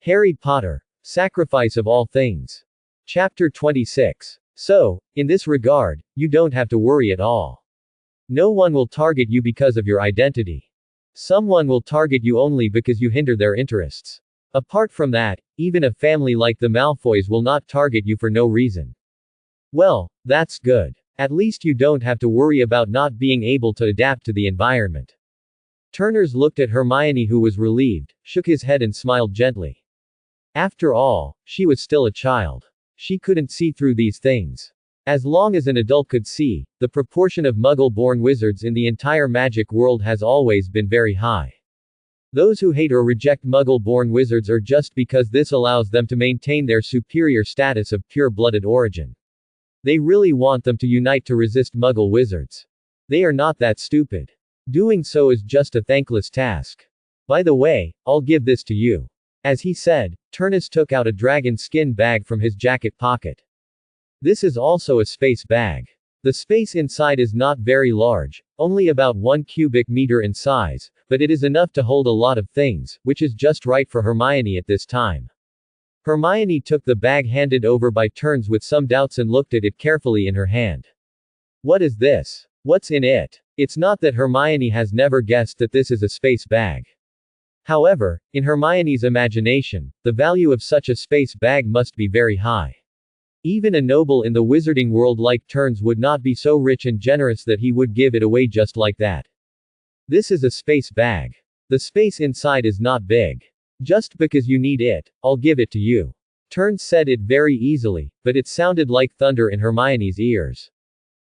Harry Potter. Sacrifice of all things. Chapter 26. So, in this regard, you don't have to worry at all. No one will target you because of your identity. Someone will target you only because you hinder their interests. Apart from that, even a family like the Malfoys will not target you for no reason. Well, that's good. At least you don't have to worry about not being able to adapt to the environment. Turners looked at Hermione, who was relieved, shook his head and smiled gently. After all, she was still a child. She couldn't see through these things. As long as an adult could see, the proportion of Muggle-born wizards in the entire magic world has always been very high. Those who hate or reject Muggle-born wizards are just because this allows them to maintain their superior status of pure-blooded origin. They really want them to unite to resist Muggle wizards. They are not that stupid. Doing so is just a thankless task. By the way, I'll give this to you. As he said, Turnus took out a dragon skin bag from his jacket pocket. This is also a space bag. The space inside is not very large, only about 1 cubic meter in size, but it is enough to hold a lot of things, which is just right for Hermione at this time. Hermione took the bag handed over by Turns with some doubts and looked at it carefully in her hand. What is this? What's in it? It's not that Hermione has never guessed that this is a space bag. However, in Hermione's imagination, the value of such a space bag must be very high. Even a noble in the wizarding world like Turns would not be so rich and generous that he would give it away just like that. This is a space bag. The space inside is not big. Just because you need it, I'll give it to you. Turns said it very easily, but it sounded like thunder in Hermione's ears.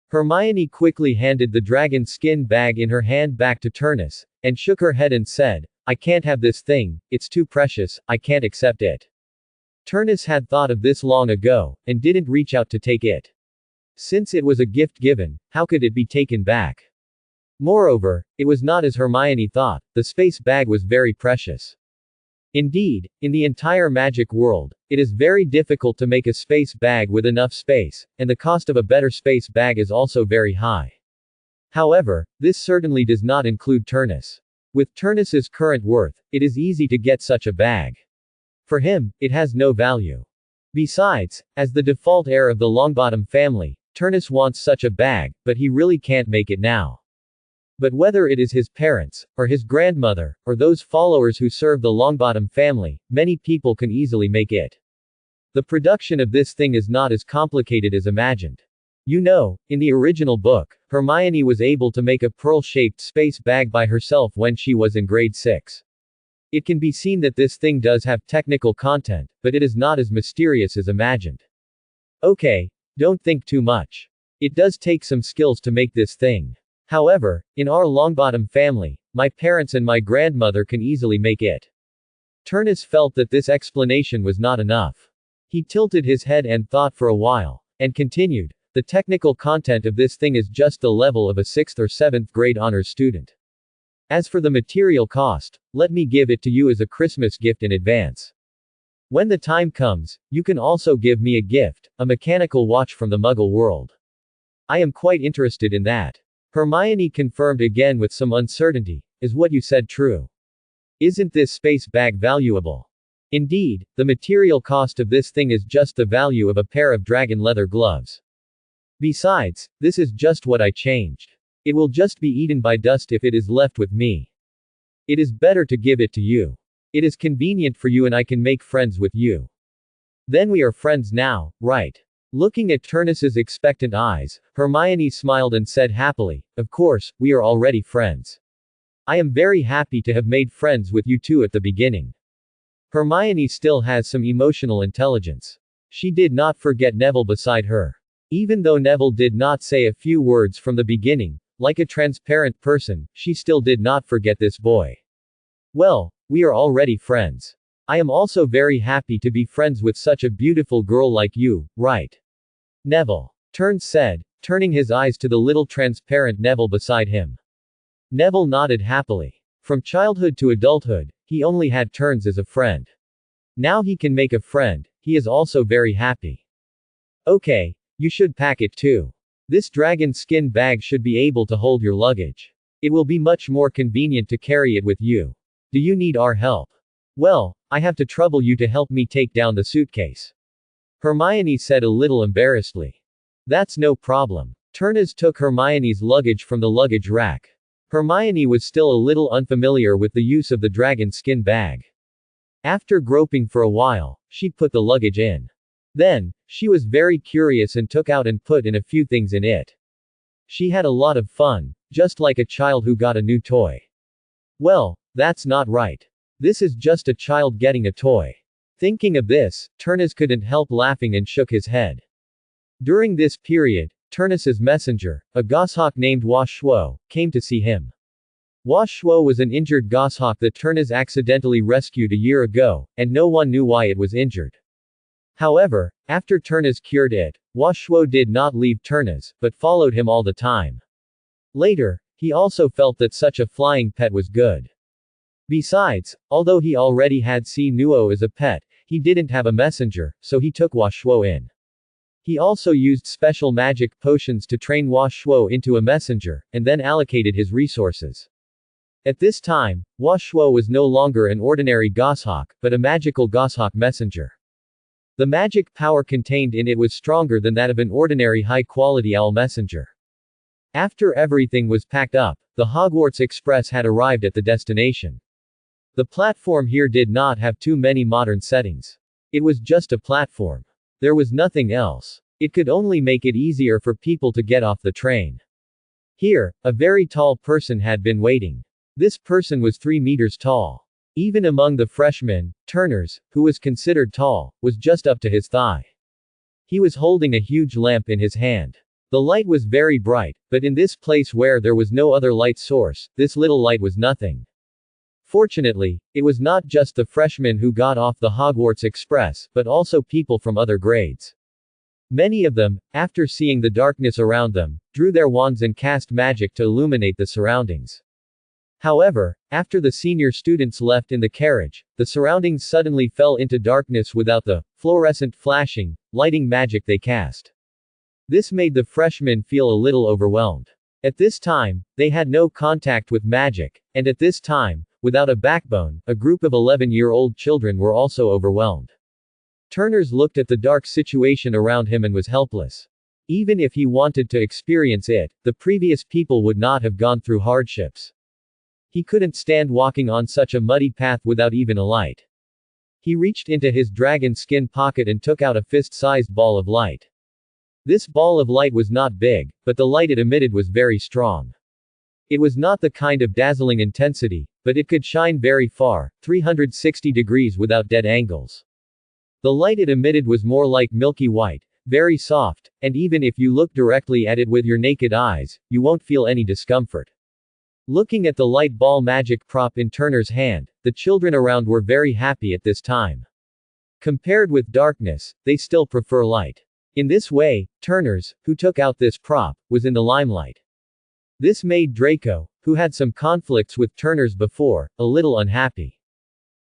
Hermione quickly handed the dragon skin bag in her hand back to Turnus, and shook her head and said, I can't have this thing, it's too precious, I can't accept it. Turnus had thought of this long ago, and didn't reach out to take it. Since it was a gift given, how could it be taken back? Moreover, it was not as Hermione thought, the space bag was very precious. Indeed, in the entire magic world, it is very difficult to make a space bag with enough space, and the cost of a better space bag is also very high. However, this certainly does not include Turnus. With Turnus's current worth, it is easy to get such a bag. For him, it has no value. Besides, as the default heir of the Longbottom family, Turnus wants such a bag, but he really can't make it now. But whether it is his parents, or his grandmother, or those followers who serve the Longbottom family, many people can easily make it. The production of this thing is not as complicated as imagined. You know, in the original book, Hermione was able to make a pearl-shaped space bag by herself when she was in grade 6. It can be seen that this thing does have technical content, but it is not as mysterious as imagined. Okay, don't think too much. It does take some skills to make this thing. However, in our Longbottom family, my parents and my grandmother can easily make it. Turnus felt that this explanation was not enough. He tilted his head and thought for a while, and continued, the technical content of this thing is just the level of a 6th or 7th grade honors student. As for the material cost, let me give it to you as a Christmas gift in advance. When the time comes, you can also give me a gift, a mechanical watch from the Muggle world. I am quite interested in that. Hermione confirmed again with some uncertainty, is what you said true? Isn't this space bag valuable? Indeed, the material cost of this thing is just the value of a pair of dragon leather gloves. Besides, this is just what I changed. It will just be eaten by dust if it is left with me. It is better to give it to you. It is convenient for you and I can make friends with you. Then we are friends now, right? Looking at Turnus's expectant eyes, Hermione smiled and said happily, of course, we are already friends. I am very happy to have made friends with you two at the beginning. Hermione still has some emotional intelligence. She did not forget Neville beside her. Even though Neville did not say a few words from the beginning, like a transparent person, she still did not forget this boy. Well, we are already friends. I am also very happy to be friends with such a beautiful girl like you, right? Neville. Turns said, turning his eyes to the little transparent Neville beside him. Neville nodded happily. From childhood to adulthood, he only had Turns as a friend. Now he can make a friend, he is also very happy. Okay, you should pack it too. This dragon skin bag should be able to hold your luggage. It will be much more convenient to carry it with you. Do you need our help? Well, I have to trouble you to help me take down the suitcase. Hermione said a little embarrassedly. That's no problem. Turnus took Hermione's luggage from the luggage rack. Hermione was still a little unfamiliar with the use of the dragon skin bag. After groping for a while, she put the luggage in. Then, she was very curious and took out and put in a few things in it. She had a lot of fun, just like a child who got a new toy. Well, that's not right. This is just a child getting a toy. Thinking of this, Turnus couldn't help laughing and shook his head. During this period, Turnus's messenger, a goshawk named Washuo, came to see him. Washuo was an injured goshawk that Turnus accidentally rescued a year ago, and no one knew why it was injured. However, after Turnus cured it, Washuo did not leave Turnus, but followed him all the time. Later, he also felt that such a flying pet was good. Besides, although he already had Nuo as a pet, he didn't have a messenger, so he took Washuo in. He also used special magic potions to train Washuo into a messenger, and then allocated his resources. At this time, Washuo was no longer an ordinary goshawk, but a magical goshawk messenger. The magic power contained in it was stronger than that of an ordinary high-quality owl messenger. After everything was packed up, the Hogwarts Express had arrived at the destination. The platform here did not have too many modern settings. It was just a platform. There was nothing else. It could only make it easier for people to get off the train. Here, a very tall person had been waiting. This person was 3 meters tall. Even among the freshmen, Turnus, who was considered tall, was just up to his thigh. He was holding a huge lamp in his hand. The light was very bright, but in this place where there was no other light source, this little light was nothing. Fortunately, it was not just the freshmen who got off the Hogwarts Express, but also people from other grades. Many of them, after seeing the darkness around them, drew their wands and cast magic to illuminate the surroundings. However, after the senior students left in the carriage, the surroundings suddenly fell into darkness without the fluorescent flashing, lighting magic they cast. This made the freshmen feel a little overwhelmed. At this time, they had no contact with magic, and at this time, without a backbone, a group of 11-year-old children were also overwhelmed. Turnus looked at the dark situation around him and was helpless. Even if he wanted to experience it, the previous people would not have gone through hardships. He couldn't stand walking on such a muddy path without even a light. He reached into his dragon skin pocket and took out a fist-sized ball of light. This ball of light was not big, but the light it emitted was very strong. It was not the kind of dazzling intensity, but it could shine very far, 360 degrees without dead angles. The light it emitted was more like milky white, very soft, and even if you look directly at it with your naked eyes, you won't feel any discomfort. Looking at the light ball magic prop in Turnus's hand, the children around were very happy at this time. Compared with darkness, they still prefer light. In this way, Turnus, who took out this prop, was in the limelight. This made Draco, who had some conflicts with Turnus before, a little unhappy.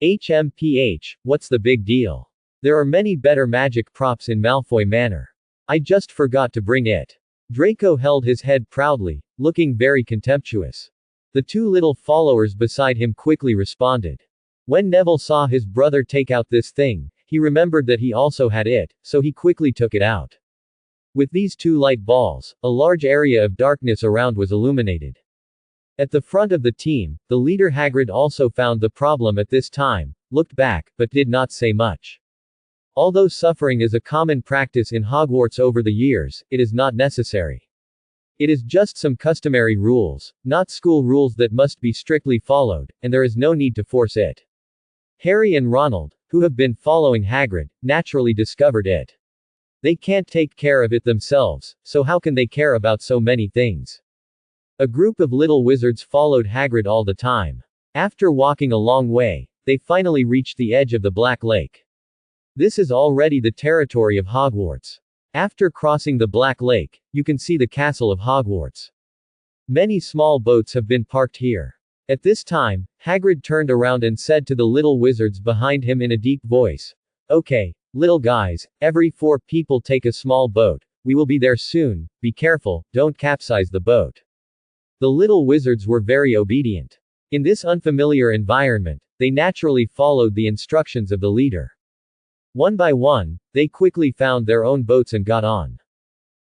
HMPH, what's the big deal? There are many better magic props in Malfoy Manor. I just forgot to bring it. Draco held his head proudly, looking very contemptuous. The 2 little followers beside him quickly responded. When Neville saw his brother take out this thing, he remembered that he also had it, so he quickly took it out. With these 2 light balls, a large area of darkness around was illuminated. At the front of the team, the leader Hagrid also found the problem at this time, looked back, but did not say much. Although suffering is a common practice in Hogwarts over the years, it is not necessary. It is just some customary rules, not school rules that must be strictly followed, and there is no need to force it. Harry and Ronald, who have been following Hagrid, naturally discovered it. They can't take care of it themselves, so how can they care about so many things? A group of little wizards followed Hagrid all the time. After walking a long way, they finally reached the edge of the Black Lake. This is already the territory of Hogwarts. After crossing the Black Lake, you can see the castle of Hogwarts. Many small boats have been parked here. At this time, Hagrid turned around and said to the little wizards behind him in a deep voice, "Okay, little guys, every 4 people take a small boat. We will be there soon, be careful, don't capsize the boat." The little wizards were very obedient. In this unfamiliar environment, they naturally followed the instructions of the leader. One by one, they quickly found their own boats and got on.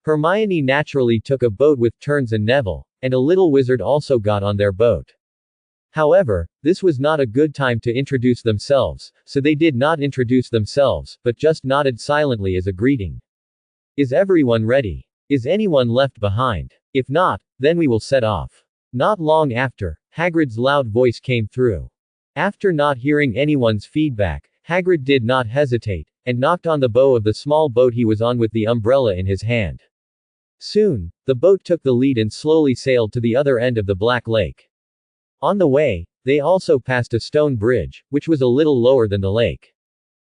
Hermione naturally took a boat with Turns and Neville, and a little wizard also got on their boat. However, this was not a good time to introduce themselves, so they did not introduce themselves, but just nodded silently as a greeting. Is everyone ready? Is anyone left behind? If not, then we will set off. Not long after, Hagrid's loud voice came through. After not hearing anyone's feedback, Hagrid did not hesitate, and knocked on the bow of the small boat he was on with the umbrella in his hand. Soon, the boat took the lead and slowly sailed to the other end of the Black Lake. On the way, they also passed a stone bridge, which was a little lower than the lake.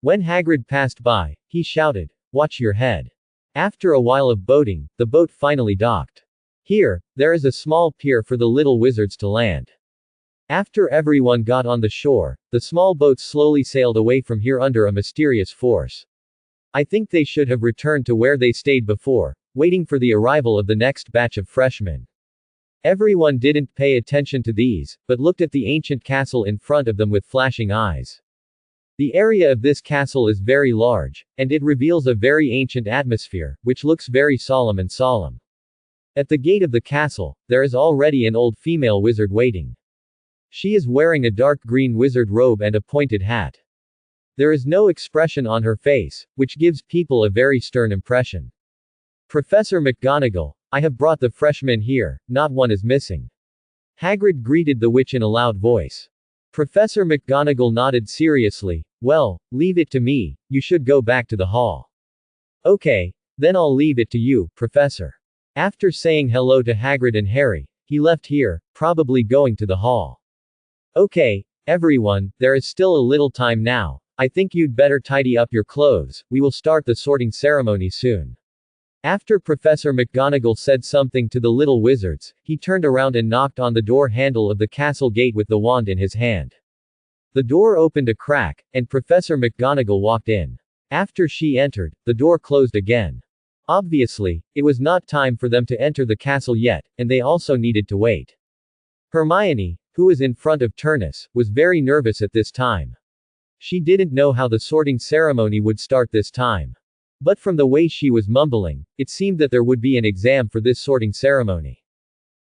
When Hagrid passed by, he shouted, "Watch your head." After a while of boating, the boat finally docked. Here, there is a small pier for the little wizards to land. After everyone got on the shore, the small boats slowly sailed away from here under a mysterious force. I think they should have returned to where they stayed before, waiting for the arrival of the next batch of freshmen. Everyone didn't pay attention to these, but looked at the ancient castle in front of them with flashing eyes. The area of this castle is very large, and it reveals a very ancient atmosphere, which looks very solemn and solemn. At the gate of the castle, there is already an old female wizard waiting. She is wearing a dark green wizard robe and a pointed hat. There is no expression on her face, which gives people a very stern impression. Professor McGonagall, I have brought the freshmen here, not one is missing. Hagrid greeted the witch in a loud voice. Professor McGonagall nodded seriously. Well, leave it to me, you should go back to the hall. Okay, then I'll leave it to you, Professor. After saying hello to Hagrid and Harry, he left here, probably going to the hall. Okay, everyone, there is still a little time now. I think you'd better tidy up your clothes, we will start the sorting ceremony soon. After Professor McGonagall said something to the little wizards, he turned around and knocked on the door handle of the castle gate with the wand in his hand. The door opened a crack, and Professor McGonagall walked in. After she entered, the door closed again. Obviously, it was not time for them to enter the castle yet, and they also needed to wait. Hermione, who was in front of Turnus, was very nervous at this time. She didn't know how the sorting ceremony would start this time. But from the way she was mumbling, it seemed that there would be an exam for this sorting ceremony.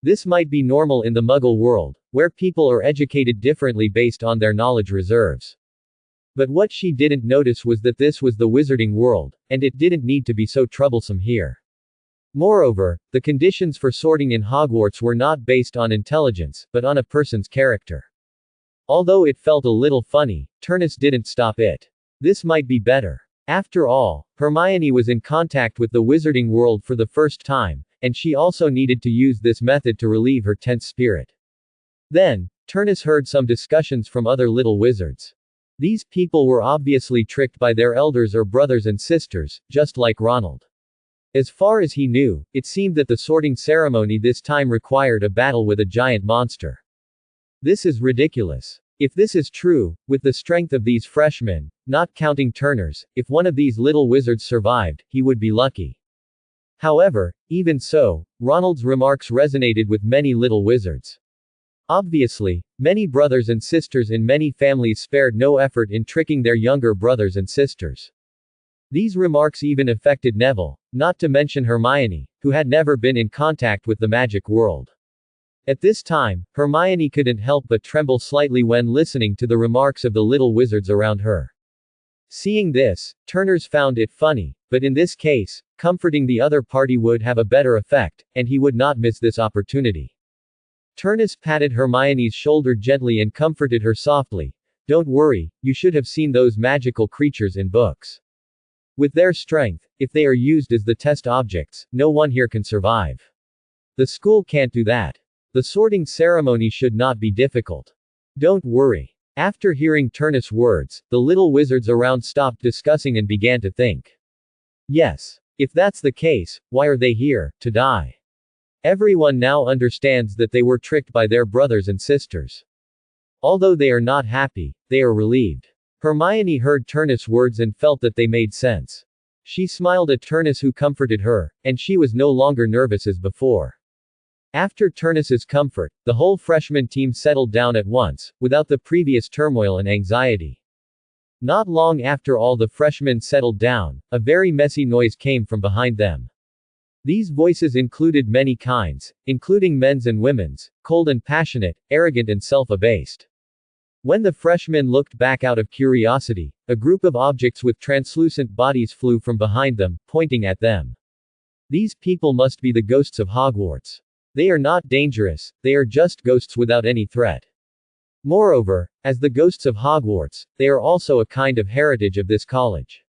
This might be normal in the Muggle world, where people are educated differently based on their knowledge reserves. But what she didn't notice was that this was the wizarding world, and it didn't need to be so troublesome here. Moreover, the conditions for sorting in Hogwarts were not based on intelligence, but on a person's character. Although it felt a little funny, Turnus didn't stop it. This might be better. After all, Hermione was in contact with the wizarding world for the first time, and she also needed to use this method to relieve her tense spirit. Then, Turnus heard some discussions from other little wizards. These people were obviously tricked by their elders or brothers and sisters, just like Ronald. As far as he knew, it seemed that the sorting ceremony this time required a battle with a giant monster. This is ridiculous. If this is true, with the strength of these freshmen, not counting Turners, if one of these little wizards survived, he would be lucky. However, even so, Ronald's remarks resonated with many little wizards. Obviously, many brothers and sisters in many families spared no effort in tricking their younger brothers and sisters. These remarks even affected Neville, not to mention Hermione, who had never been in contact with the magic world. At this time, Hermione couldn't help but tremble slightly when listening to the remarks of the little wizards around her. Seeing this, Turners found it funny, but in this case, comforting the other party would have a better effect, and he would not miss this opportunity. Turnus patted Hermione's shoulder gently and comforted her softly. Don't worry, you should have seen those magical creatures in books. With their strength, if they are used as the test objects, no one here can survive. The school can't do that. The sorting ceremony should not be difficult. Don't worry. After hearing Turnus' words, the little wizards around stopped discussing and began to think. Yes. If that's the case, why are they here, to die? Everyone now understands that they were tricked by their brothers and sisters. Although they are not happy, they are relieved. Hermione heard Turnus' words and felt that they made sense. She smiled at Turnus, who comforted her, and she was no longer nervous as before. After Turnus's comfort, the whole freshman team settled down at once, without the previous turmoil and anxiety. Not long after all the freshmen settled down, a very messy noise came from behind them. These voices included many kinds, including men's and women's, cold and passionate, arrogant and self-abased. When the freshmen looked back out of curiosity, a group of objects with translucent bodies flew from behind them, pointing at them. These people must be the ghosts of Hogwarts. They are not dangerous, they are just ghosts without any threat. Moreover, as the ghosts of Hogwarts, they are also a kind of heritage of this college.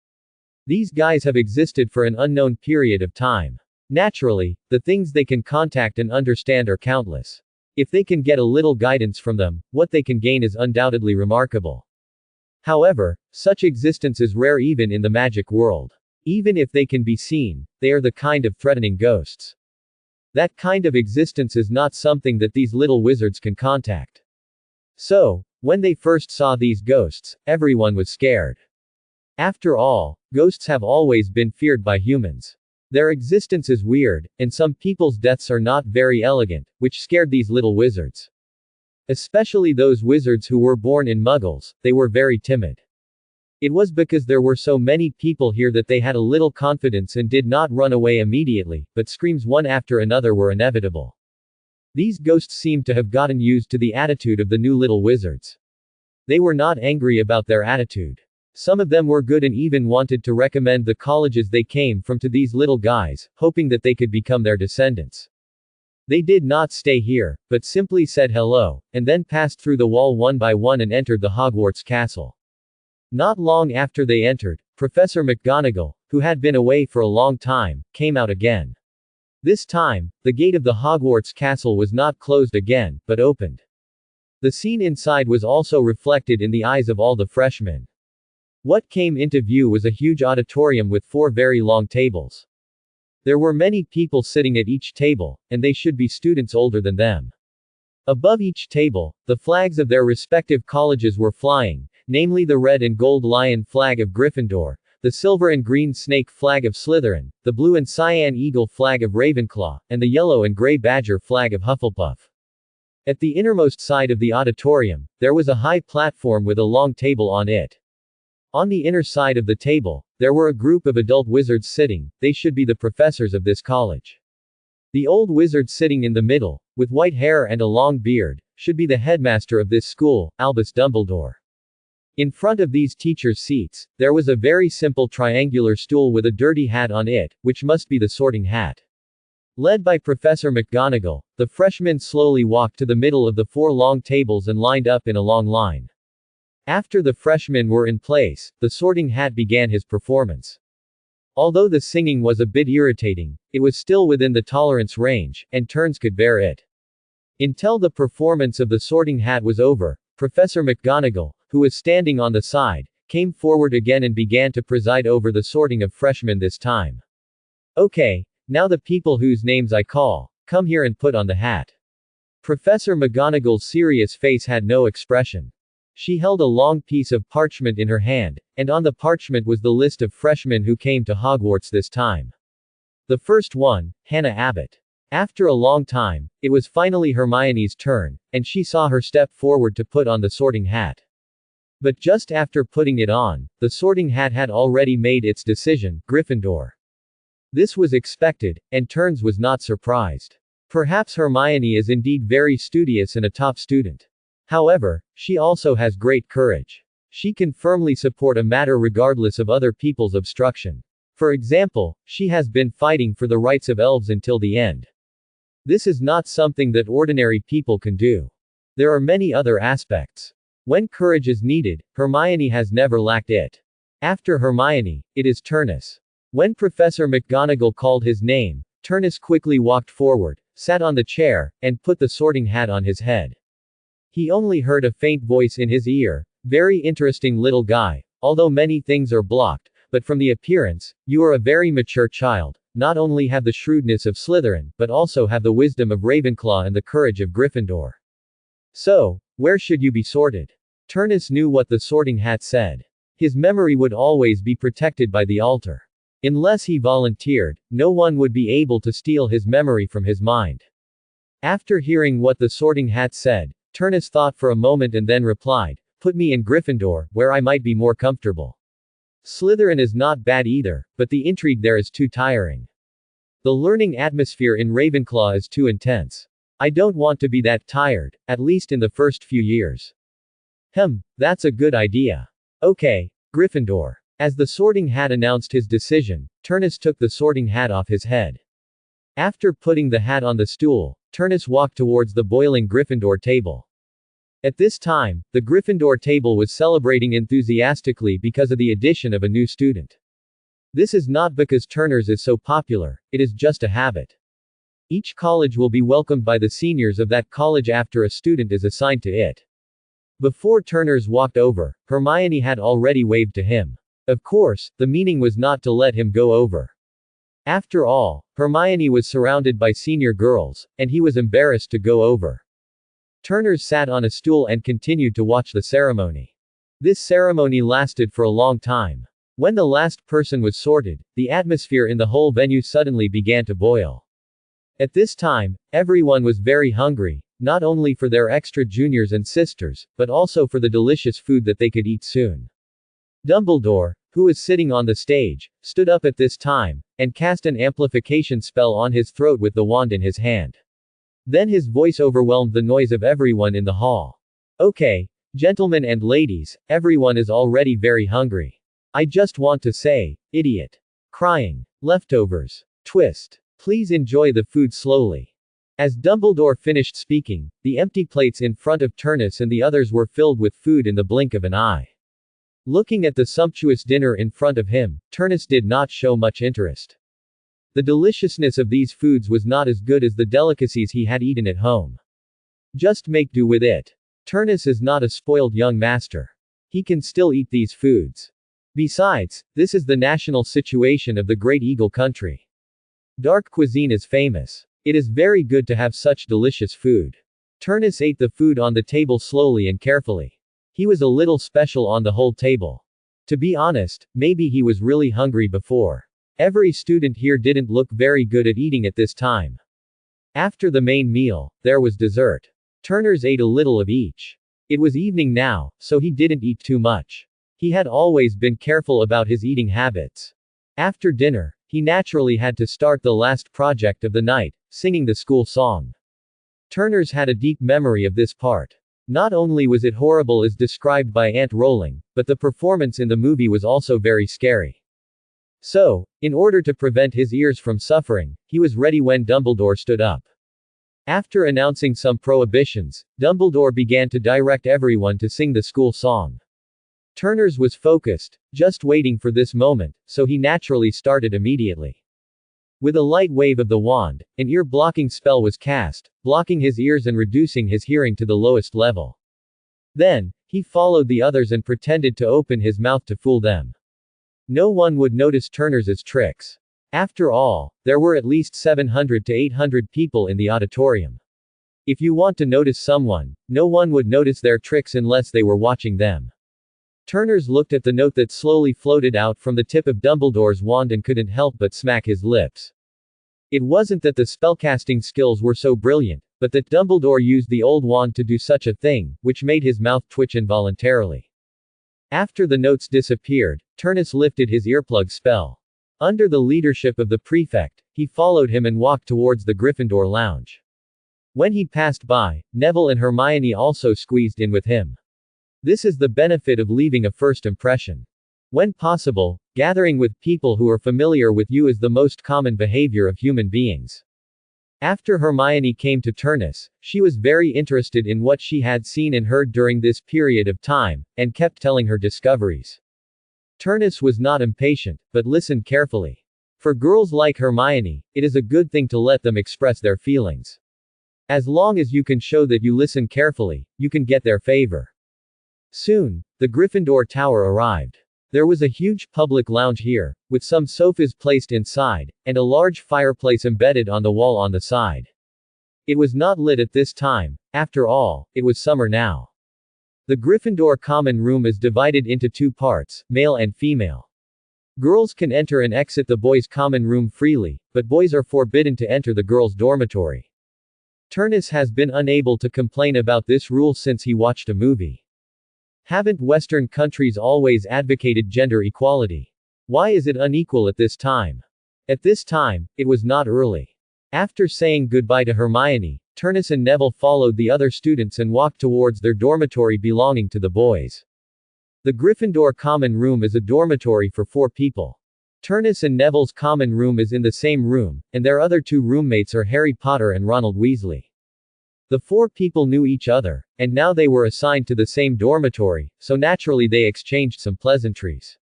These guys have existed for an unknown period of time. Naturally, the things they can contact and understand are countless. If they can get a little guidance from them, what they can gain is undoubtedly remarkable. However, such existence is rare even in the magic world. Even if they can be seen, they are the kind of threatening ghosts. That kind of existence is not something that these little wizards can contact. So, when they first saw these ghosts, everyone was scared. After all, ghosts have always been feared by humans. Their existence is weird, and some people's deaths are not very elegant, which scared these little wizards. Especially those wizards who were born in Muggles, they were very timid. It was because there were so many people here that they had a little confidence and did not run away immediately, but screams one after another were inevitable. These ghosts seemed to have gotten used to the attitude of the new little wizards. They were not angry about their attitude. Some of them were good and even wanted to recommend the colleges they came from to these little guys, hoping that they could become their descendants. They did not stay here, but simply said hello, and then passed through the wall one by one and entered the Hogwarts castle. Not long after they entered, Professor McGonagall, who had been away for a long time, came out again. This time, the gate of the Hogwarts castle was not closed again, but opened. The scene inside was also reflected in the eyes of all the freshmen. What came into view was a huge auditorium with 4 very long tables. There were many people sitting at each table, and they should be students older than them. Above each table, the flags of their respective colleges were flying, namely the red and gold lion flag of Gryffindor, the silver and green snake flag of Slytherin, the blue and cyan eagle flag of Ravenclaw, and the yellow and gray badger flag of Hufflepuff. At the innermost side of the auditorium, there was a high platform with a long table on it. On the inner side of the table, there were a group of adult wizards sitting. They should be the professors of this college. The old wizard sitting in the middle, with white hair and a long beard, should be the headmaster of this school, Albus Dumbledore. In front of these teachers' seats, there was a very simple triangular stool with a dirty hat on it, which must be the sorting hat. Led by Professor McGonagall, the freshmen slowly walked to the middle of the 4 long tables and lined up in a long line. After the freshmen were in place, the sorting hat began his performance. Although the singing was a bit irritating, it was still within the tolerance range, and turns could bear it. Until the performance of the sorting hat was over, Professor McGonagall, who was standing on the side, came forward again and began to preside over the sorting of freshmen this time. Okay, now the people whose names I call, come here and put on the hat. Professor McGonagall's serious face had no expression. She held a long piece of parchment in her hand, and on the parchment was the list of freshmen who came to Hogwarts this time. The first one, Hannah Abbott. After a long time, it was finally Hermione's turn, and she saw her step forward to put on the sorting hat. But just after putting it on, the sorting hat had already made its decision, Gryffindor. This was expected, and Turns was not surprised. Perhaps Hermione is indeed very studious and a top student. However, she also has great courage. She can firmly support a matter regardless of other people's obstruction. For example, she has been fighting for the rights of elves until the end. This is not something that ordinary people can do. There are many other aspects. When courage is needed, Hermione has never lacked it. After Hermione, it is Turnus. When Professor McGonagall called his name, Turnus quickly walked forward, sat on the chair, and put the sorting hat on his head. He only heard a faint voice in his ear, "Very interesting little guy, although many things are blocked, but from the appearance, you are a very mature child, not only have the shrewdness of Slytherin, but also have the wisdom of Ravenclaw and the courage of Gryffindor. So, where should you be sorted?" Turnus knew what the sorting hat said. His memory would always be protected by the altar. Unless he volunteered, no one would be able to steal his memory from his mind. After hearing what the Sorting Hat said, Turnus thought for a moment and then replied, "Put me in Gryffindor, where I might be more comfortable. Slytherin is not bad either, but the intrigue there is too tiring. The learning atmosphere in Ravenclaw is too intense. I don't want to be that tired, at least in the first few years." That's a good idea. Okay, Gryffindor. As the Sorting Hat announced his decision, Turnus took the Sorting Hat off his head. After putting the hat on the stool, Turnus walked towards the boiling Gryffindor table. At this time, the Gryffindor table was celebrating enthusiastically because of the addition of a new student. This is not because Turners is so popular, it is just a habit. Each college will be welcomed by the seniors of that college after a student is assigned to it. Before Turners walked over, Hermione had already waved to him. Of course, the meaning was not to let him go over. After all, Hermione was surrounded by senior girls, and he was embarrassed to go over. Turners sat on a stool and continued to watch the ceremony. This ceremony lasted for a long time. When the last person was sorted, the atmosphere in the whole venue suddenly began to boil. At this time, everyone was very hungry, not only for their extra juniors and sisters, but also for the delicious food that they could eat soon. Dumbledore, who was sitting on the stage, stood up at this time, and cast an amplification spell on his throat with the wand in his hand. Then his voice overwhelmed the noise of everyone in the hall. "Okay, gentlemen and ladies, everyone is already very hungry. I just want to say, idiot. Crying. Leftovers. Twist. Please enjoy the food slowly." As Dumbledore finished speaking, the empty plates in front of Turnus and the others were filled with food in the blink of an eye. Looking at the sumptuous dinner in front of him, Turnus did not show much interest. The deliciousness of these foods was not as good as the delicacies he had eaten at home. Just make do with it. Turnus is not a spoiled young master. He can still eat these foods. Besides, this is the national situation of the Great Eagle country. Dark cuisine is famous. It is very good to have such delicious food. Turnus ate the food on the table slowly and carefully. He was a little special on the whole table. To be honest, maybe he was really hungry before. Every student here didn't look very good at eating at this time. After the main meal, there was dessert. Turners ate a little of each. It was evening now, so he didn't eat too much. He had always been careful about his eating habits. After dinner, he naturally had to start the last project of the night, singing the school song. Turners had a deep memory of this part. Not only was it horrible as described by Aunt Rowling, but the performance in the movie was also very scary. So, in order to prevent his ears from suffering, he was ready when Dumbledore stood up. After announcing some prohibitions, Dumbledore began to direct everyone to sing the school song. Turners was focused, just waiting for this moment, so he naturally started immediately. With a light wave of the wand, an ear-blocking spell was cast, blocking his ears and reducing his hearing to the lowest level. Then, he followed the others and pretended to open his mouth to fool them. No one would notice Turners' tricks. After all, there were at least 700 to 800 people in the auditorium. If you want to notice someone, no one would notice their tricks unless they were watching them. Turners looked at the note that slowly floated out from the tip of Dumbledore's wand and couldn't help but smack his lips. It wasn't that the spellcasting skills were so brilliant, but that Dumbledore used the old wand to do such a thing, which made his mouth twitch involuntarily. After the notes disappeared, Turnus lifted his earplug spell. Under the leadership of the prefect, he followed him and walked towards the Gryffindor lounge. When he passed by, Neville and Hermione also squeezed in with him. This is the benefit of leaving a first impression. When possible, gathering with people who are familiar with you is the most common behavior of human beings. After Hermione came to Turnus, she was very interested in what she had seen and heard during this period of time, and kept telling her discoveries. Turnus was not impatient, but listened carefully. For girls like Hermione, it is a good thing to let them express their feelings. As long as you can show that you listen carefully, you can get their favor. Soon, the Gryffindor Tower arrived. There was a huge public lounge here, with some sofas placed inside, and a large fireplace embedded on the wall on the side. It was not lit at this time, after all, it was summer now. The Gryffindor common room is divided into two parts, male and female. Girls can enter and exit the boys' common room freely, but boys are forbidden to enter the girls' dormitory. Turnus has been unable to complain about this rule since he watched a movie. Haven't Western countries always advocated gender equality? Why is it unequal at this time? At this time, it was not early. After saying goodbye to Hermione, Turnus and Neville followed the other students and walked towards their dormitory belonging to the boys. The Gryffindor common room is a dormitory for 4 people. Turnus and Neville's common room is in the same room, and their other 2 roommates are Harry Potter and Ronald Weasley. The 4 people knew each other, and now they were assigned to the same dormitory, so naturally they exchanged some pleasantries.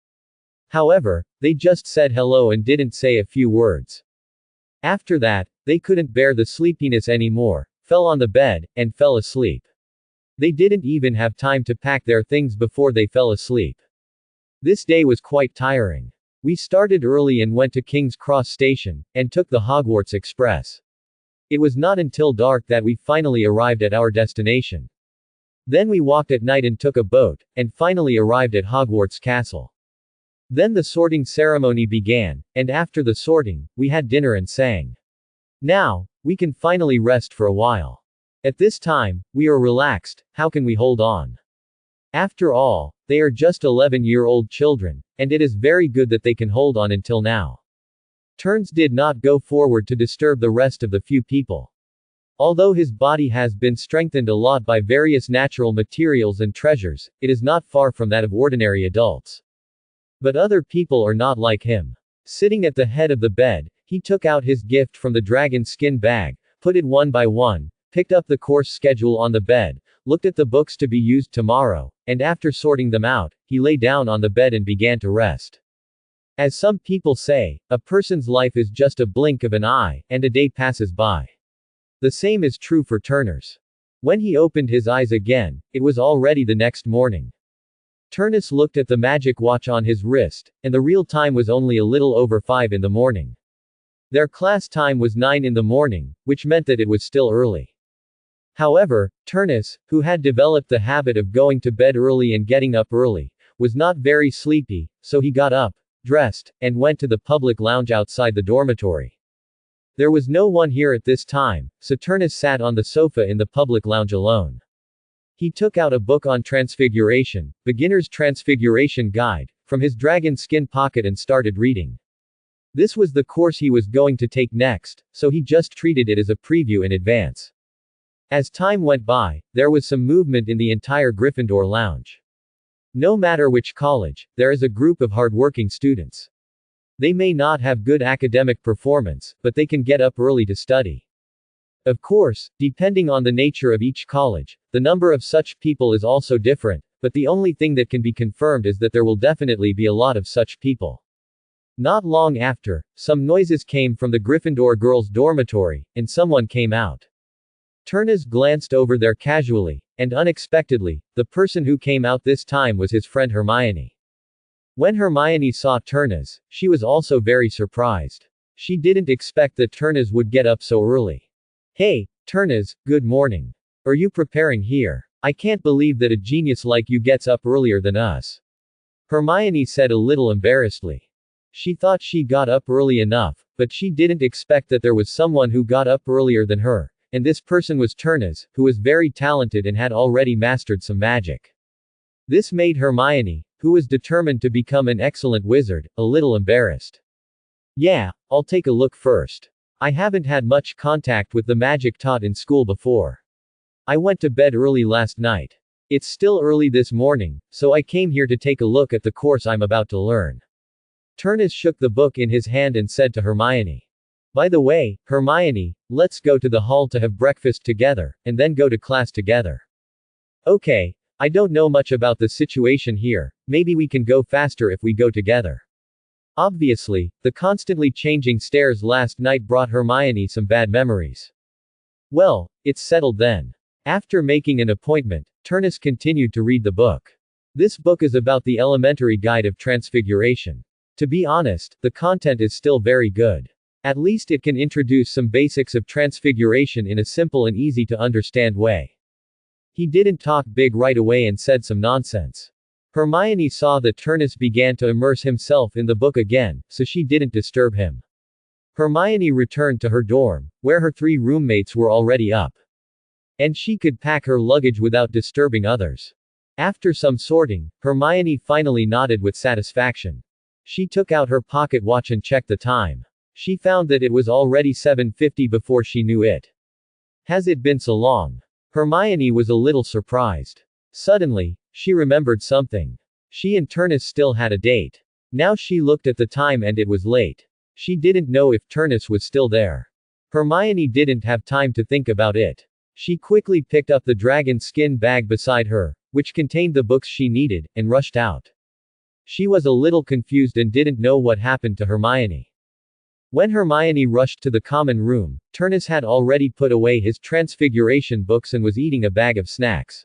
However, they just said hello and didn't say a few words. After that, they couldn't bear the sleepiness anymore, fell on the bed, and fell asleep. They didn't even have time to pack their things before they fell asleep. This day was quite tiring. We started early and went to King's Cross Station, and took the Hogwarts Express. It was not until dark that we finally arrived at our destination. Then we walked at night and took a boat, and finally arrived at Hogwarts Castle. Then the sorting ceremony began, and after the sorting, we had dinner and sang. Now, we can finally rest for a while. At this time, we are relaxed, how can we hold on? After all, they are just 11-year-old children, and it is very good that they can hold on until now. Turns did not go forward to disturb the rest of the few people. Although his body has been strengthened a lot by various natural materials and treasures, it is not far from that of ordinary adults. But other people are not like him. Sitting at the head of the bed, he took out his gift from the dragon skin bag, put it one by one, picked up the course schedule on the bed, looked at the books to be used tomorrow, and after sorting them out, he lay down on the bed and began to rest. As some people say, a person's life is just a blink of an eye, and a day passes by. The same is true for Turnus. When he opened his eyes again, it was already the next morning. Turnus looked at the magic watch on his wrist, and the real time was only a little over 5 in the morning. Their class time was 9 in the morning, which meant that it was still early. However, Turnus, who had developed the habit of going to bed early and getting up early, was not very sleepy, so he got up, dressed, and went to the public lounge outside the dormitory. There was no one here at this time, so Turnus sat on the sofa in the public lounge alone. He took out a book on Transfiguration, Beginner's Transfiguration Guide, from his dragon skin pocket and started reading. This was the course he was going to take next, so he just treated it as a preview in advance. As time went by, there was some movement in the entire Gryffindor lounge. No matter which college, there is a group of hardworking students. They may not have good academic performance, but they can get up early to study. Of course, depending on the nature of each college, the number of such people is also different, but the only thing that can be confirmed is that there will definitely be a lot of such people. Not long after, some noises came from the Gryffindor girls' dormitory, and someone came out. Turnus glanced over there casually, and unexpectedly, the person who came out this time was his friend Hermione. When Hermione saw Turnus, she was also very surprised. She didn't expect that Turnus would get up so early. Hey, Turnus, good morning. Are you preparing here? I can't believe that a genius like you gets up earlier than us. Hermione said a little embarrassedly. She thought she got up early enough, but she didn't expect that there was someone who got up earlier than her, and this person was Turnus, who was very talented and had already mastered some magic. This made Hermione, who was determined to become an excellent wizard, a little embarrassed. Yeah, I'll take a look first. I haven't had much contact with the magic taught in school before. I went to bed early last night. It's still early this morning, so I came here to take a look at the course I'm about to learn. Turnus shook the book in his hand and said to Hermione. By the way, Hermione, let's go to the hall to have breakfast together, and then go to class together. Okay, I don't know much about the situation here, maybe we can go faster if we go together. Obviously, the constantly changing stairs last night brought Hermione some bad memories. Well, it's settled then. After making an appointment, Turnus continued to read the book. This book is about the elementary guide of Transfiguration. To be honest, the content is still very good. At least it can introduce some basics of Transfiguration in a simple and easy to understand way. He didn't talk big right away and said some nonsense. Hermione saw that Turnus began to immerse himself in the book again, so she didn't disturb him. Hermione returned to her dorm, where her 3 roommates were already up. And she could pack her luggage without disturbing others. After some sorting, Hermione finally nodded with satisfaction. She took out her pocket watch and checked the time. She found that it was already 7:50 before she knew it. Has it been so long? Hermione was a little surprised. Suddenly, she remembered something. She and Turnus still had a date. Now she looked at the time and it was late. She didn't know if Turnus was still there. Hermione didn't have time to think about it. She quickly picked up the dragon skin bag beside her, which contained the books she needed, and rushed out. She was a little confused and didn't know what happened to Hermione. When Hermione rushed to the common room, Turnus had already put away his transfiguration books and was eating a bag of snacks.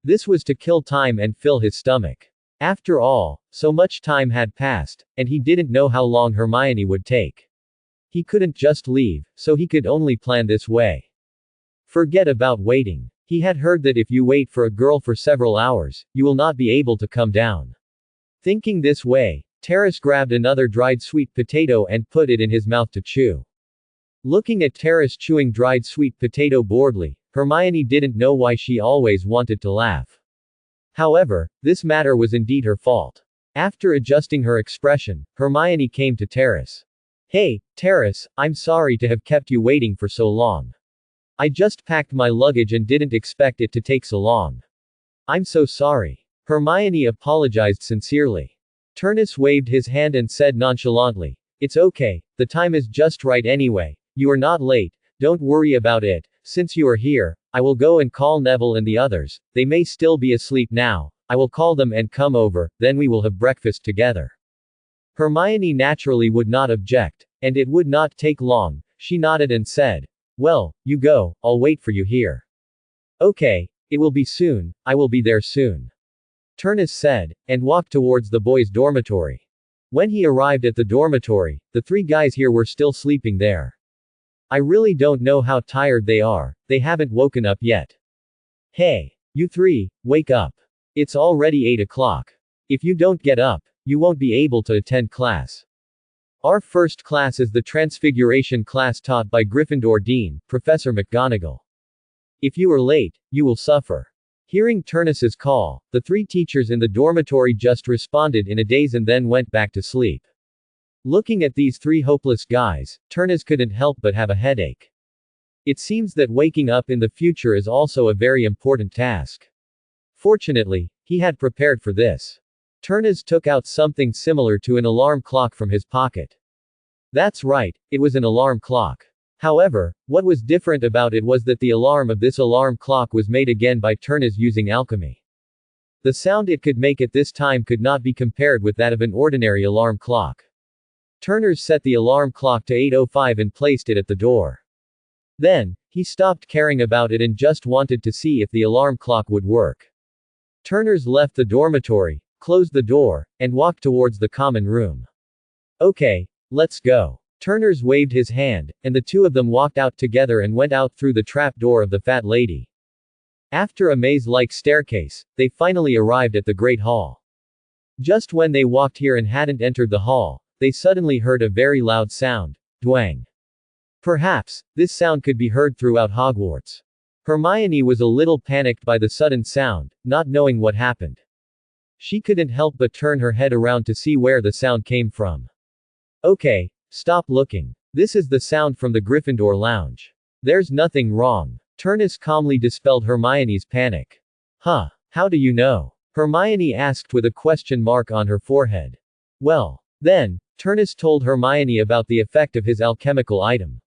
This was to kill time and fill his stomach. After all, so much time had passed, and he didn't know how long Hermione would take. He couldn't just leave, so he could only plan this way. Forget about waiting. He had heard that if you wait for a girl for several hours, you will not be able to come down. Thinking this way, Terrace grabbed another dried sweet potato and put it in his mouth to chew. Looking at Terrace chewing dried sweet potato boredly, Hermione didn't know why she always wanted to laugh. However, this matter was indeed her fault. After adjusting her expression, Hermione came to Terrace. Hey, Terrace, I'm sorry to have kept you waiting for so long. I just packed my luggage and didn't expect it to take so long. I'm so sorry. Hermione apologized sincerely. Turnus waved his hand and said nonchalantly, It's okay, the time is just right anyway, you are not late, don't worry about it, since you are here, I will go and call Neville and the others, they may still be asleep now, I will call them and come over, then we will have breakfast together. Hermione naturally would not object, and it would not take long, she nodded and said, Well, you go, I'll wait for you here. Okay, it will be soon, I will be there soon. Turnus said, and walked towards the boys' dormitory. When he arrived at the dormitory, the 3 guys here were still sleeping there. I really don't know how tired they are, they haven't woken up yet. Hey, you 3, wake up. It's already 8 o'clock. If you don't get up, you won't be able to attend class. Our first class is the Transfiguration class taught by Gryffindor Dean, Professor McGonagall. If you are late, you will suffer. Hearing Turnus's call, the 3 teachers in the dormitory just responded in a daze and then went back to sleep. Looking at these 3 hopeless guys, Turnus couldn't help but have a headache. It seems that waking up in the future is also a very important task. Fortunately, he had prepared for this. Turnus took out something similar to an alarm clock from his pocket. That's right, it was an alarm clock. However, what was different about it was that the alarm of this alarm clock was made again by Turnus using alchemy. The sound it could make at this time could not be compared with that of an ordinary alarm clock. Turnus set the alarm clock to 8:05 and placed it at the door. Then, he stopped caring about it and just wanted to see if the alarm clock would work. Turnus left the dormitory, closed the door, and walked towards the common room. Okay, let's go. Turnus waved his hand, and the 2 of them walked out together and went out through the trap door of the fat lady. After a maze-like staircase, they finally arrived at the Great Hall. Just when they walked here and hadn't entered the hall, they suddenly heard a very loud sound, dwang. Perhaps, this sound could be heard throughout Hogwarts. Hermione was a little panicked by the sudden sound, not knowing what happened. She couldn't help but turn her head around to see where the sound came from. Okay, stop looking. This is the sound from the Gryffindor lounge. There's nothing wrong. Turnus calmly dispelled Hermione's panic. Huh, how do you know? Hermione asked with a question mark on her forehead. Well, then, Turnus told Hermione about the effect of his alchemical item.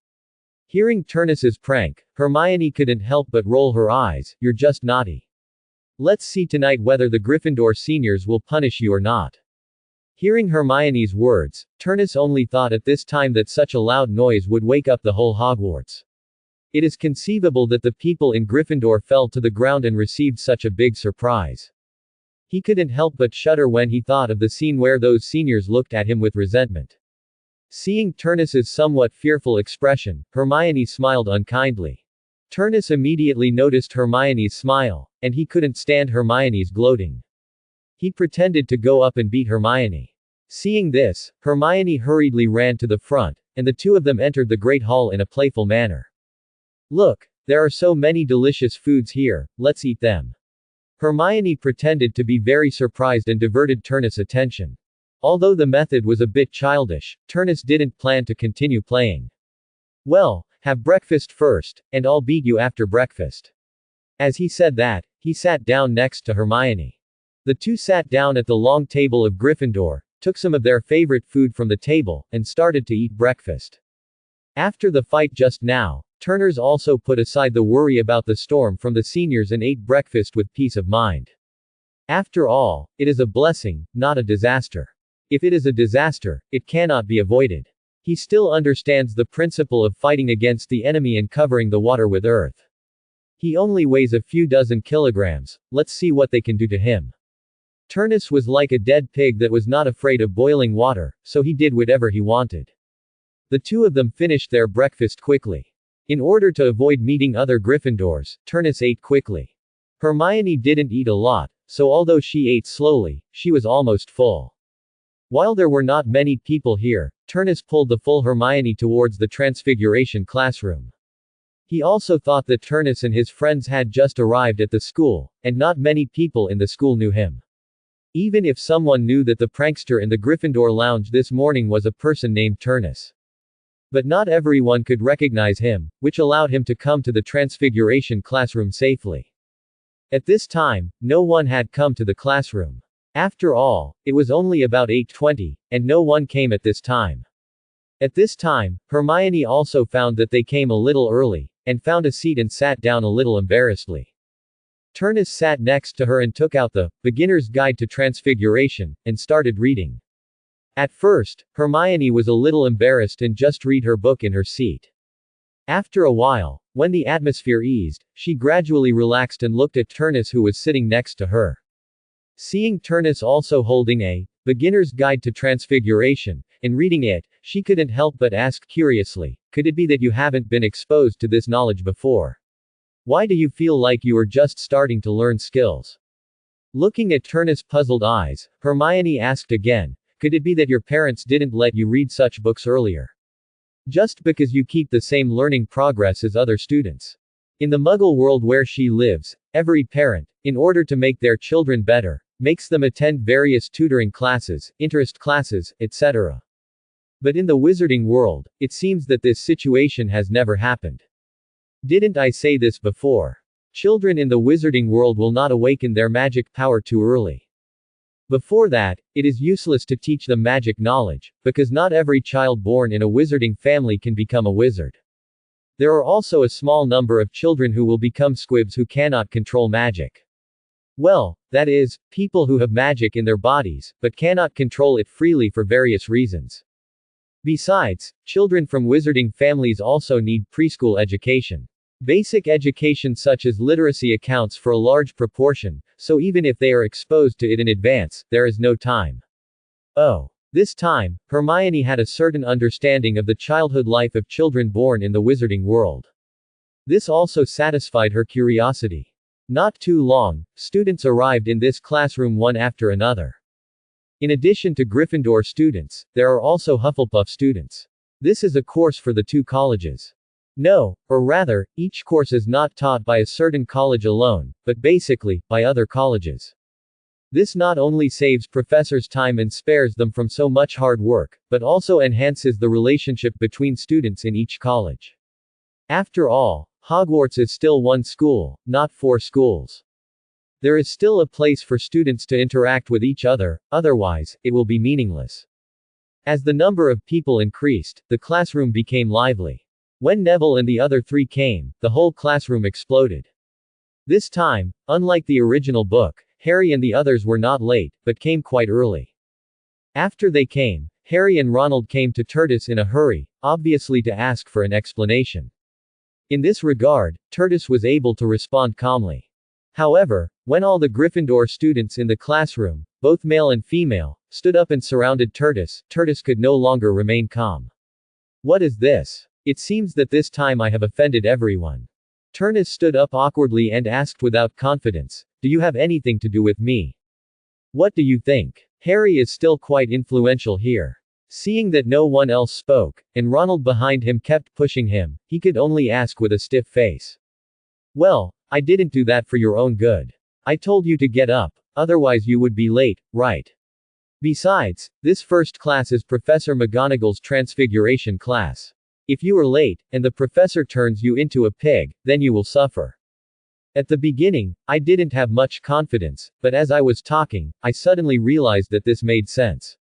Hearing Turnus's prank, Hermione couldn't help but roll her eyes, you're just naughty. Let's see tonight whether the Gryffindor seniors will punish you or not. Hearing Hermione's words, Turnus only thought at this time that such a loud noise would wake up the whole Hogwarts. It is conceivable that the people in Gryffindor fell to the ground and received such a big surprise. He couldn't help but shudder when he thought of the scene where those seniors looked at him with resentment. Seeing Turnus's somewhat fearful expression, Hermione smiled unkindly. Turnus immediately noticed Hermione's smile, and he couldn't stand Hermione's gloating. He pretended to go up and beat Hermione. Seeing this, Hermione hurriedly ran to the front, and the two of them entered the great hall in a playful manner. Look, there are so many delicious foods here, let's eat them. Hermione pretended to be very surprised and diverted Turnus' attention. Although the method was a bit childish, Turnus didn't plan to continue playing. Well, have breakfast first, and I'll beat you after breakfast. As he said that, he sat down next to Hermione. The two sat down at the long table of Gryffindor, took some of their favorite food from the table, and started to eat breakfast. After the fight just now, Turnus also put aside the worry about the storm from the seniors and ate breakfast with peace of mind. After all, it is a blessing, not a disaster. If it is a disaster, it cannot be avoided. He still understands the principle of fighting against the enemy and covering the water with earth. He only weighs a few dozen kilograms, let's see what they can do to him. Turnus was like a dead pig that was not afraid of boiling water, so he did whatever he wanted. The two of them finished their breakfast quickly. In order to avoid meeting other Gryffindors, Turnus ate quickly. Hermione didn't eat a lot, so although she ate slowly, she was almost full. While there were not many people here, Turnus pulled the full Hermione towards the Transfiguration classroom. He also thought that Turnus and his friends had just arrived at the school, and not many people in the school knew him. Even if someone knew that the prankster in the Gryffindor lounge this morning was a person named Turnus. But not everyone could recognize him, which allowed him to come to the Transfiguration classroom safely. At this time, no one had come to the classroom. After all, it was only about 8:20, and no one came at this time. At this time, Hermione also found that they came a little early, and found a seat and sat down a little embarrassedly. Turnus sat next to her and took out the Beginner's Guide to Transfiguration, and started reading. At first, Hermione was a little embarrassed and just read her book in her seat. After a while, when the atmosphere eased, she gradually relaxed and looked at Turnus who was sitting next to her. Seeing Turnus also holding a Beginner's Guide to Transfiguration, and reading it, she couldn't help but ask curiously, could it be that you haven't been exposed to this knowledge before? Why do you feel like you are just starting to learn skills? Looking at Turnus' puzzled eyes, Hermione asked again, could it be that your parents didn't let you read such books earlier? Just because you keep the same learning progress as other students. In the Muggle world where she lives, every parent, in order to make their children better, makes them attend various tutoring classes, interest classes, etc. But in the wizarding world, it seems that this situation has never happened. Didn't I say this before? Children in the wizarding world will not awaken their magic power too early. Before that, it is useless to teach them magic knowledge, because not every child born in a wizarding family can become a wizard. There are also a small number of children who will become squibs who cannot control magic. Well, that is, people who have magic in their bodies, but cannot control it freely for various reasons. Besides, children from wizarding families also need preschool education. Basic education such as literacy accounts for a large proportion, so even if they are exposed to it in advance, there is no time. Oh. This time, Hermione had a certain understanding of the childhood life of children born in the wizarding world. This also satisfied her curiosity. Not too long, students arrived in this classroom one after another. In addition to Gryffindor students, there are also Hufflepuff students. This is a course for the two colleges. No, or rather, each course is not taught by a certain college alone, but basically, by other colleges. This not only saves professors time and spares them from so much hard work, but also enhances the relationship between students in each college. After all, Hogwarts is still one school, not 4 schools. There is still a place for students to interact with each other, otherwise, it will be meaningless. As the number of people increased, the classroom became lively. When Neville and the other 3 came, the whole classroom exploded. This time, unlike the original book, Harry and the others were not late, but came quite early. After they came, Harry and Ronald came to Tertus in a hurry, obviously to ask for an explanation. In this regard, Tertus was able to respond calmly. However, when all the Gryffindor students in the classroom, both male and female, stood up and surrounded Tertus, Tertus could no longer remain calm. What is this? It seems that this time I have offended everyone. Tertus stood up awkwardly and asked without confidence, do you have anything to do with me? What do you think? Harry is still quite influential here. Seeing that no one else spoke, and Ronald behind him kept pushing him, he could only ask with a stiff face. Well, I didn't do that for your own good. I told you to get up, otherwise you would be late, right? Besides, this first class is Professor McGonagall's Transfiguration class. If you are late, and the professor turns you into a pig, then you will suffer. At the beginning, I didn't have much confidence, but as I was talking, I suddenly realized that this made sense.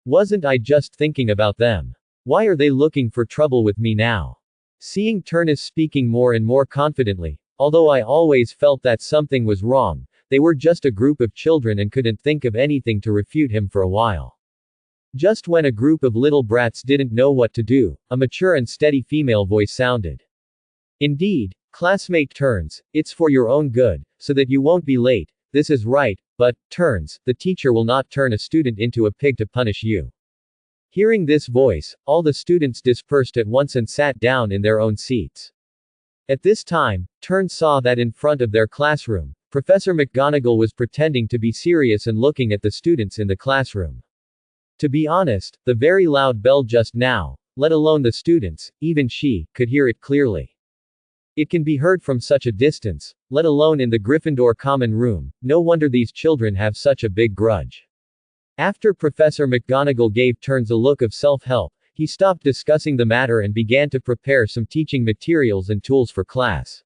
Wasn't I just thinking about them? Why are they looking for trouble with me now? Seeing Turnus speaking more and more confidently, although I always felt that something was wrong, they were just a group of children and couldn't think of anything to refute him for a while. Just when a group of little brats didn't know what to do, a mature and steady female voice sounded. Indeed, classmate Turns, it's for your own good, so that you won't be late. This is right, but, Turns, the teacher will not turn a student into a pig to punish you. Hearing this voice, all the students dispersed at once and sat down in their own seats. At this time, Turns saw that in front of their classroom, Professor McGonagall was pretending to be serious and looking at the students in the classroom. To be honest, the very loud bell just now, let alone the students, even she, could hear it clearly. It can be heard from such a distance, let alone in the Gryffindor common room. No wonder these children have such a big grudge. After Professor McGonagall gave Turns a look of self-help, he stopped discussing the matter and began to prepare some teaching materials and tools for class.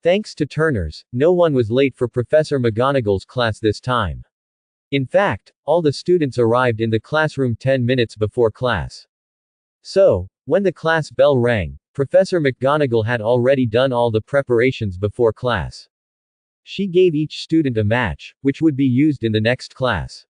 Thanks to Turners, no one was late for Professor McGonagall's class this time. In fact, all the students arrived in the classroom 10 minutes before class. So, when the class bell rang, Professor McGonagall had already done all the preparations before class. She gave each student a match, which would be used in the next class.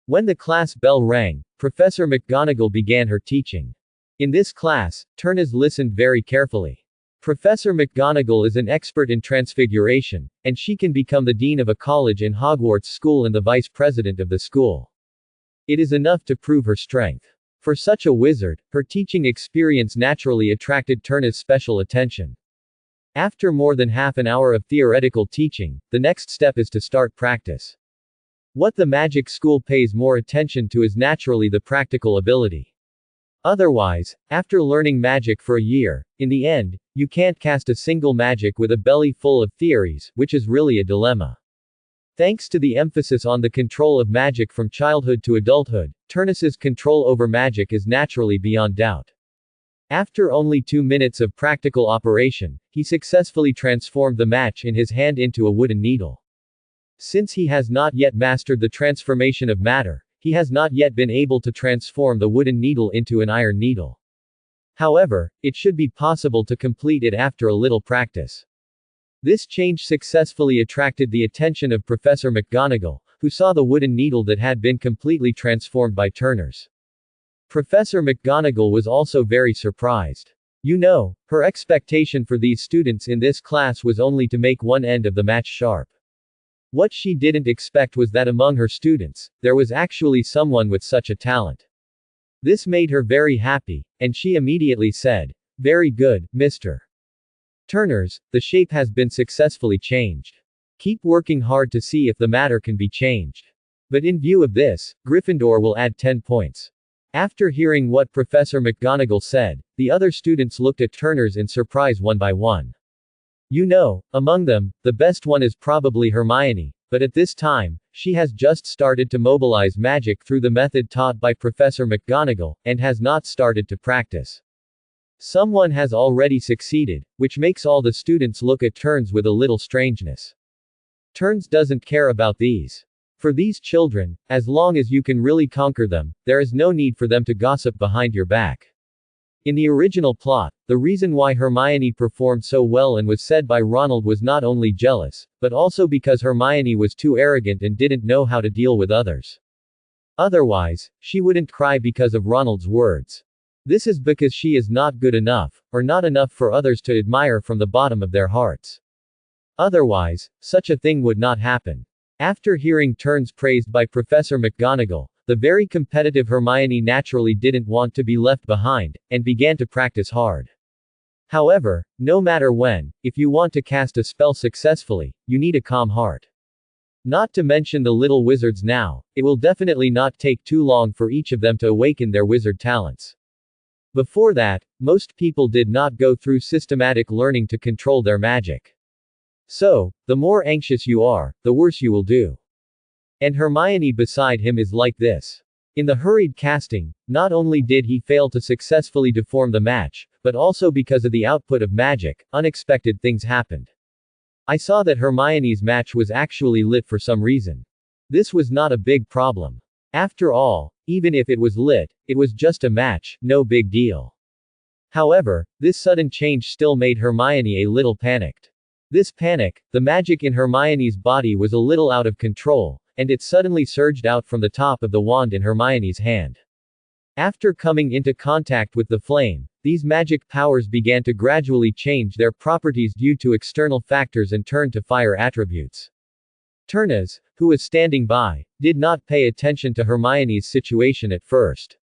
When the class bell rang, Professor McGonagall began her teaching. In this class, Turnus listened very carefully. Professor McGonagall is an expert in transfiguration, and she can become the dean of a college in Hogwarts School and the vice president of the school. It is enough to prove her strength. For such a wizard, her teaching experience naturally attracted Turnus' special attention. After more than half an hour of theoretical teaching, the next step is to start practice. What the magic school pays more attention to is naturally the practical ability. Otherwise, after learning magic for a year, in the end, you can't cast a single magic with a belly full of theories, which is really a dilemma. Thanks to the emphasis on the control of magic from childhood to adulthood, Turnus's control over magic is naturally beyond doubt. After only 2 minutes of practical operation, he successfully transformed the match in his hand into a wooden needle. Since he has not yet mastered the transformation of matter, he has not yet been able to transform the wooden needle into an iron needle. However, it should be possible to complete it after a little practice. This change successfully attracted the attention of Professor McGonagall, who saw the wooden needle that had been completely transformed by Turners. Professor McGonagall was also very surprised. You know, her expectation for these students in this class was only to make one end of the match sharp. What she didn't expect was that among her students, there was actually someone with such a talent. This made her very happy, and she immediately said, "Very good, Mr. Turners, the shape has been successfully changed. Keep working hard to see if the matter can be changed. But in view of this, Gryffindor will add 10 points." After hearing what Professor McGonagall said, the other students looked at Turners in surprise one by one. You know, among them, the best one is probably Hermione, but at this time, she has just started to mobilize magic through the method taught by Professor McGonagall, and has not started to practice. Someone has already succeeded, which makes all the students look at Turns with a little strangeness. Turns doesn't care about these. For these children, as long as you can really conquer them, there is no need for them to gossip behind your back. In the original plot, the reason why Hermione performed so well and was said by Ronald was not only jealous, but also because Hermione was too arrogant and didn't know how to deal with others. Otherwise, she wouldn't cry because of Ronald's words. This is because she is not good enough, or not enough for others to admire from the bottom of their hearts. Otherwise, such a thing would not happen. After hearing Turns praised by Professor McGonagall, the very competitive Hermione naturally didn't want to be left behind, and began to practice hard. However, no matter when, if you want to cast a spell successfully, you need a calm heart. Not to mention the little wizards now, it will definitely not take too long for each of them to awaken their wizard talents. Before that, most people did not go through systematic learning to control their magic. So, the more anxious you are, the worse you will do. And Hermione beside him is like this. In the hurried casting, not only did he fail to successfully deform the match, but also because of the output of magic, unexpected things happened. I saw that Hermione's match was actually lit for some reason. This was not a big problem. After all, even if it was lit, it was just a match, no big deal. However, this sudden change still made Hermione a little panicked. This panic, the magic in Hermione's body was a little out of control, and it suddenly surged out from the top of the wand in Hermione's hand. After coming into contact with the flame, these magic powers began to gradually change their properties due to external factors and turn to fire attributes. Turnus, who was standing by, did not pay attention to Hermione's situation at first.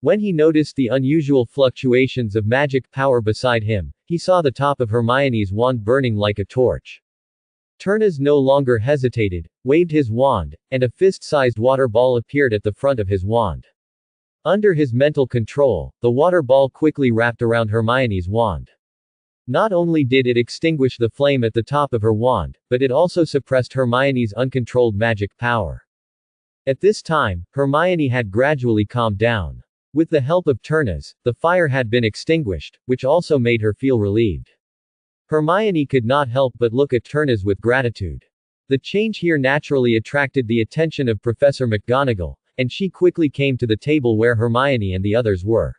When he noticed the unusual fluctuations of magic power beside him, he saw the top of Hermione's wand burning like a torch. Turnus no longer hesitated, waved his wand, and a fist-sized water ball appeared at the front of his wand. Under his mental control, the water ball quickly wrapped around Hermione's wand. Not only did it extinguish the flame at the top of her wand, but it also suppressed Hermione's uncontrolled magic power. At this time, Hermione had gradually calmed down. With the help of Turnus, the fire had been extinguished, which also made her feel relieved. Hermione could not help but look at Turnus with gratitude. The change here naturally attracted the attention of Professor McGonagall, and she quickly came to the table where Hermione and the others were.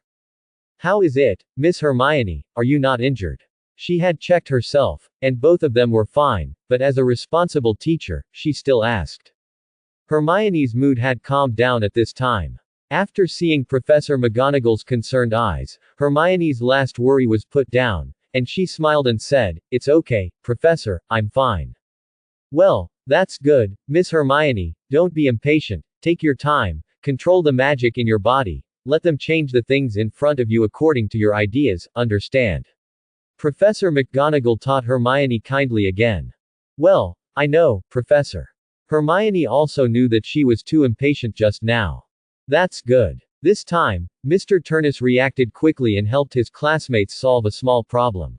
"How is it, Miss Hermione, are you not injured?" She had checked herself, and both of them were fine, but as a responsible teacher, she still asked. Hermione's mood had calmed down at this time. After seeing Professor McGonagall's concerned eyes, Hermione's last worry was put down, and she smiled and said, "It's okay, Professor, I'm fine." "Well, that's good, Miss Hermione, don't be impatient, take your time, control the magic in your body, let them change the things in front of you according to your ideas, understand?" Professor McGonagall taught Hermione kindly again. "Well, I know, Professor." Hermione also knew that she was too impatient just now. "That's good." This time, Mr. Turnus reacted quickly and helped his classmates solve a small problem.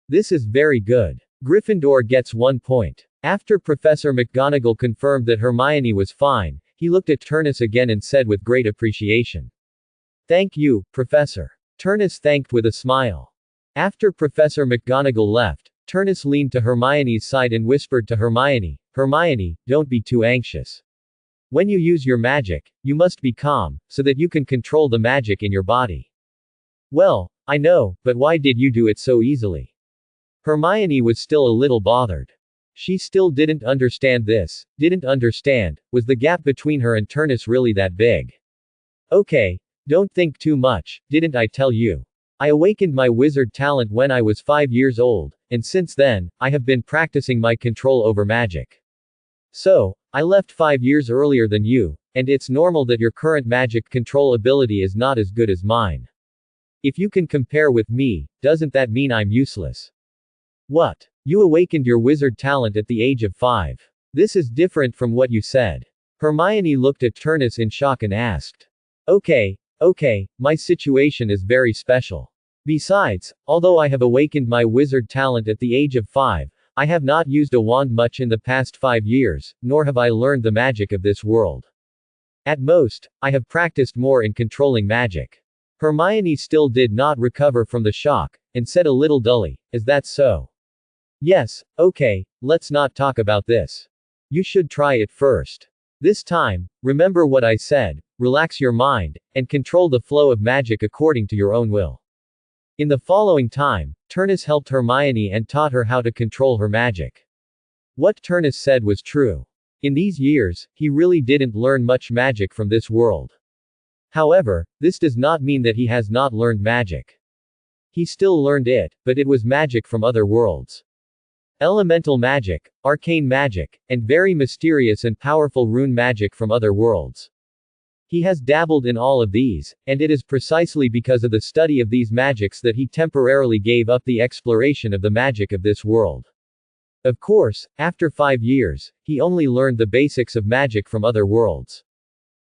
"This is very good. Gryffindor gets 1 point. After Professor McGonagall confirmed that Hermione was fine, he looked at Turnus again and said with great appreciation, "Thank you, Professor." Turnus thanked with a smile. After Professor McGonagall left, Turnus leaned to Hermione's side and whispered to Hermione, "Hermione, don't be too anxious. When you use your magic, you must be calm, so that you can control the magic in your body." "Well, I know, but why did you do it so easily?" Hermione was still a little bothered. She still didn't understand this, was the gap between her and Turnus really that big? "Okay, don't think too much, didn't I tell you? I awakened my wizard talent when I was 5 years old, and since then, I have been practicing my control over magic. So, I left 5 years earlier than you, and it's normal that your current magic control ability is not as good as mine. If you can compare with me, doesn't that mean I'm useless?" "What? You awakened your wizard talent at the age of 5. This is different from what you said." Hermione looked at Turnus in shock and asked. Okay, my situation is very special. Besides, although I have awakened my wizard talent at the age of 5, I have not used a wand much in the past 5 years, nor have I learned the magic of this world. At most, I have practiced more in controlling magic." Hermione still did not recover from the shock, and said a little dully, "Is that so?" "Yes, okay, let's not talk about this. You should try it first. This time, remember what I said, relax your mind, and control the flow of magic according to your own will." In the following time, Turnus helped Hermione and taught her how to control her magic. What Turnus said was true. In these years, he really didn't learn much magic from this world. However, this does not mean that he has not learned magic. He still learned it, but it was magic from other worlds. Elemental magic, arcane magic, and very mysterious and powerful rune magic from other worlds. He has dabbled in all of these, and it is precisely because of the study of these magics that he temporarily gave up the exploration of the magic of this world. Of course, after 5 years, he only learned the basics of magic from other worlds.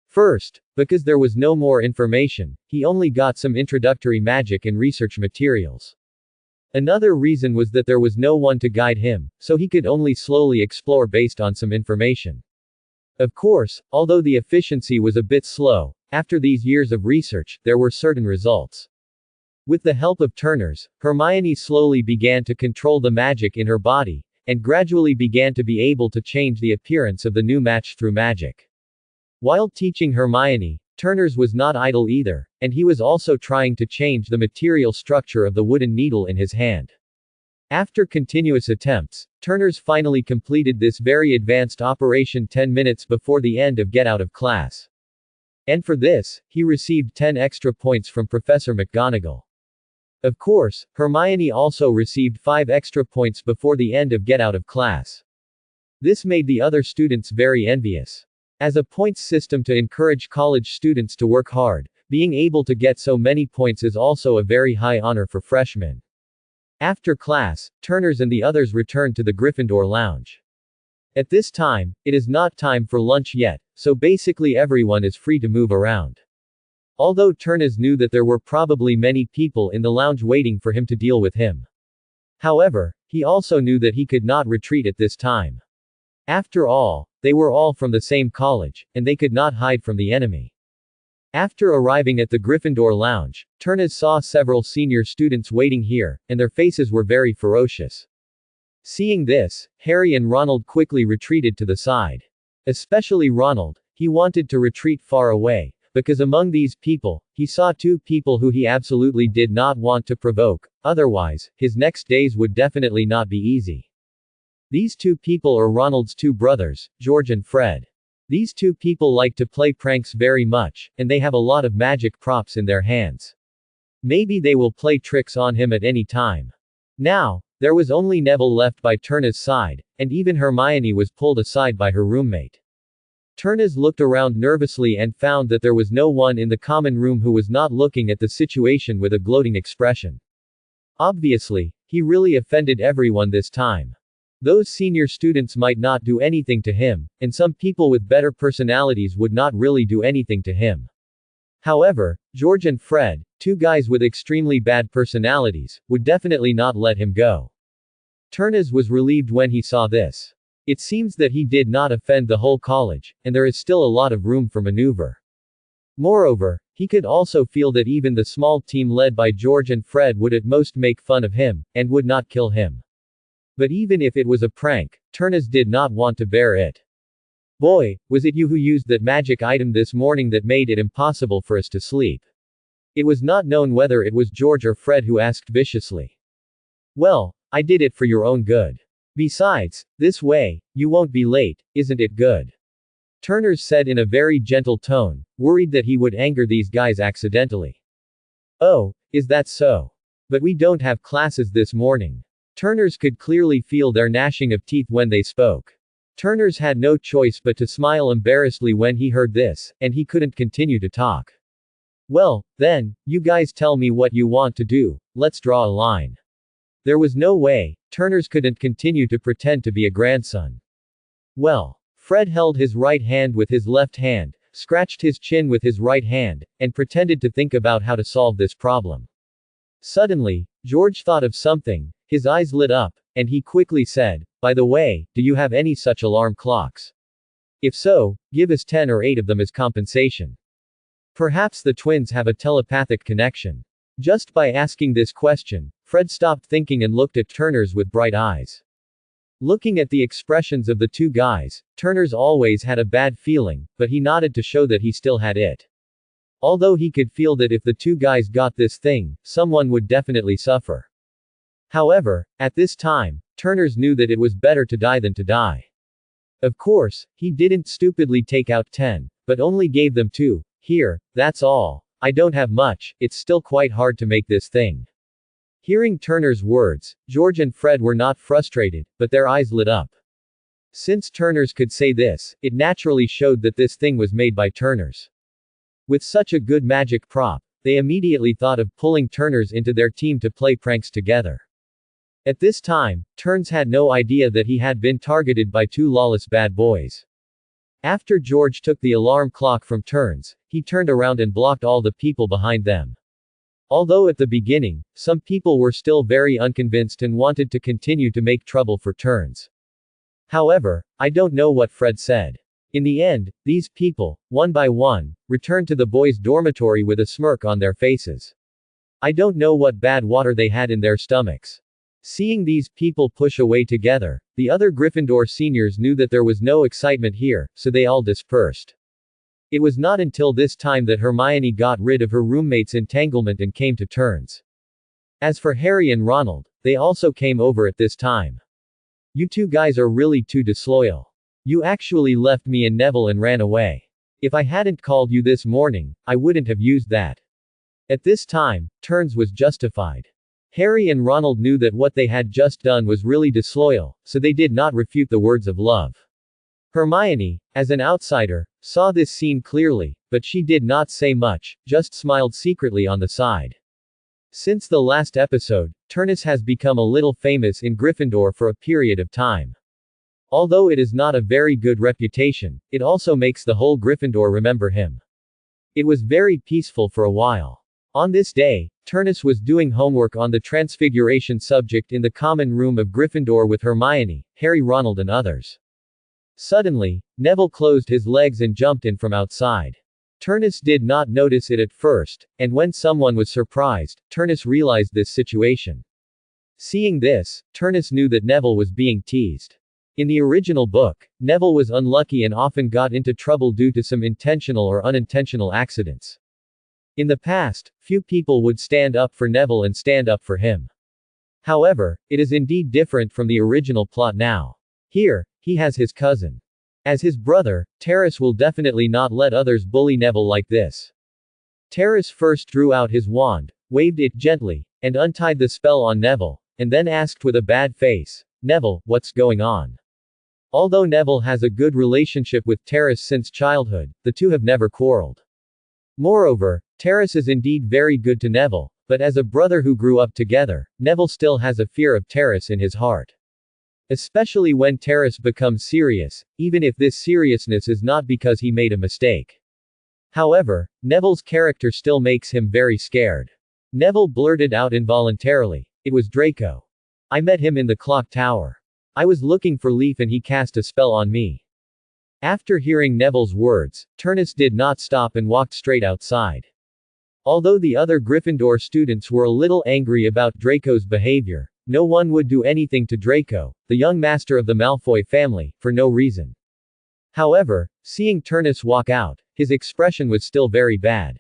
First, because there was no more information, he only got some introductory magic and research materials. Another reason was that there was no one to guide him, so he could only slowly explore based on some information. Of course, although the efficiency was a bit slow, after these years of research, there were certain results. With the help of Turners, Hermione slowly began to control the magic in her body, and gradually began to be able to change the appearance of the new match through magic. While teaching Hermione, Turners was not idle either, and he was also trying to change the material structure of the wooden needle in his hand. After continuous attempts, Turners finally completed this very advanced operation 10 minutes before the end of get out of class. And for this, he received 10 extra points from Professor McGonagall. Of course, Hermione also received 5 extra points before the end of get out of class. This made the other students very envious. As a points system to encourage college students to work hard, being able to get so many points is also a very high honor for freshmen. After class, Turners and the others returned to the Gryffindor lounge. At this time, it is not time for lunch yet, so basically everyone is free to move around. Although Turners knew that there were probably many people in the lounge waiting for him to deal with him. However, he also knew that he could not retreat at this time. After all, they were all from the same college, and they could not hide from the enemy. After arriving at the Gryffindor lounge, Turners saw several senior students waiting here, and their faces were very ferocious. Seeing this, Harry and Ronald quickly retreated to the side. Especially Ronald, he wanted to retreat far away, because among these people, he saw 2 people who he absolutely did not want to provoke, otherwise, his next days would definitely not be easy. These 2 people are Ronald's 2 brothers, George and Fred. These 2 people like to play pranks very much, and they have a lot of magic props in their hands. Maybe they will play tricks on him at any time. Now, there was only Neville left by Turners' side, and even Hermione was pulled aside by her roommate. Turners looked around nervously and found that there was no one in the common room who was not looking at the situation with a gloating expression. Obviously, he really offended everyone this time. Those senior students might not do anything to him, and some people with better personalities would not really do anything to him. However, George and Fred, 2 guys with extremely bad personalities, would definitely not let him go. Turners was relieved when he saw this. It seems that he did not offend the whole college, and there is still a lot of room for maneuver. Moreover, he could also feel that even the small team led by George and Fred would at most make fun of him, and would not kill him. But even if it was a prank, Turners did not want to bear it. Boy, was it you who used that magic item this morning that made it impossible for us to sleep? It was not known whether it was George or Fred who asked viciously. Well, I did it for your own good. Besides, this way, you won't be late, isn't it good? Turners said in a very gentle tone, worried that he would anger these guys accidentally. Oh, is that so? But we don't have classes this morning. Turners could clearly feel their gnashing of teeth when they spoke. Turners had no choice but to smile embarrassedly when he heard this, and he couldn't continue to talk. Well, then, you guys tell me what you want to do, let's draw a line. There was no way, Turners couldn't continue to pretend to be a grandson. Well, Fred held his right hand with his left hand, scratched his chin with his right hand, and pretended to think about how to solve this problem. Suddenly, George thought of something, his eyes lit up, and he quickly said, by the way, do you have any such alarm clocks? If so, give us 10 or 8 of them as compensation. Perhaps the twins have a telepathic connection. Just by asking this question, Fred stopped thinking and looked at Turners with bright eyes. Looking at the expressions of the 2 guys, Turners always had a bad feeling, but he nodded to show that he still had it. Although he could feel that if the 2 guys got this thing, someone would definitely suffer. However, at this time, Turners knew that it was better to die than to die. Of course, he didn't stupidly take out 10, but only gave them 2. Here, that's all. I don't have much, it's still quite hard to make this thing. Hearing Turners' words, George and Fred were not frustrated, but their eyes lit up. Since Turners could say this, it naturally showed that this thing was made by Turners. With such a good magic prop, they immediately thought of pulling Turners into their team to play pranks together. At this time, Turns had no idea that he had been targeted by two lawless bad boys. After George took the alarm clock from Turns, he turned around and blocked all the people behind them. Although at the beginning, some people were still very unconvinced and wanted to continue to make trouble for Turns. However, I don't know what Fred said. In the end, these people, one by one, returned to the boys' dormitory with a smirk on their faces. I don't know what bad water they had in their stomachs. Seeing these people push away together, the other Gryffindor seniors knew that there was no excitement here, so they all dispersed. It was not until this time that Hermione got rid of her roommate's entanglement and came to Turns. As for Harry and Ronald, they also came over at this time. You two guys are really too disloyal. You actually left me and Neville and ran away. If I hadn't called you this morning, I wouldn't have used that. At this time, Turns was justified. Harry and Ronald knew that what they had just done was really disloyal, so they did not refute the words of love. Hermione, as an outsider, saw this scene clearly, but she did not say much, just smiled secretly on the side. Since the last episode, Turnus has become a little famous in Gryffindor for a period of time. Although it is not a very good reputation, it also makes the whole Gryffindor remember him. It was very peaceful for a while. On this day, Turnus was doing homework on the Transfiguration subject in the common room of Gryffindor with Hermione, Harry, Ronald and others. Suddenly, Neville closed his legs and jumped in from outside. Turnus did not notice it at first, and when someone was surprised, Turnus realized this situation. Seeing this, Turnus knew that Neville was being teased. In the original book, Neville was unlucky and often got into trouble due to some intentional or unintentional accidents. In the past, few people would stand up for Neville and stand up for him. However, it is indeed different from the original plot now. Here, he has his cousin. As his brother, Terrace will definitely not let others bully Neville like this. Terrace first drew out his wand, waved it gently, and untied the spell on Neville, and then asked with a bad face, "Neville, what's going on?" Although Neville has a good relationship with Terrace since childhood, the two have never quarreled. Moreover, Terrace is indeed very good to Neville, but as a brother who grew up together, Neville still has a fear of Terrace in his heart. Especially when Terrace becomes serious, even if this seriousness is not because he made a mistake. However, Neville's character still makes him very scared. Neville blurted out involuntarily, "It was Draco. I met him in the clock tower. I was looking for Leaf and he cast a spell on me." After hearing Neville's words, Turnus did not stop and walked straight outside. Although the other Gryffindor students were a little angry about Draco's behavior, no one would do anything to Draco, the young master of the Malfoy family, for no reason. However, seeing Turnus walk out, his expression was still very bad.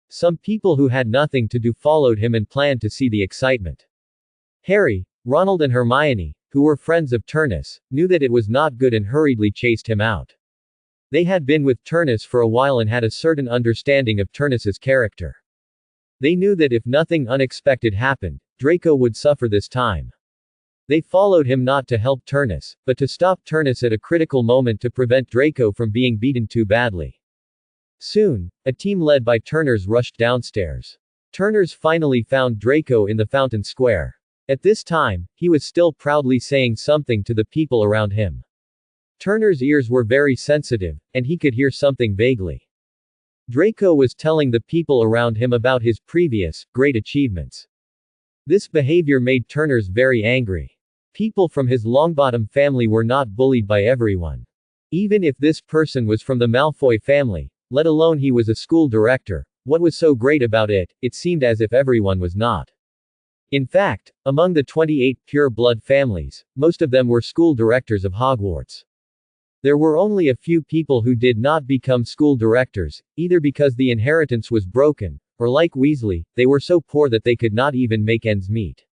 Some people who had nothing to do followed him and planned to see the excitement. Harry, Ronald and Hermione, who were friends of Turnus, knew that it was not good and hurriedly chased him out. They had been with Turnus for a while and had a certain understanding of Turnus's character. They knew that if nothing unexpected happened, Draco would suffer this time. They followed him not to help Turnus, but to stop Turnus at a critical moment to prevent Draco from being beaten too badly. Soon, a team led by Turners rushed downstairs. Turners finally found Draco in the fountain square. At this time, he was still proudly saying something to the people around him. Turner's ears were very sensitive, and he could hear something vaguely. Draco was telling the people around him about his previous, great achievements. This behavior made Turners very angry. People from his Longbottom family were not bullied by everyone. Even if this person was from the Malfoy family, let alone he was a school director, what was so great about it, it seemed as if everyone was not. In fact, among the 28 pure-blood families, most of them were school directors of Hogwarts. There were only a few people who did not become school directors, either because the inheritance was broken, or like Weasley, they were so poor that they could not even make ends meet.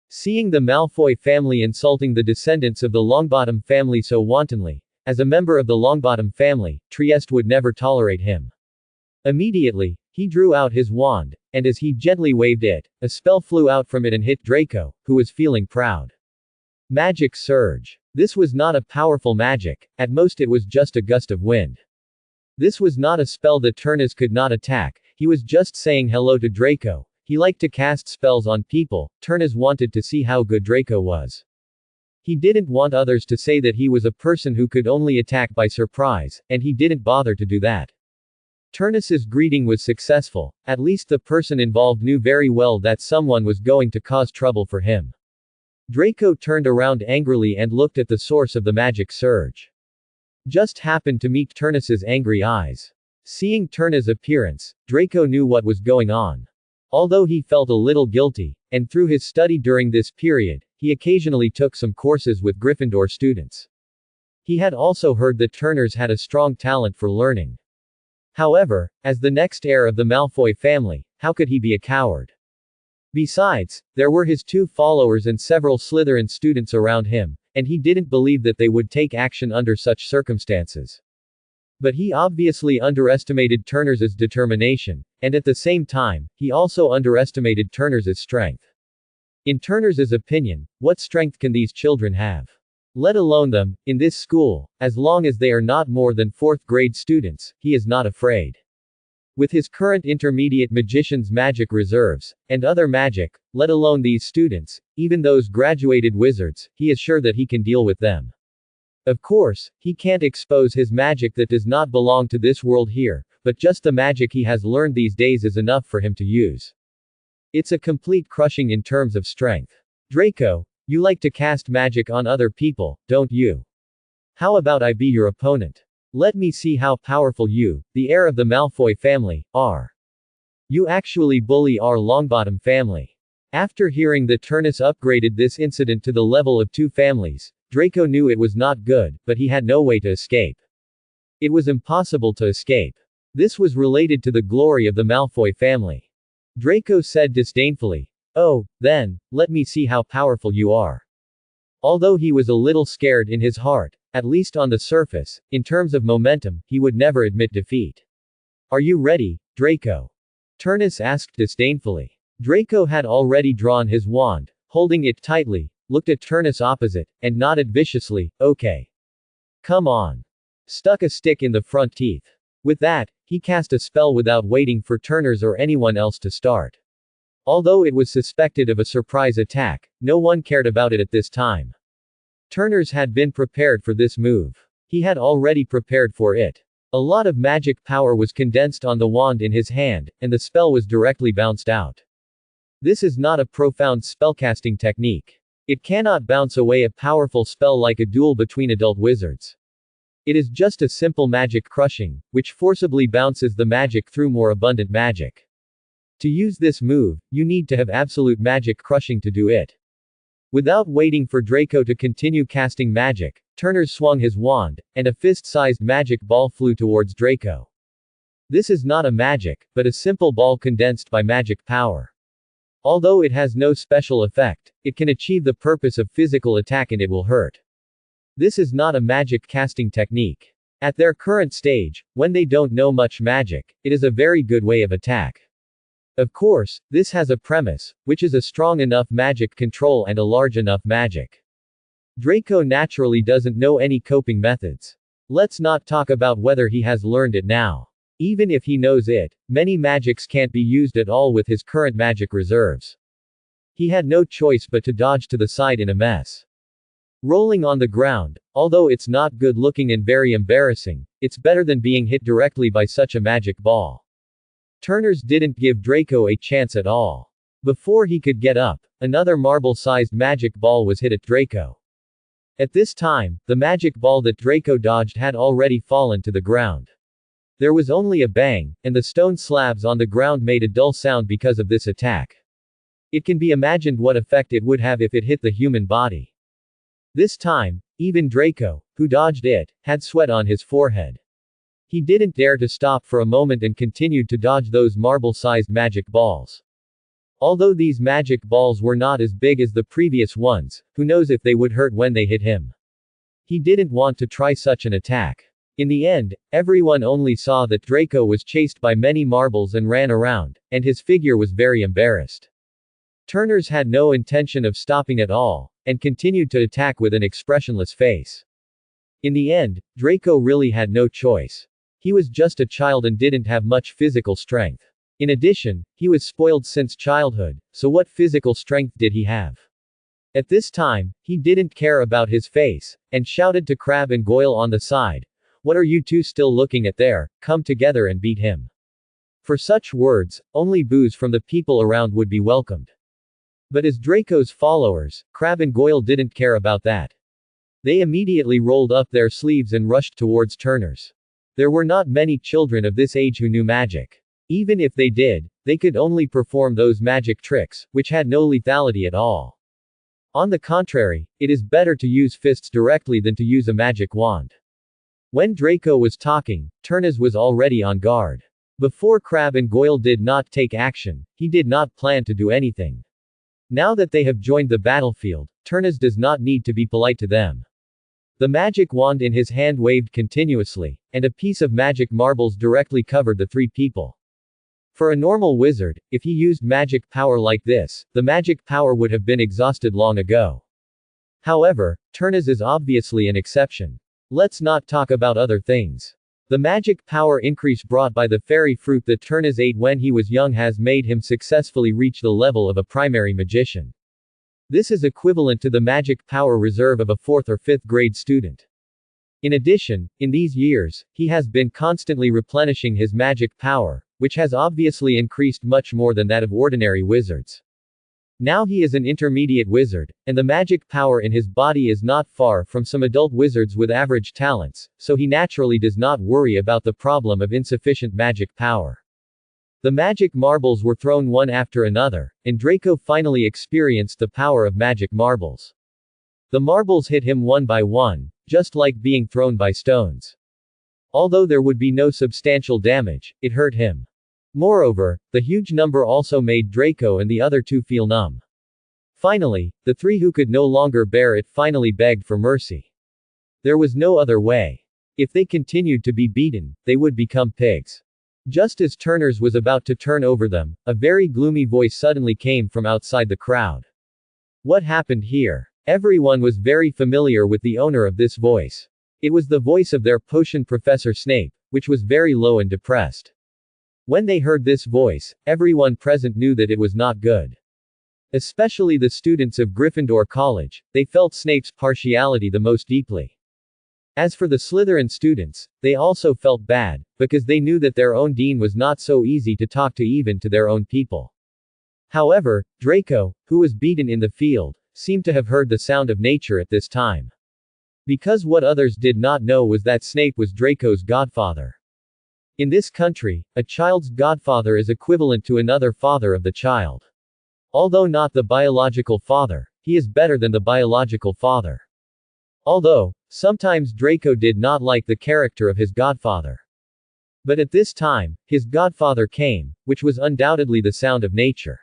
Seeing the Malfoy family insulting the descendants of the Longbottom family so wantonly, as a member of the Longbottom family, Trieste would never tolerate him. Immediately, he drew out his wand, and as he gently waved it, a spell flew out from it and hit Draco, who was feeling proud. Magic Surge. This was not a powerful magic, at most it was just a gust of wind. This was not a spell that Turnus could not attack, he was just saying hello to Draco. He liked to cast spells on people. Turnus wanted to see how good Draco was. He didn't want others to say that he was a person who could only attack by surprise, and he didn't bother to do that. Turnus's greeting was successful. At least the person involved knew very well that someone was going to cause trouble for him. Draco turned around angrily and looked at the source of the magic surge. Just happened to meet Turnus's angry eyes. Seeing Turnus' appearance, Draco knew what was going on. Although he felt a little guilty, and through his study during this period, he occasionally took some courses with Gryffindor students. He had also heard that Turnus had a strong talent for learning. However, as the next heir of the Malfoy family, how could he be a coward? Besides, there were his 2 followers and several Slytherin students around him, and he didn't believe that they would take action under such circumstances. But he obviously underestimated Turnus's determination, and at the same time, he also underestimated Turnus's strength. In Turnus's opinion, what strength can these children have? Let alone them, in this school, as long as they are not more than 4th grade students, he is not afraid. With his current intermediate magician's magic reserves, and other magic, let alone these students, even those graduated wizards, he is sure that he can deal with them. Of course, he can't expose his magic that does not belong to this world here, but just the magic he has learned these days is enough for him to use. It's a complete crushing in terms of strength. Draco, you like to cast magic on other people, don't you? How about I be your opponent? Let me see how powerful you, the heir of the Malfoy family, are. You actually bully our Longbottom family. After hearing that Turnus upgraded this incident to the level of 2 families, Draco knew it was not good, but he had no way to escape. It was impossible to escape. This was related to the glory of the Malfoy family. Draco said disdainfully, "Oh, then, let me see how powerful you are." Although he was a little scared in his heart, at least on the surface, in terms of momentum, he would never admit defeat. "Are you ready, Draco?" Turnus asked disdainfully. Draco had already drawn his wand, holding it tightly, looked at Turnus opposite, and nodded viciously, "Okay. Come on." Stuck a stick in the front teeth. With that, he cast a spell without waiting for Turnus or anyone else to start. Although it was suspected of a surprise attack, no one cared about it at this time. Turnus had been prepared for this move. He had already prepared for it. A lot of magic power was condensed on the wand in his hand, and the spell was directly bounced out. This is not a profound spellcasting technique. It cannot bounce away a powerful spell like a duel between adult wizards. It is just a simple magic crushing, which forcibly bounces the magic through more abundant magic. To use this move, you need to have absolute magic crushing to do it. Without waiting for Draco to continue casting magic, Turnus swung his wand, and a fist-sized magic ball flew towards Draco. This is not a magic, but a simple ball condensed by magic power. Although it has no special effect, it can achieve the purpose of physical attack and it will hurt. This is not a magic casting technique. At their current stage, when they don't know much magic, it is a very good way of attack. Of course, this has a premise, which is a strong enough magic control and a large enough magic. Draco naturally doesn't know any coping methods. Let's not talk about whether he has learned it now. Even if he knows it, many magics can't be used at all with his current magic reserves. He had no choice but to dodge to the side in a mess. Rolling on the ground, although it's not good looking and very embarrassing, it's better than being hit directly by such a magic ball. Turnus didn't give Draco a chance at all. Before he could get up, another marble-sized magic ball was hit at Draco. At this time, the magic ball that Draco dodged had already fallen to the ground. There was only a bang, and the stone slabs on the ground made a dull sound because of this attack. It can be imagined what effect it would have if it hit the human body. This time, even Draco, who dodged it, had sweat on his forehead. He didn't dare to stop for a moment and continued to dodge those marble-sized magic balls. Although these magic balls were not as big as the previous ones, who knows if they would hurt when they hit him. He didn't want to try such an attack. In the end, everyone only saw that Draco was chased by many marbles and ran around, and his figure was very embarrassed. Turnus had no intention of stopping at all, and continued to attack with an expressionless face. In the end, Draco really had no choice. He was just a child and didn't have much physical strength. In addition, he was spoiled since childhood, so what physical strength did he have? At this time, he didn't care about his face, and shouted to Crabbe and Goyle on the side, "What are you two still looking at there? Come together and beat him." For such words, only boos from the people around would be welcomed. But as Draco's followers, Crabbe and Goyle didn't care about that. They immediately rolled up their sleeves and rushed towards Turners. There were not many children of this age who knew magic. Even if they did, they could only perform those magic tricks, which had no lethality at all. On the contrary, it is better to use fists directly than to use a magic wand. When Draco was talking, Turnus was already on guard. Before Crabbe and Goyle did not take action, he did not plan to do anything. Now that they have joined the battlefield, Turnus does not need to be polite to them. The magic wand in his hand waved continuously, and a piece of magic marbles directly covered the three people. For a normal wizard, if he used magic power like this, the magic power would have been exhausted long ago. However, Turnus is obviously an exception. Let's not talk about other things. The magic power increase brought by the fairy fruit that Turnus ate when he was young has made him successfully reach the level of a primary magician. This is equivalent to the magic power reserve of a 4th or 5th grade student. In addition, in these years, he has been constantly replenishing his magic power, which has obviously increased much more than that of ordinary wizards. Now he is an intermediate wizard, and the magic power in his body is not far from some adult wizards with average talents, so he naturally does not worry about the problem of insufficient magic power. The magic marbles were thrown one after another, and Draco finally experienced the power of magic marbles. The marbles hit him one by one, just like being thrown by stones. Although there would be no substantial damage, it hurt him. Moreover, the huge number also made Draco and the other two feel numb. Finally, the three who could no longer bear it finally begged for mercy. There was no other way. If they continued to be beaten, they would become pigs. Just as Turners was about to turn over them, a very gloomy voice suddenly came from outside the crowd. What happened here? Everyone was very familiar with the owner of this voice. It was the voice of their potion professor Snape, which was very low and depressed. When they heard this voice, everyone present knew that it was not good. Especially the students of Gryffindor College, they felt Snape's partiality the most deeply. As for the Slytherin students, they also felt bad, because they knew that their own dean was not so easy to talk to even to their own people. However, Draco, who was beaten in the field, seemed to have heard the sound of nature at this time. Because what others did not know was that Snape was Draco's godfather. In this country, a child's godfather is equivalent to another father of the child. Although not the biological father, he is better than the biological father. Although, sometimes Draco did not like the character of his godfather. But at this time, his godfather came, which was undoubtedly the sound of nature.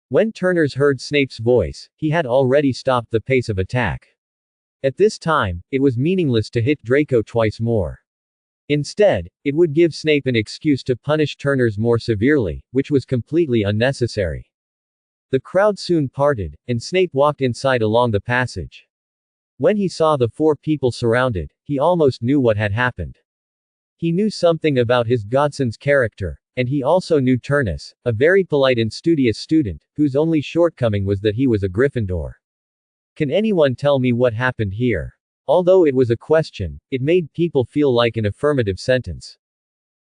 When Turners heard Snape's voice, he had already stopped the pace of attack. At this time, it was meaningless to hit Draco twice more. Instead, it would give Snape an excuse to punish Turners more severely, which was completely unnecessary. The crowd soon parted, and Snape walked inside along the passage. When he saw the four people surrounded, he almost knew what had happened. He knew something about his godson's character, and he also knew Turnus, a very polite and studious student, whose only shortcoming was that he was a Gryffindor. Can anyone tell me what happened here? Although it was a question, it made people feel like an affirmative sentence.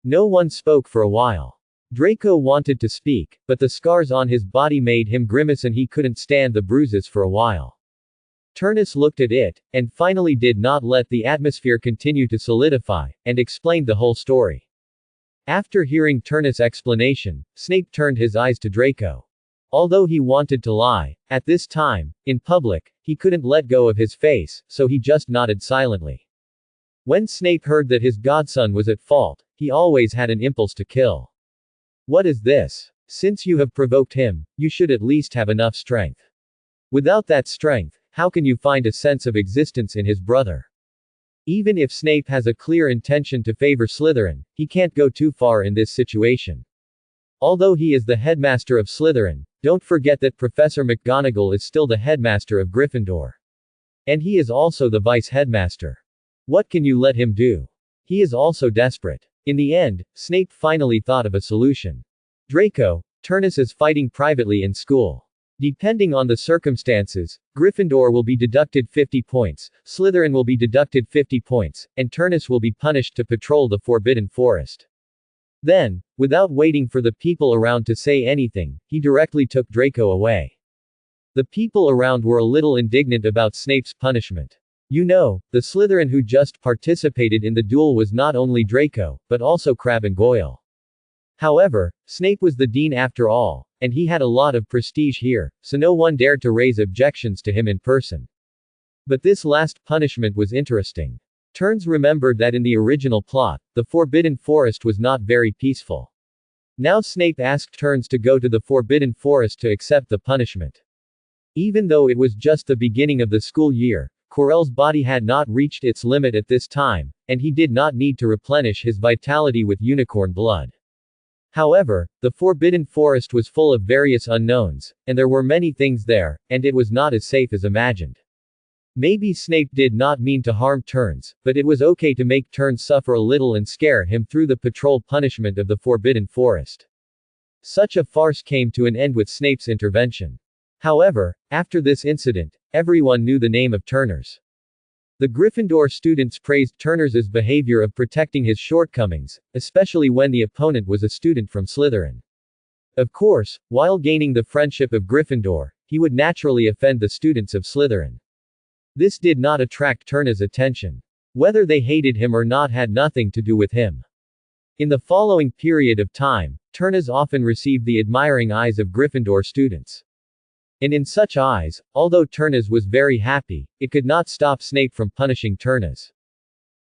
No one spoke for a while. Draco wanted to speak, but the scars on his body made him grimace and he couldn't stand the bruises for a while. Turnus looked at it, and finally did not let the atmosphere continue to solidify, and explained the whole story. After hearing Turnus' explanation, Snape turned his eyes to Draco. Although he wanted to lie, at this time, in public, he couldn't let go of his face, so he just nodded silently. When Snape heard that his godson was at fault, he always had an impulse to kill. What is this? Since you have provoked him, you should at least have enough strength. Without that strength, how can you find a sense of existence in his brother? Even if Snape has a clear intention to favor Slytherin, he can't go too far in this situation. Although he is the headmaster of Slytherin, don't forget that Professor McGonagall is still the headmaster of Gryffindor. And he is also the vice-headmaster. What can you let him do? He is also desperate. In the end, Snape finally thought of a solution. Draco, Turnus is fighting privately in school. Depending on the circumstances, Gryffindor will be deducted 50 points, Slytherin will be deducted 50 points, and Turnus will be punished to patrol the Forbidden Forest. Then, without waiting for the people around to say anything, he directly took Draco away. The people around were a little indignant about Snape's punishment. You know, the Slytherin who just participated in the duel was not only Draco, but also Crabbe and Goyle. However, Snape was the dean after all, and he had a lot of prestige here, so no one dared to raise objections to him in person. But this last punishment was interesting. Turns remembered that in the original plot, the Forbidden Forest was not very peaceful. Now Snape asked Turns to go to the Forbidden Forest to accept the punishment. Even though it was just the beginning of the school year, Quirrell's body had not reached its limit at this time, and he did not need to replenish his vitality with unicorn blood. However, the Forbidden Forest was full of various unknowns, and there were many things there, and it was not as safe as imagined. Maybe Snape did not mean to harm Turns, but it was okay to make Turns suffer a little and scare him through the patrol punishment of the Forbidden Forest. Such a farce came to an end with Snape's intervention. However, after this incident, everyone knew the name of Turners. The Gryffindor students praised Turners' behavior of protecting his shortcomings, especially when the opponent was a student from Slytherin. Of course, while gaining the friendship of Gryffindor, he would naturally offend the students of Slytherin. This did not attract Turnus' attention. Whether they hated him or not had nothing to do with him. In the following period of time, Turnus often received the admiring eyes of Gryffindor students. And in such eyes, although Turnus was very happy, it could not stop Snape from punishing Turnus.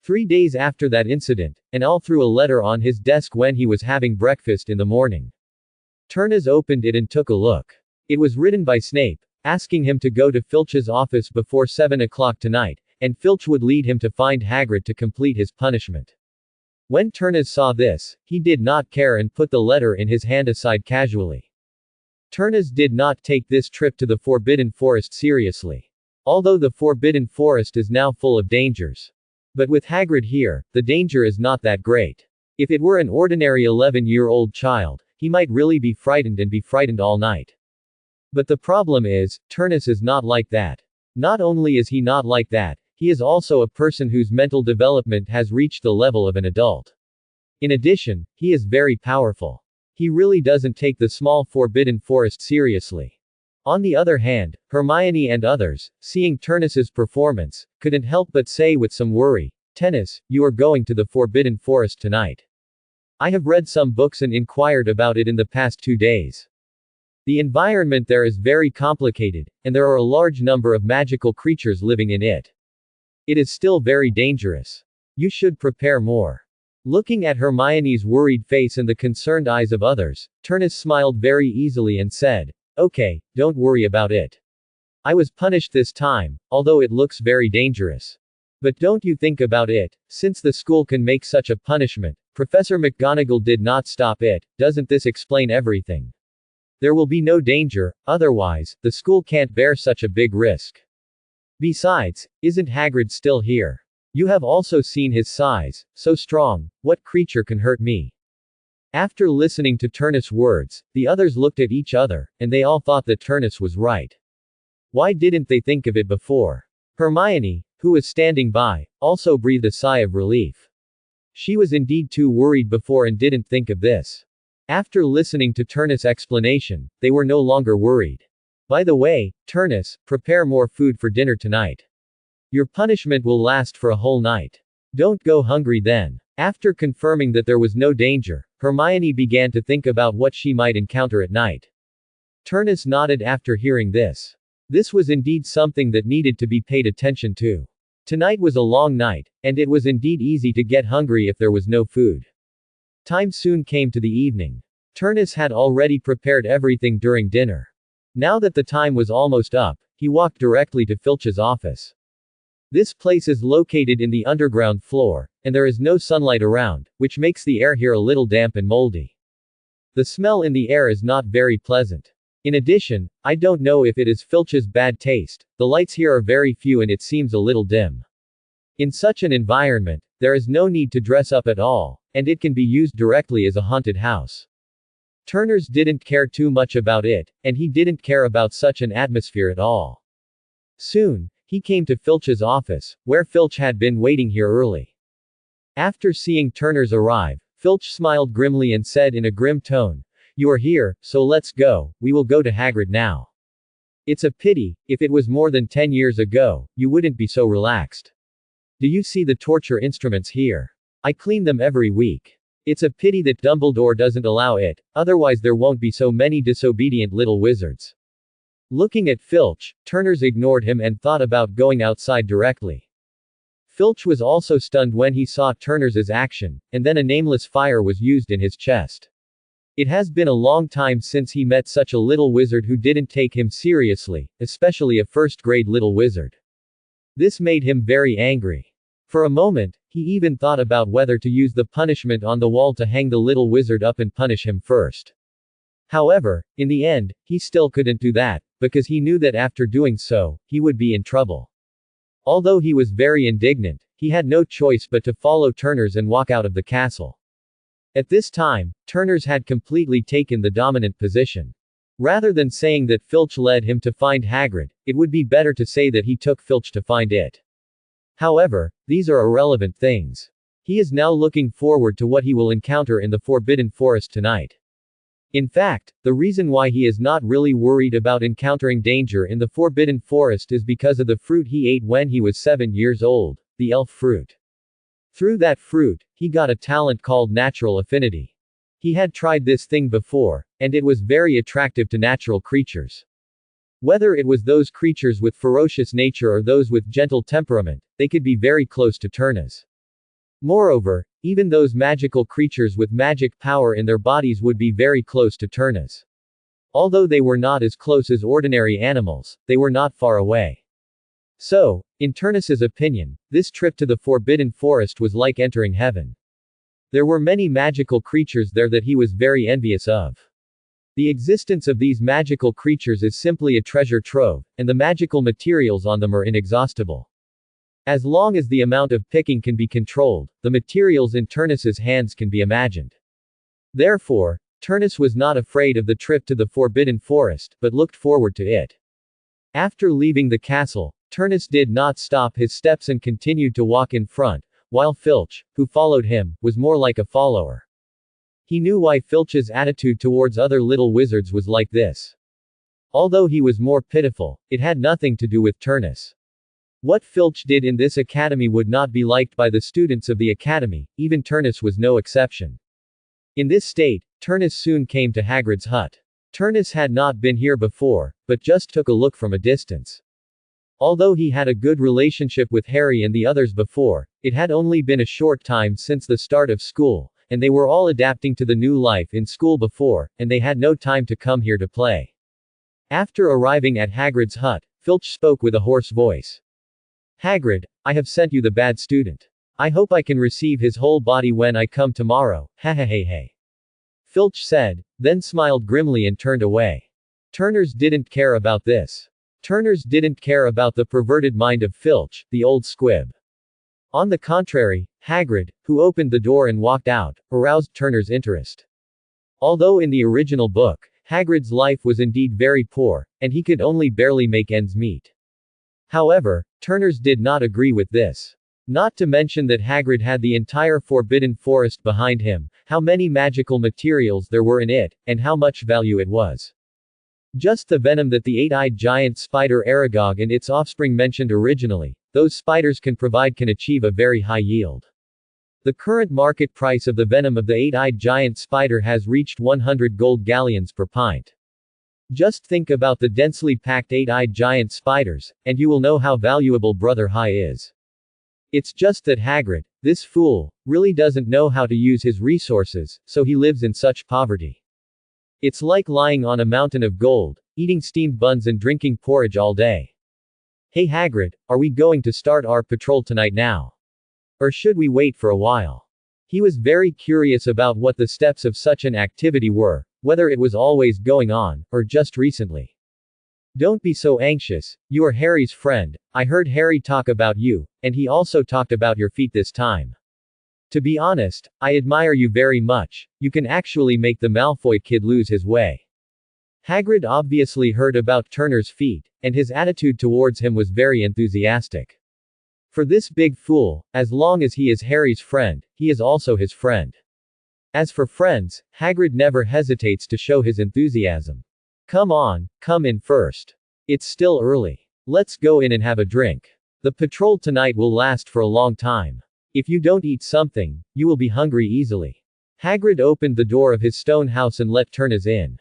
3 days after that incident, an owl threw a letter on his desk when he was having breakfast in the morning. Turnus opened it and took a look. It was written by Snape, asking him to go to Filch's office before 7 o'clock tonight, and Filch would lead him to find Hagrid to complete his punishment. When Turnus saw this, he did not care and put the letter in his hand aside casually. Turnus did not take this trip to the Forbidden Forest seriously. Although the Forbidden Forest is now full of dangers. But with Hagrid here, the danger is not that great. If it were an ordinary 11-year-old child, he might really be frightened and be frightened all night. But the problem is, Turnus is not like that. Not only is he not like that, he is also a person whose mental development has reached the level of an adult. In addition, he is very powerful. He really doesn't take the small Forbidden Forest seriously. On the other hand, Hermione and others, seeing Turnus's performance, couldn't help but say with some worry, "Tennis, you are going to the Forbidden Forest tonight. I have read some books and inquired about it in the past 2 days. The environment there is very complicated, and there are a large number of magical creatures living in it. It is still very dangerous. You should prepare more." Looking at Hermione's worried face and the concerned eyes of others, Turnus smiled very easily and said, "Okay, don't worry about it. I was punished this time, although it looks very dangerous. But don't you think about it, since the school can make such a punishment, Professor McGonagall did not stop it, doesn't this explain everything? There will be no danger, otherwise, the school can't bear such a big risk. Besides, isn't Hagrid still here? You have also seen his size, so strong, what creature can hurt me?" After listening to Turnus' words, the others looked at each other, and they all thought that Turnus was right. Why didn't they think of it before? Hermione, who was standing by, also breathed a sigh of relief. She was indeed too worried before and didn't think of this. After listening to Turnus' explanation, they were no longer worried. By the way, Turnus, prepare more food for dinner tonight. Your punishment will last for a whole night. Don't go hungry then. After confirming that there was no danger, Hermione began to think about what she might encounter at night. Turnus nodded after hearing this. This was indeed something that needed to be paid attention to. Tonight was a long night, and it was indeed easy to get hungry if there was no food. Time soon came to the evening. Turnus had already prepared everything during dinner. Now that the time was almost up, he walked directly to Filch's office. This place is located in the underground floor, and there is no sunlight around, which makes the air here a little damp and moldy. The smell in the air is not very pleasant. In addition, I don't know if it is Filch's bad taste, the lights here are very few and it seems a little dim. In such an environment, there is no need to dress up at all, and it can be used directly as a haunted house. Turners didn't care too much about it, and he didn't care about such an atmosphere at all. Soon, he came to Filch's office, where Filch had been waiting here early. After seeing Turners arrive, Filch smiled grimly and said in a grim tone, "You are here, so let's go, we will go to Hagrid now. It's a pity, if it was more than 10 years ago, you wouldn't be so relaxed. Do you see the torture instruments here? I clean them every week. It's a pity that Dumbledore doesn't allow it, otherwise there won't be so many disobedient little wizards." Looking at Filch, Turners ignored him and thought about going outside directly. Filch was also stunned when he saw Turners's action, and then a nameless fire was used in his chest. It has been a long time since he met such a little wizard who didn't take him seriously, especially a first-grade little wizard. This made him very angry. For a moment, he even thought about whether to use the punishment on the wall to hang the little wizard up and punish him first. However, in the end, he still couldn't do that, because he knew that after doing so, he would be in trouble. Although he was very indignant, he had no choice but to follow Turners and walk out of the castle. At this time, Turners had completely taken the dominant position. Rather than saying that Filch led him to find Hagrid, it would be better to say that he took Filch to find it. However, these are irrelevant things. He is now looking forward to what he will encounter in the Forbidden Forest tonight. In fact, the reason why he is not really worried about encountering danger in the Forbidden Forest is because of the fruit he ate when he was 7 years old, the elf fruit. Through that fruit, he got a talent called natural affinity. He had tried this thing before, and it was very attractive to natural creatures. Whether it was those creatures with ferocious nature or those with gentle temperament, they could be very close to Turnus. Moreover, even those magical creatures with magic power in their bodies would be very close to Turnus. Although they were not as close as ordinary animals, they were not far away. So, in Turnus's opinion, this trip to the Forbidden Forest was like entering heaven. There were many magical creatures there that he was very envious of. The existence of these magical creatures is simply a treasure trove, and the magical materials on them are inexhaustible. As long as the amount of picking can be controlled, the materials in Turnus's hands can be imagined. Therefore, Turnus was not afraid of the trip to the Forbidden Forest, but looked forward to it. After leaving the castle, Turnus did not stop his steps and continued to walk in front, while Filch, who followed him, was more like a follower. He knew why Filch's attitude towards other little wizards was like this. Although he was more pitiful, it had nothing to do with Turnus. What Filch did in this academy would not be liked by the students of the academy, even Turnus was no exception. In this state, Turnus soon came to Hagrid's hut. Turnus had not been here before, but just took a look from a distance. Although he had a good relationship with Harry and the others before, it had only been a short time since the start of school, and they were all adapting to the new life in school before, and they had no time to come here to play. After arriving at Hagrid's hut, Filch spoke with a hoarse voice. "Hagrid, I have sent you the bad student. I hope I can receive his whole body when I come tomorrow, ha ha ha ha." Filch said, then smiled grimly and turned away. Turners didn't care about this. Turners didn't care about the perverted mind of Filch, the old squib. On the contrary, Hagrid, who opened the door and walked out, aroused Turner's interest. Although in the original book, Hagrid's life was indeed very poor, and he could only barely make ends meet. However, Turners did not agree with this. Not to mention that Hagrid had the entire Forbidden Forest behind him, how many magical materials there were in it, and how much value it was. Just the venom that the eight-eyed giant spider Aragog and its offspring mentioned originally, those spiders can provide can achieve a very high yield. The current market price of the venom of the eight-eyed giant spider has reached 100 gold galleons per pint. Just think about the densely packed eight-eyed giant spiders, and you will know how valuable Brother High is. It's just that Hagrid, this fool, really doesn't know how to use his resources, so he lives in such poverty. It's like lying on a mountain of gold, eating steamed buns and drinking porridge all day. Hey Hagrid, are we going to start our patrol tonight now? Or should we wait for a while? He was very curious about what the steps of such an activity were, whether it was always going on, or just recently. Don't be so anxious, you are Harry's friend. I heard Harry talk about you, and he also talked about your feet this time. To be honest, I admire you very much, you can actually make the Malfoy kid lose his way. Hagrid obviously heard about Turner's feat, and his attitude towards him was very enthusiastic. For this big fool, as long as he is Harry's friend, he is also his friend. As for friends, Hagrid never hesitates to show his enthusiasm. Come on, come in first. It's still early. Let's go in and have a drink. The patrol tonight will last for a long time. If you don't eat something, you will be hungry easily. Hagrid opened the door of his stone house and let Turnus in.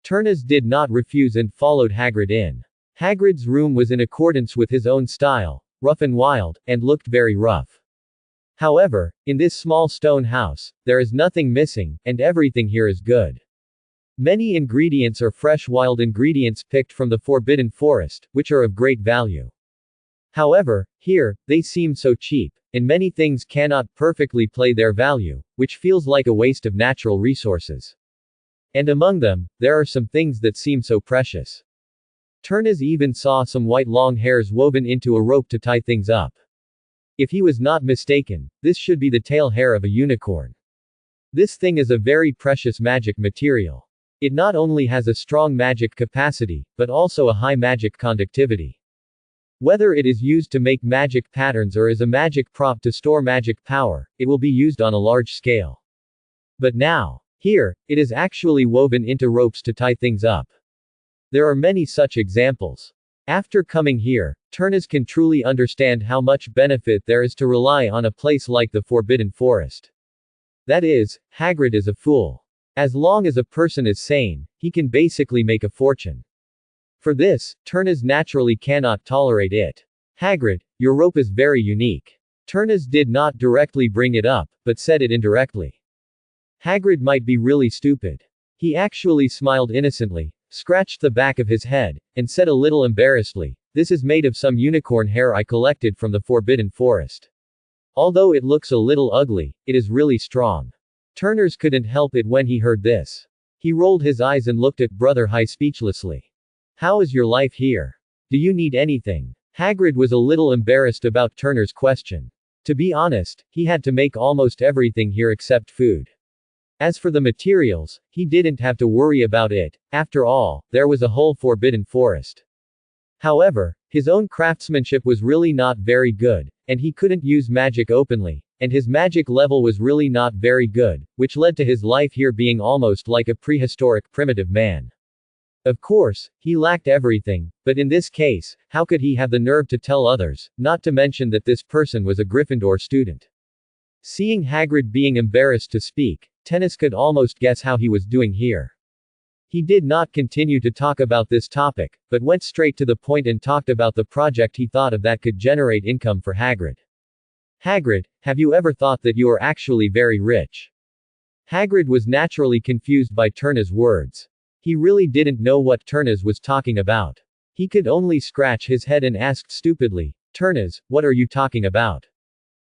Turnus did not refuse and followed Hagrid in. Hagrid's room was in accordance with his own style, rough and wild, and looked very rough. However, in this small stone house, there is nothing missing, and everything here is good. Many ingredients are fresh wild ingredients picked from the Forbidden Forest, which are of great value. However, here, they seem so cheap, and many things cannot perfectly play their value, which feels like a waste of natural resources. And among them, there are some things that seem so precious. Turnus even saw some white long hairs woven into a rope to tie things up. If he was not mistaken, this should be the tail hair of a unicorn. This thing is a very precious magic material. It not only has a strong magic capacity, but also a high magic conductivity. Whether it is used to make magic patterns or as a magic prop to store magic power, it will be used on a large scale. But now, here, it is actually woven into ropes to tie things up. There are many such examples. After coming here, Turnus can truly understand how much benefit there is to rely on a place like the Forbidden Forest. That is, Hagrid is a fool. As long as a person is sane, he can basically make a fortune. For this, Turnus naturally cannot tolerate it. Hagrid, your rope is very unique. Turnus did not directly bring it up, but said it indirectly. Hagrid might be really stupid. He actually smiled innocently, scratched the back of his head, and said a little embarrassedly, "This is made of some unicorn hair I collected from the Forbidden Forest. Although it looks a little ugly, it is really strong." Turnus couldn't help it when he heard this. He rolled his eyes and looked at Brother High speechlessly. "How is your life here? Do you need anything?" Hagrid was a little embarrassed about Turnus' question. To be honest, he had to make almost everything here except food. As for the materials, he didn't have to worry about it, after all, there was a whole Forbidden Forest. However, his own craftsmanship was really not very good, and he couldn't use magic openly, and his magic level was really not very good, which led to his life here being almost like a prehistoric primitive man. Of course, he lacked everything, but in this case, how could he have the nerve to tell others, not to mention that this person was a Gryffindor student? Seeing Hagrid being embarrassed to speak, Turnus could almost guess how he was doing here. He did not continue to talk about this topic, but went straight to the point and talked about the project he thought of that could generate income for Hagrid. "Hagrid, have you ever thought that you are actually very rich?" Hagrid was naturally confused by Turnus' words. He really didn't know what Turnus was talking about. He could only scratch his head and asked stupidly, "Turnus, what are you talking about?"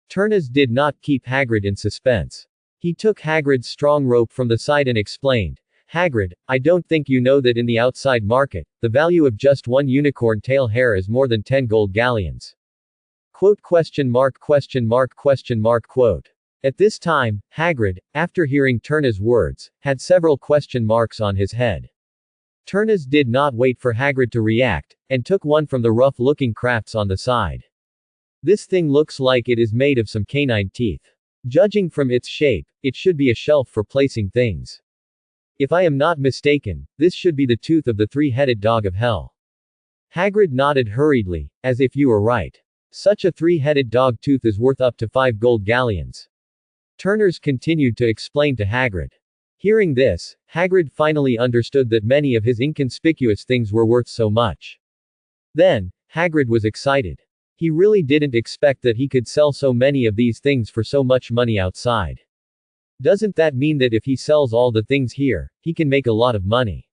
Turnus did not keep Hagrid in suspense. He took Hagrid's strong rope from the side and explained, "Hagrid, I don't think you know that in the outside market, the value of just one unicorn tail hair is more than 10 gold galleons." Quote question mark question mark question mark quote. At this time, Hagrid, after hearing Turnus' words, had several question marks on his head. Turnus did not wait for Hagrid to react, and took one from the rough-looking crafts on the side. "This thing looks like it is made of some canine teeth. Judging from its shape, it should be a shelf for placing things. If I am not mistaken, this should be the tooth of the three-headed dog of hell." Hagrid nodded hurriedly, as if you were right. Such a three-headed dog tooth is worth up to 5 gold galleons. Turnus continued to explain to Hagrid. Hearing this, Hagrid finally understood that many of his inconspicuous things were worth so much. Then, Hagrid was excited. He really didn't expect that he could sell so many of these things for so much money outside. Doesn't that mean that if he sells all the things here, he can make a lot of money?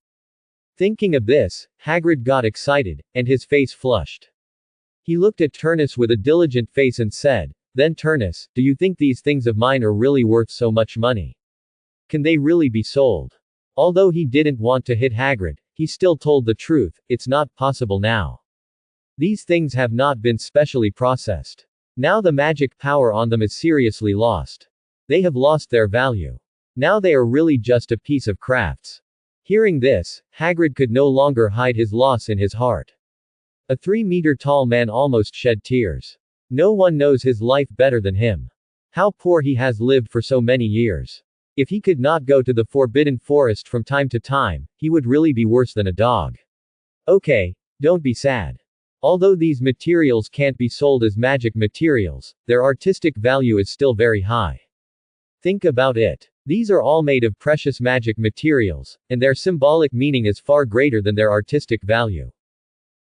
Thinking of this, Hagrid got excited, and his face flushed. He looked at Turnus with a diligent face and said, "Then Turnus, do you think these things of mine are really worth so much money? Can they really be sold?" Although he didn't want to hit Hagrid, he still told the truth, "It's not possible now. These things have not been specially processed. Now the magic power on them is seriously lost. They have lost their value. Now they are really just a piece of crafts. Hearing this, Hagrid could no longer hide his loss in his heart. A 3-meter tall man almost shed tears. No one knows his life better than him. How poor he has lived for so many years. If he could not go to the Forbidden Forest from time to time, he would really be worse than a dog. Okay, don't be sad. Although these materials can't be sold as magic materials, their artistic value is still very high. Think about it. These are all made of precious magic materials, and their symbolic meaning is far greater than their artistic value.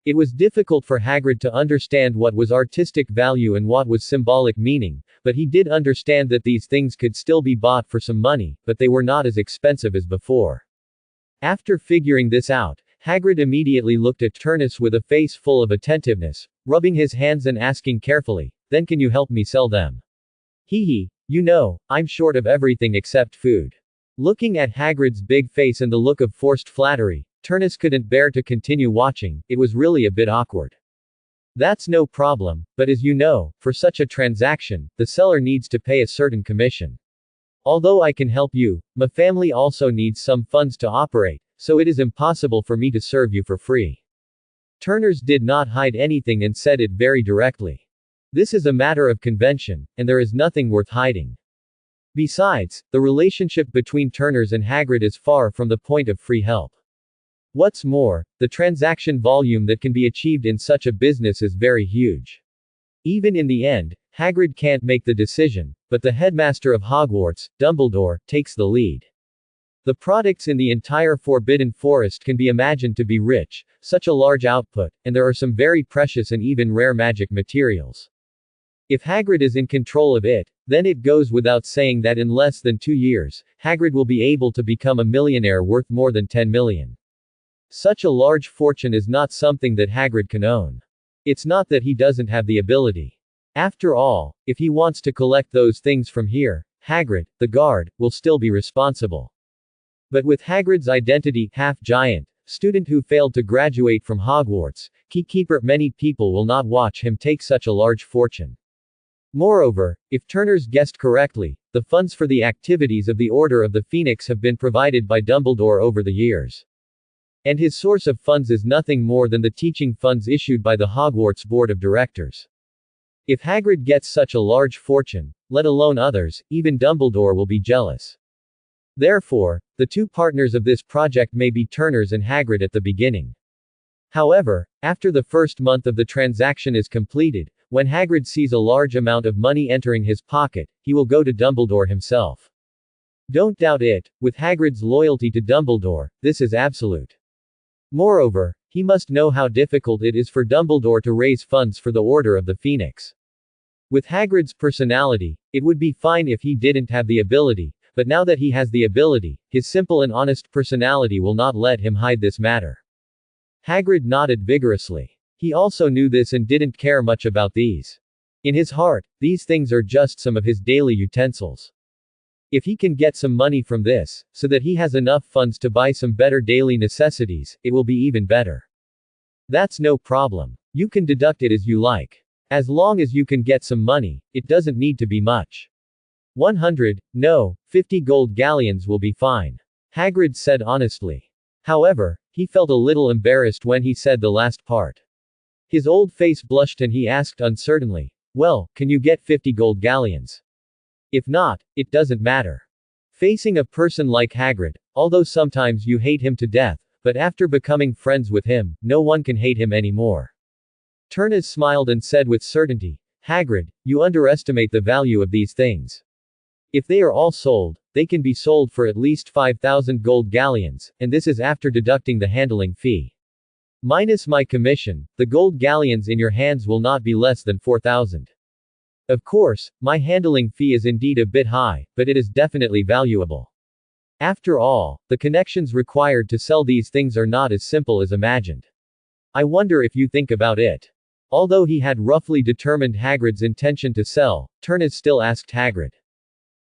It was difficult for Hagrid to understand what was artistic value and what was symbolic meaning, but he did understand that these things could still be bought for some money, but they were not as expensive as before. After figuring this out, Hagrid immediately looked at Turnus with a face full of attentiveness, rubbing his hands and asking carefully, "Then can you help me sell them?" "Hee, you know, I'm short of everything except food." Looking at Hagrid's big face and the look of forced flattery, Turnus couldn't bear to continue watching. It was really a bit awkward. "That's no problem, but as you know, for such a transaction, the seller needs to pay a certain commission. Although I can help you, my family also needs some funds to operate, so it is impossible for me to serve you for free." Turnus did not hide anything and said it very directly. This is a matter of convention, and there is nothing worth hiding. Besides, the relationship between Turnus and Hagrid is far from the point of free help. What's more, the transaction volume that can be achieved in such a business is very huge. Even in the end, Hagrid can't make the decision, but the headmaster of Hogwarts, Dumbledore, takes the lead. The products in the entire Forbidden Forest can be imagined to be rich, such a large output, and there are some very precious and even rare magic materials. If Hagrid is in control of it, then it goes without saying that in less than 2 years, Hagrid will be able to become a millionaire worth more than 10 million. Such a large fortune is not something that Hagrid can own. It's not that he doesn't have the ability. After all, if he wants to collect those things from here, Hagrid, the guard, will still be responsible. But with Hagrid's identity, half-giant, student who failed to graduate from Hogwarts, keykeeper, many people will not watch him take such a large fortune. Moreover, if Turnus guessed correctly, the funds for the activities of the Order of the Phoenix have been provided by Dumbledore over the years. And his source of funds is nothing more than the teaching funds issued by the Hogwarts Board of Directors. If Hagrid gets such a large fortune, let alone others, even Dumbledore will be jealous. Therefore, the two partners of this project may be Turnus and Hagrid at the beginning. However, after the first month of the transaction is completed, when Hagrid sees a large amount of money entering his pocket, he will go to Dumbledore himself. Don't doubt it, with Hagrid's loyalty to Dumbledore, this is absolute. Moreover, he must know how difficult it is for Dumbledore to raise funds for the Order of the Phoenix. With Hagrid's personality, it would be fine if he didn't have the ability, but now that he has the ability, his simple and honest personality will not let him hide this matter. Hagrid nodded vigorously. He also knew this and didn't care much about these. In his heart, these things are just some of his daily utensils. If he can get some money from this, so that he has enough funds to buy some better daily necessities, it will be even better. That's no problem. You can deduct it as you like. As long as you can get some money, it doesn't need to be much. 100, no, 50 gold galleons will be fine. Hagrid said honestly. However, he felt a little embarrassed when he said the last part. His old face blushed and he asked uncertainly, "Well, can you get 50 gold galleons? If not, it doesn't matter." Facing a person like Hagrid, although sometimes you hate him to death, but after becoming friends with him, no one can hate him anymore. Turnus smiled and said with certainty, "Hagrid, you underestimate the value of these things. If they are all sold, they can be sold for at least 5,000 gold galleons, and this is after deducting the handling fee. Minus my commission, the gold galleons in your hands will not be less than 4,000. Of course, my handling fee is indeed a bit high, but it is definitely valuable. After all, the connections required to sell these things are not as simple as imagined. I wonder if you think about it." Although he had roughly determined Hagrid's intention to sell, Turnus still asked Hagrid.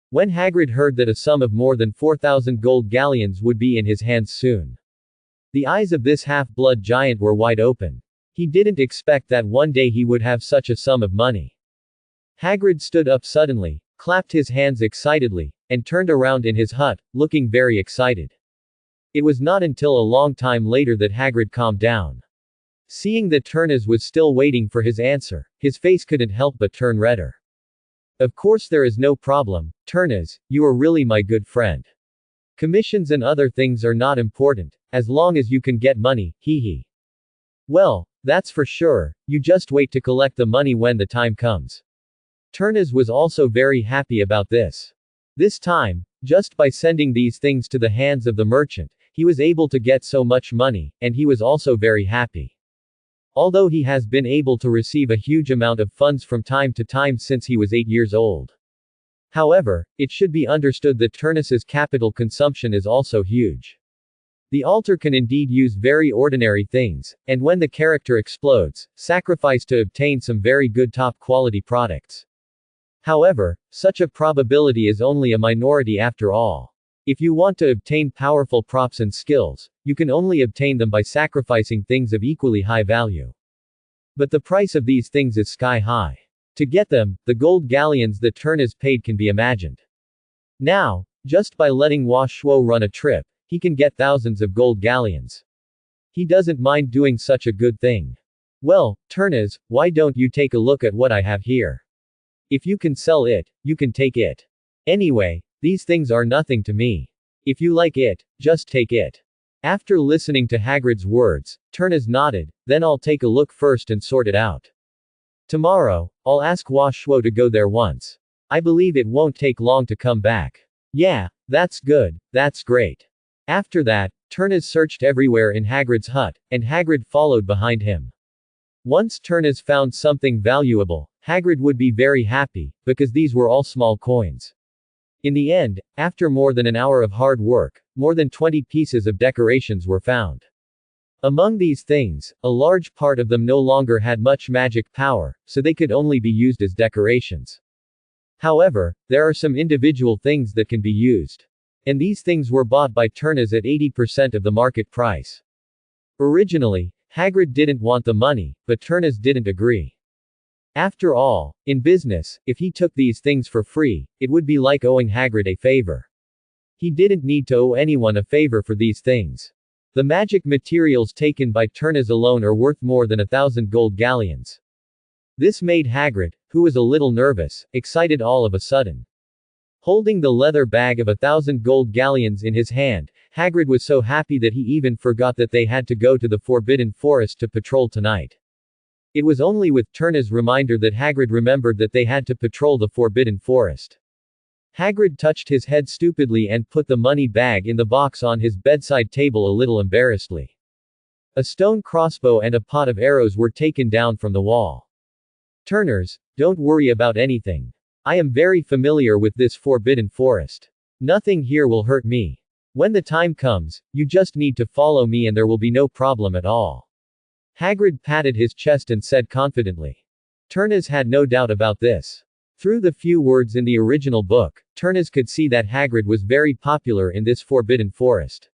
When Hagrid heard that a sum of more than 4,000 gold galleons would be in his hands soon, the eyes of this half-blood giant were wide open. He didn't expect that one day he would have such a sum of money. Hagrid stood up suddenly, clapped his hands excitedly, and turned around in his hut, looking very excited. It was not until a long time later that Hagrid calmed down. Seeing that Turnus was still waiting for his answer, his face couldn't help but turn redder. Of course there is no problem, Turnus, you are really my good friend. Commissions and other things are not important, as long as you can get money, hee hee. Well, that's for sure, you just wait to collect the money when the time comes. Turnus was also very happy about this. This time, just by sending these things to the hands of the merchant, he was able to get so much money, and he was also very happy. Although he has been able to receive a huge amount of funds from time to time since he was 8 years old. However, it should be understood that Turnus's capital consumption is also huge. The altar can indeed use very ordinary things, and when the character explodes, sacrifice to obtain some very good top quality products. However, such a probability is only a minority after all. If you want to obtain powerful props and skills, you can only obtain them by sacrificing things of equally high value. But the price of these things is sky high. To get them, the gold galleons that Turnus paid can be imagined. Now, just by letting Hua Shuo run a trip, he can get thousands of gold galleons. He doesn't mind doing such a good thing. Well, Turnus, why don't you take a look at what I have here? If you can sell it, you can take it. Anyway, these things are nothing to me. If you like it, just take it. After listening to Hagrid's words, Turnus nodded, then I'll take a look first and sort it out. Tomorrow, I'll ask Hua Shuo to go there once. I believe it won't take long to come back. Yeah, that's good, that's great. After that, Turnus searched everywhere in Hagrid's hut, and Hagrid followed behind him. Once Turnus found something valuable, Hagrid would be very happy, because these were all small coins. In the end, after more than an hour of hard work, more than 20 pieces of decorations were found. Among these things, a large part of them no longer had much magic power, so they could only be used as decorations. However, there are some individual things that can be used. And these things were bought by Turnus at 80% of the market price. Originally, Hagrid didn't want the money, but Turnus didn't agree. After all, in business, if he took these things for free, it would be like owing Hagrid a favor. He didn't need to owe anyone a favor for these things. The magic materials taken by Turnus alone are worth more than 1,000 gold galleons. This made Hagrid, who was a little nervous, excited all of a sudden. Holding the leather bag of 1,000 gold galleons in his hand, Hagrid was so happy that he even forgot that they had to go to the Forbidden Forest to patrol tonight. It was only with Turnus' reminder that Hagrid remembered that they had to patrol the Forbidden Forest. Hagrid touched his head stupidly and put the money bag in the box on his bedside table a little embarrassedly. A stone crossbow and a pot of arrows were taken down from the wall. Turnus, don't worry about anything. I am very familiar with this Forbidden Forest. Nothing here will hurt me. When the time comes, you just need to follow me and there will be no problem at all. Hagrid patted his chest and said confidently. Turnus had no doubt about this. Through the few words in the original book, Turnus could see that Hagrid was very popular in this Forbidden Forest.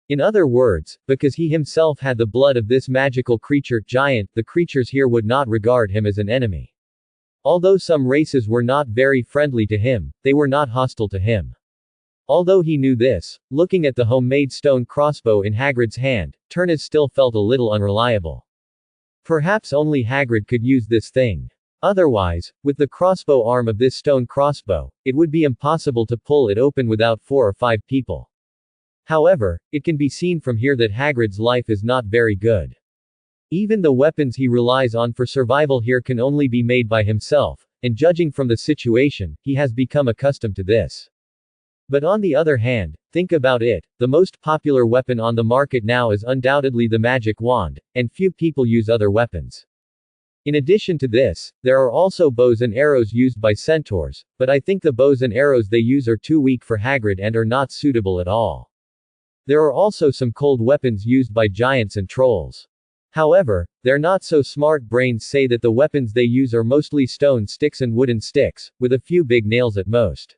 In other words, because he himself had the blood of this magical creature, giant, the creatures here would not regard him as an enemy. Although some races were not very friendly to him, they were not hostile to him. Although he knew this, looking at the homemade stone crossbow in Hagrid's hand, Turnus still felt a little unreliable. Perhaps only Hagrid could use this thing. Otherwise, with the crossbow arm of this stone crossbow, it would be impossible to pull it open without 4 or 5 people. However, it can be seen from here that Hagrid's life is not very good. Even the weapons he relies on for survival here can only be made by himself, and judging from the situation, he has become accustomed to this. But on the other hand, think about it, the most popular weapon on the market now is undoubtedly the magic wand, and few people use other weapons. In addition to this, there are also bows and arrows used by centaurs, but I think the bows and arrows they use are too weak for Hagrid and are not suitable at all. There are also some cold weapons used by giants and trolls. However, their not so smart brains say that the weapons they use are mostly stone sticks and wooden sticks, with a few big nails at most.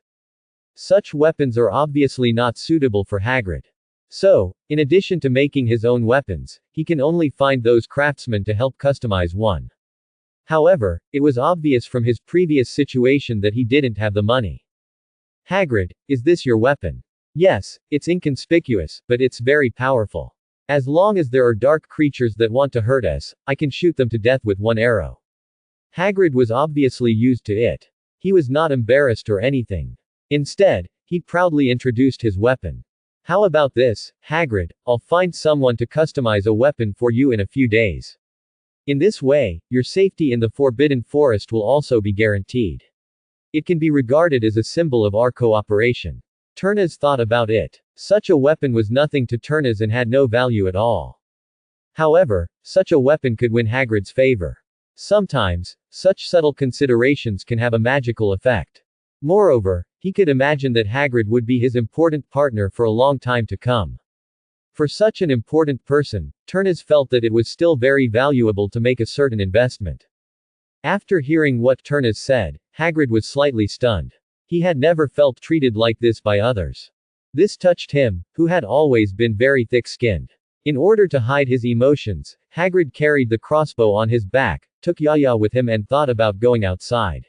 Such weapons are obviously not suitable for Hagrid. So, in addition to making his own weapons, he can only find those craftsmen to help customize one. However, it was obvious from his previous situation that he didn't have the money. Hagrid, is this your weapon? Yes, it's inconspicuous, but it's very powerful. As long as there are dark creatures that want to hurt us, I can shoot them to death with one arrow. Hagrid was obviously used to it. He was not embarrassed or anything. Instead, he proudly introduced his weapon. How about this, Hagrid? I'll find someone to customize a weapon for you in a few days. In this way, your safety in the Forbidden Forest will also be guaranteed. It can be regarded as a symbol of our cooperation. Turnus thought about it. Such a weapon was nothing to Turnus and had no value at all. However, such a weapon could win Hagrid's favor. Sometimes, such subtle considerations can have a magical effect. Moreover, he could imagine that Hagrid would be his important partner for a long time to come. For such an important person, Turnus felt that it was still very valuable to make a certain investment. After hearing what Turnus said, Hagrid was slightly stunned. He had never felt treated like this by others. This touched him, who had always been very thick-skinned. In order to hide his emotions, Hagrid carried the crossbow on his back, took Yaya with him and thought about going outside.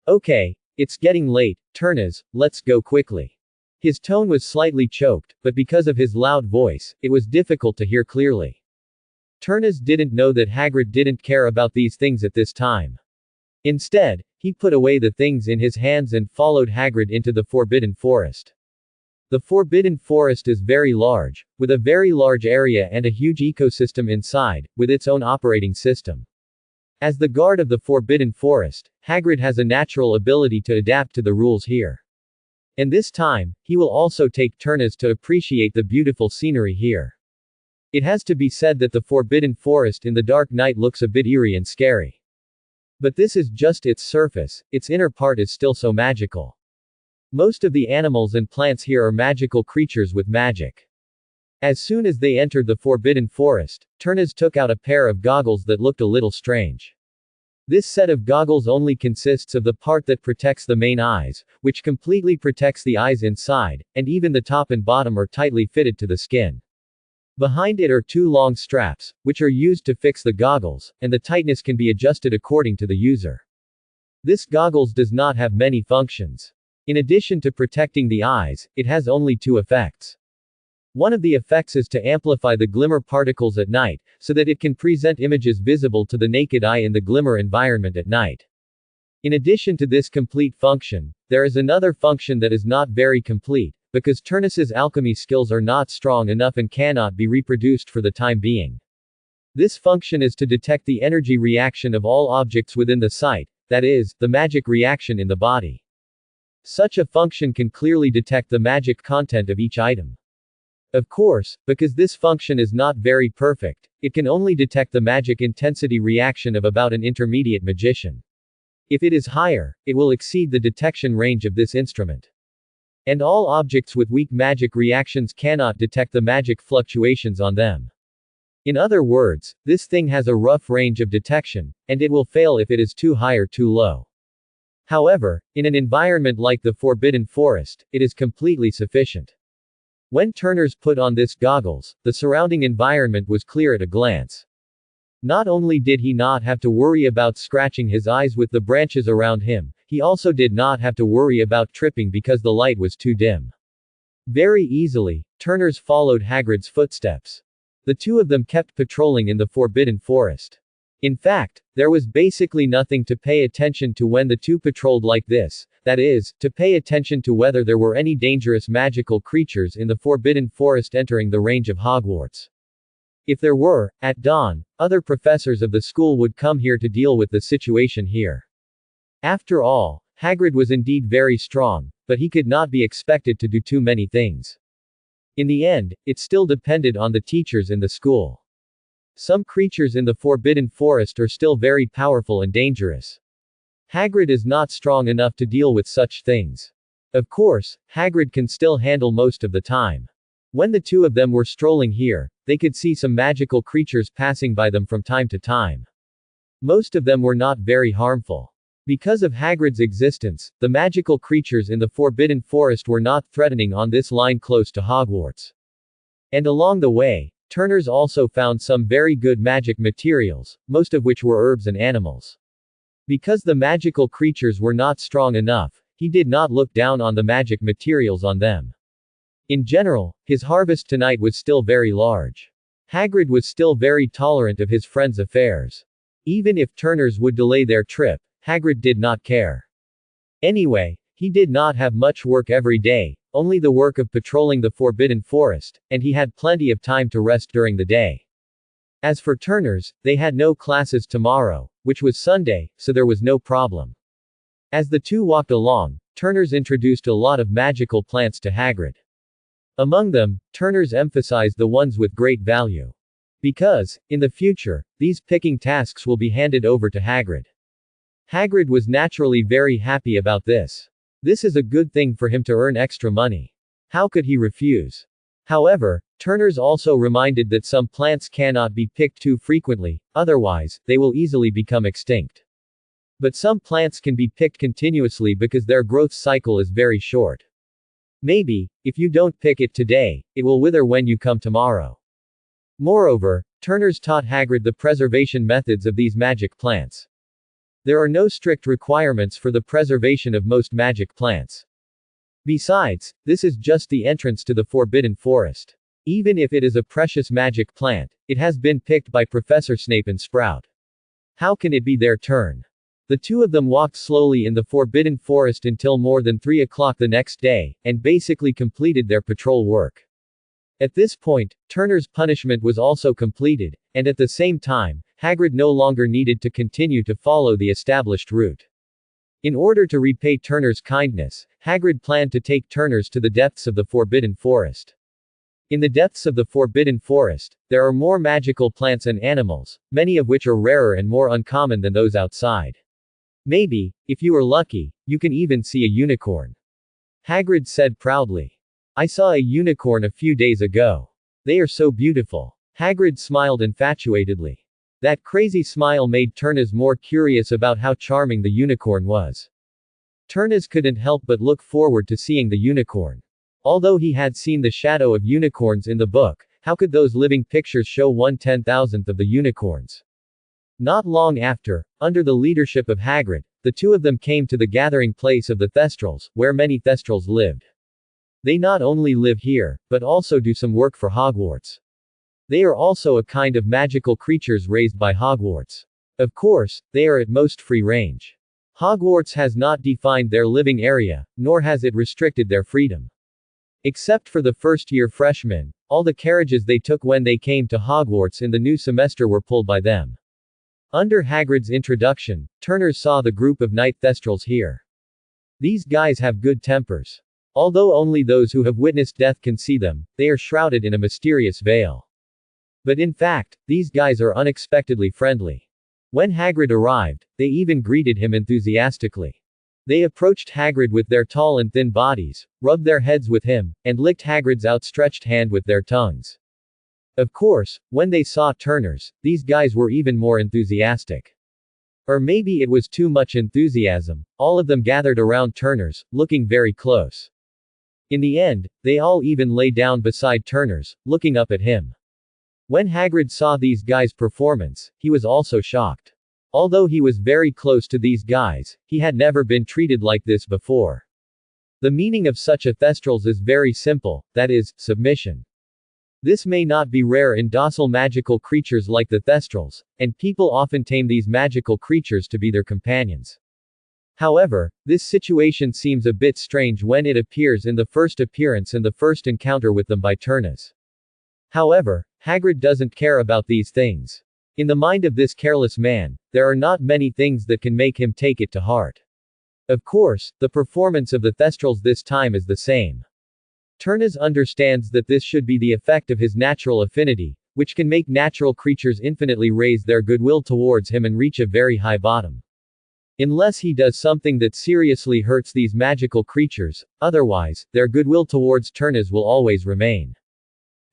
Okay, it's getting late, Turnus, let's go quickly. His tone was slightly choked, but because of his loud voice, it was difficult to hear clearly. Turnus didn't know that Hagrid didn't care about these things at this time. Instead, he put away the things in his hands and followed Hagrid into the Forbidden Forest. The Forbidden Forest is very large, with a very large area and a huge ecosystem inside, with its own operating system. As the guard of the Forbidden Forest, Hagrid has a natural ability to adapt to the rules here. And this time, he will also take Turnus to appreciate the beautiful scenery here. It has to be said that the Forbidden Forest in the dark night looks a bit eerie and scary. But this is just its surface, its inner part is still so magical. Most of the animals and plants here are magical creatures with magic. As soon as they entered the Forbidden Forest, Turnus took out a pair of goggles that looked a little strange. This set of goggles only consists of the part that protects the main eyes, which completely protects the eyes inside, and even the top and bottom are tightly fitted to the skin. Behind it are two long straps, which are used to fix the goggles, and the tightness can be adjusted according to the user. This goggles does not have many functions. In addition to protecting the eyes, it has only two effects. One of the effects is to amplify the glimmer particles at night, so that it can present images visible to the naked eye in the glimmer environment at night. In addition to this complete function, there is another function that is not very complete, because Turnus's alchemy skills are not strong enough and cannot be reproduced for the time being. This function is to detect the energy reaction of all objects within the sight, that is, the magic reaction in the body. Such a function can clearly detect the magic content of each item. Of course, because this function is not very perfect, it can only detect the magic intensity reaction of about an intermediate magician. If it is higher, it will exceed the detection range of this instrument. And all objects with weak magic reactions cannot detect the magic fluctuations on them. In other words, this thing has a rough range of detection, and it will fail if it is too high or too low. However, in an environment like the Forbidden Forest, it is completely sufficient. When Turnus put on this goggles, the surrounding environment was clear at a glance. Not only did he not have to worry about scratching his eyes with the branches around him, he also did not have to worry about tripping because the light was too dim. Very easily, Turnus followed Hagrid's footsteps. The two of them kept patrolling in the Forbidden Forest. In fact, there was basically nothing to pay attention to when the two patrolled like this, that is, to pay attention to whether there were any dangerous magical creatures in the Forbidden Forest entering the range of Hogwarts. If there were, at dawn, other professors of the school would come here to deal with the situation here. After all, Hagrid was indeed very strong, but he could not be expected to do too many things. In the end, it still depended on the teachers in the school. Some creatures in the Forbidden Forest are still very powerful and dangerous. Hagrid is not strong enough to deal with such things. Of course, Hagrid can still handle most of the time. When the two of them were strolling here, they could see some magical creatures passing by them from time to time. Most of them were not very harmful. Because of Hagrid's existence, the magical creatures in the Forbidden Forest were not threatening on this line close to Hogwarts. And along the way, Turnus also found some very good magic materials, most of which were herbs and animals. Because the magical creatures were not strong enough, he did not look down on the magic materials on them. In general, his harvest tonight was still very large. Hagrid was still very tolerant of his friends' affairs. Even if Turners would delay their trip, Hagrid did not care. Anyway, he did not have much work every day, only the work of patrolling the Forbidden Forest, and he had plenty of time to rest during the day. As for Turners, they had no classes tomorrow, which was Sunday, so there was no problem. As the two walked along, Turners introduced a lot of magical plants to Hagrid. Among them, Turners emphasized the ones with great value. Because, in the future, these picking tasks will be handed over to Hagrid. Hagrid was naturally very happy about this. This is a good thing for him to earn extra money. How could he refuse? However, Turners also reminded that some plants cannot be picked too frequently, otherwise, they will easily become extinct. But some plants can be picked continuously because their growth cycle is very short. Maybe, if you don't pick it today, it will wither when you come tomorrow. Moreover, Turners taught Hagrid the preservation methods of these magic plants. There are no strict requirements for the preservation of most magic plants. Besides, this is just the entrance to the Forbidden Forest. Even if it is a precious magic plant, it has been picked by Professor Snape and Sprout. How can it be their turn? The two of them walked slowly in the Forbidden Forest until more than 3 o'clock the next day, and basically completed their patrol work. At this point, Turner's punishment was also completed, and at the same time, Hagrid no longer needed to continue to follow the established route. In order to repay Turner's kindness, Hagrid planned to take Turners to the depths of the Forbidden Forest. In the depths of the Forbidden Forest, there are more magical plants and animals, many of which are rarer and more uncommon than those outside. Maybe, if you are lucky, you can even see a unicorn. Hagrid said proudly. I saw a unicorn a few days ago. They are so beautiful. Hagrid smiled infatuatedly. That crazy smile made Turnus more curious about how charming the unicorn was. Turnus couldn't help but look forward to seeing the unicorn. Although he had seen the shadow of unicorns in the book, how could those living pictures show 1/10,000th of the unicorns? Not long after, under the leadership of Hagrid, the two of them came to the gathering place of the Thestrals, where many Thestrals lived. They not only live here, but also do some work for Hogwarts. They are also a kind of magical creatures raised by Hogwarts. Of course, they are at most free range. Hogwarts has not defined their living area, nor has it restricted their freedom. Except for the first-year freshmen, all the carriages they took when they came to Hogwarts in the new semester were pulled by them. Under Hagrid's introduction, Turners saw the group of Night Thestrals here. These guys have good tempers. Although only those who have witnessed death can see them, they are shrouded in a mysterious veil. But in fact, these guys are unexpectedly friendly. When Hagrid arrived, they even greeted him enthusiastically. They approached Hagrid with their tall and thin bodies, rubbed their heads with him, and licked Hagrid's outstretched hand with their tongues. Of course, when they saw Turners, these guys were even more enthusiastic. Or maybe it was too much enthusiasm, all of them gathered around Turners, looking very close. In the end, they all even lay down beside Turners, looking up at him. When Hagrid saw these guys' performance, he was also shocked. Although he was very close to these guys, he had never been treated like this before. The meaning of such a Thestrals is very simple, that is, submission. This may not be rare in docile magical creatures like the Thestrals, and people often tame these magical creatures to be their companions. However, this situation seems a bit strange when it appears in the first appearance and the first encounter with them by Turnus. However, Hagrid doesn't care about these things. In the mind of this careless man, there are not many things that can make him take it to heart. Of course, the performance of the Thestrals this time is the same. Turnus understands that this should be the effect of his natural affinity, which can make natural creatures infinitely raise their goodwill towards him and reach a very high bottom. Unless he does something that seriously hurts these magical creatures, otherwise, their goodwill towards Turnus will always remain.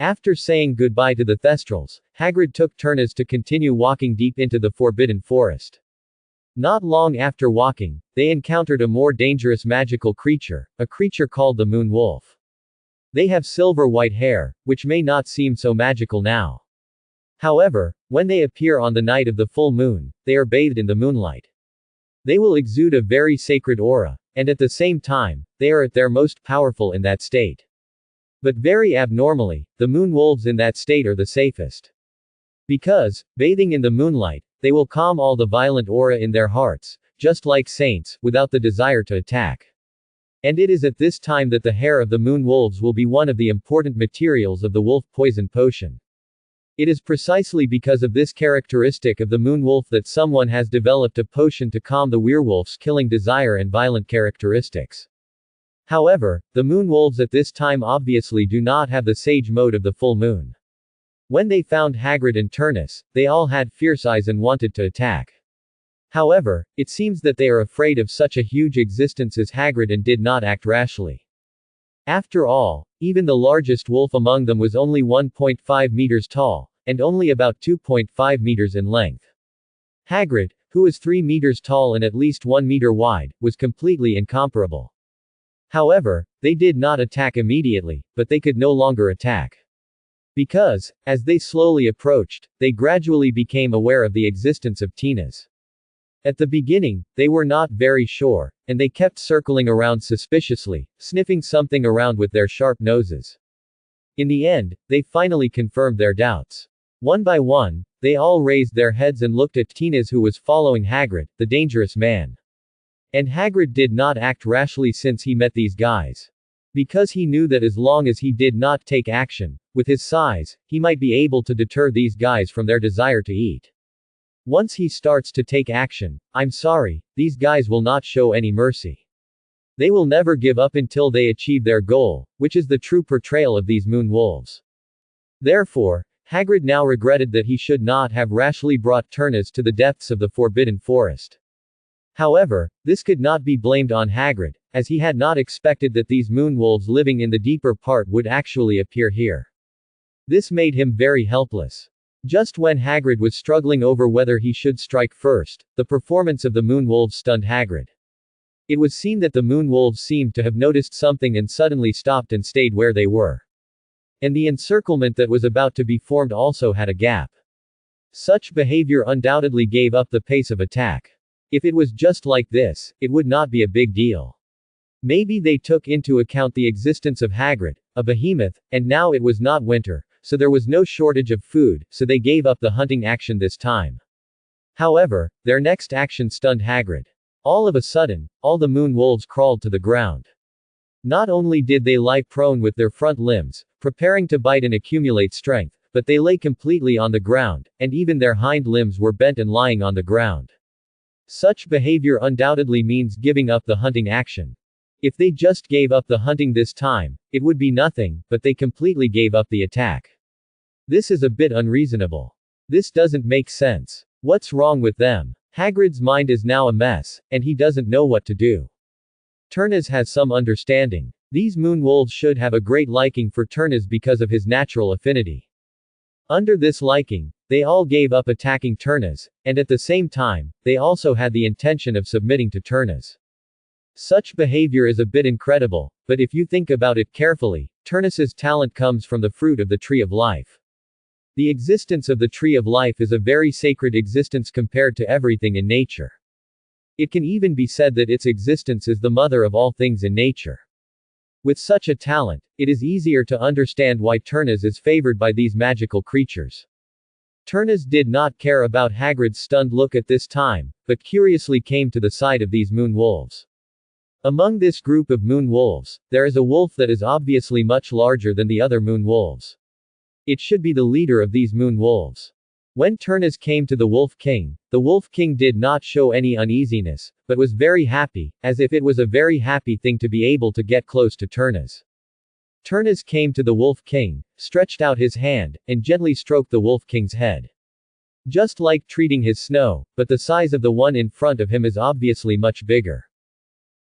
After saying goodbye to the Thestrals, Hagrid took Turnus to continue walking deep into the Forbidden Forest. Not long after walking, they encountered a more dangerous magical creature, a creature called the Moon Wolf. They have silver-white hair, which may not seem so magical now. However, when they appear on the night of the full moon, they are bathed in the moonlight. They will exude a very sacred aura, and at the same time, they are at their most powerful in that state. But very abnormally, the moon wolves in that state are the safest. Because, bathing in the moonlight, they will calm all the violent aura in their hearts, just like saints, without the desire to attack. And it is at this time that the hair of the moon wolves will be one of the important materials of the wolf poison potion. It is precisely because of this characteristic of the moon wolf that someone has developed a potion to calm the werewolf's killing desire and violent characteristics. However, the moon wolves at this time obviously do not have the sage mode of the full moon. When they found Hagrid and Turnus, they all had fierce eyes and wanted to attack. However, it seems that they are afraid of such a huge existence as Hagrid and did not act rashly. After all, even the largest wolf among them was only 1.5 meters tall, and only about 2.5 meters in length. Hagrid, who was 3 meters tall and at least 1 meter wide, was completely incomparable. However, they did not attack immediately, but they could no longer attack. Because, as they slowly approached, they gradually became aware of the existence of Tinas. At the beginning, they were not very sure, and they kept circling around suspiciously, sniffing something around with their sharp noses. In the end, they finally confirmed their doubts. One by one, they all raised their heads and looked at Tinas, who was following Hagrid, the dangerous man. And Hagrid did not act rashly since he met these guys. Because he knew that as long as he did not take action, with his size, he might be able to deter these guys from their desire to eat. Once he starts to take action, I'm sorry, these guys will not show any mercy. They will never give up until they achieve their goal, which is the true portrayal of these moon wolves. Therefore, Hagrid now regretted that he should not have rashly brought Turnus to the depths of the Forbidden Forest. However, this could not be blamed on Hagrid, as he had not expected that these moon wolves living in the deeper part would actually appear here. This made him very helpless. Just when Hagrid was struggling over whether he should strike first, the performance of the moon wolves stunned Hagrid. It was seen that the moon wolves seemed to have noticed something and suddenly stopped and stayed where they were. And the encirclement that was about to be formed also had a gap. Such behavior undoubtedly gave up the pace of attack. If it was just like this, it would not be a big deal. Maybe they took into account the existence of Hagrid, a behemoth, and now it was not winter, so there was no shortage of food, so they gave up the hunting action this time. However, their next action stunned Hagrid. All of a sudden, all the moon wolves crawled to the ground. Not only did they lie prone with their front limbs, preparing to bite and accumulate strength, but they lay completely on the ground, and even their hind limbs were bent and lying on the ground. Such behavior undoubtedly means giving up the hunting action. If they just gave up the hunting this time, it would be nothing, but they completely gave up the attack. This is a bit unreasonable. This doesn't make sense. What's wrong with them? Hagrid's mind is now a mess, and he doesn't know what to do. Turnus has some understanding. These moon wolves should have a great liking for Turnus because of his natural affinity. Under this liking, they all gave up attacking Turnus, and at the same time, they also had the intention of submitting to Turnus. Such behavior is a bit incredible, but if you think about it carefully, Turnus's talent comes from the fruit of the Tree of Life. The existence of the Tree of Life is a very sacred existence compared to everything in nature. It can even be said that its existence is the mother of all things in nature. With such a talent, it is easier to understand why Turnus is favored by these magical creatures. Turnus did not care about Hagrid's stunned look at this time, but curiously came to the side of these moon wolves. Among this group of moon wolves, there is a wolf that is obviously much larger than the other moon wolves. It should be the leader of these moon wolves. When Turnus came to the Wolf King did not show any uneasiness, but was very happy, as if it was a very happy thing to be able to get close to Turnus. Turnus came to the Wolf King, stretched out his hand, and gently stroked the Wolf King's head. Just like treating his Snow, but the size of the one in front of him is obviously much bigger.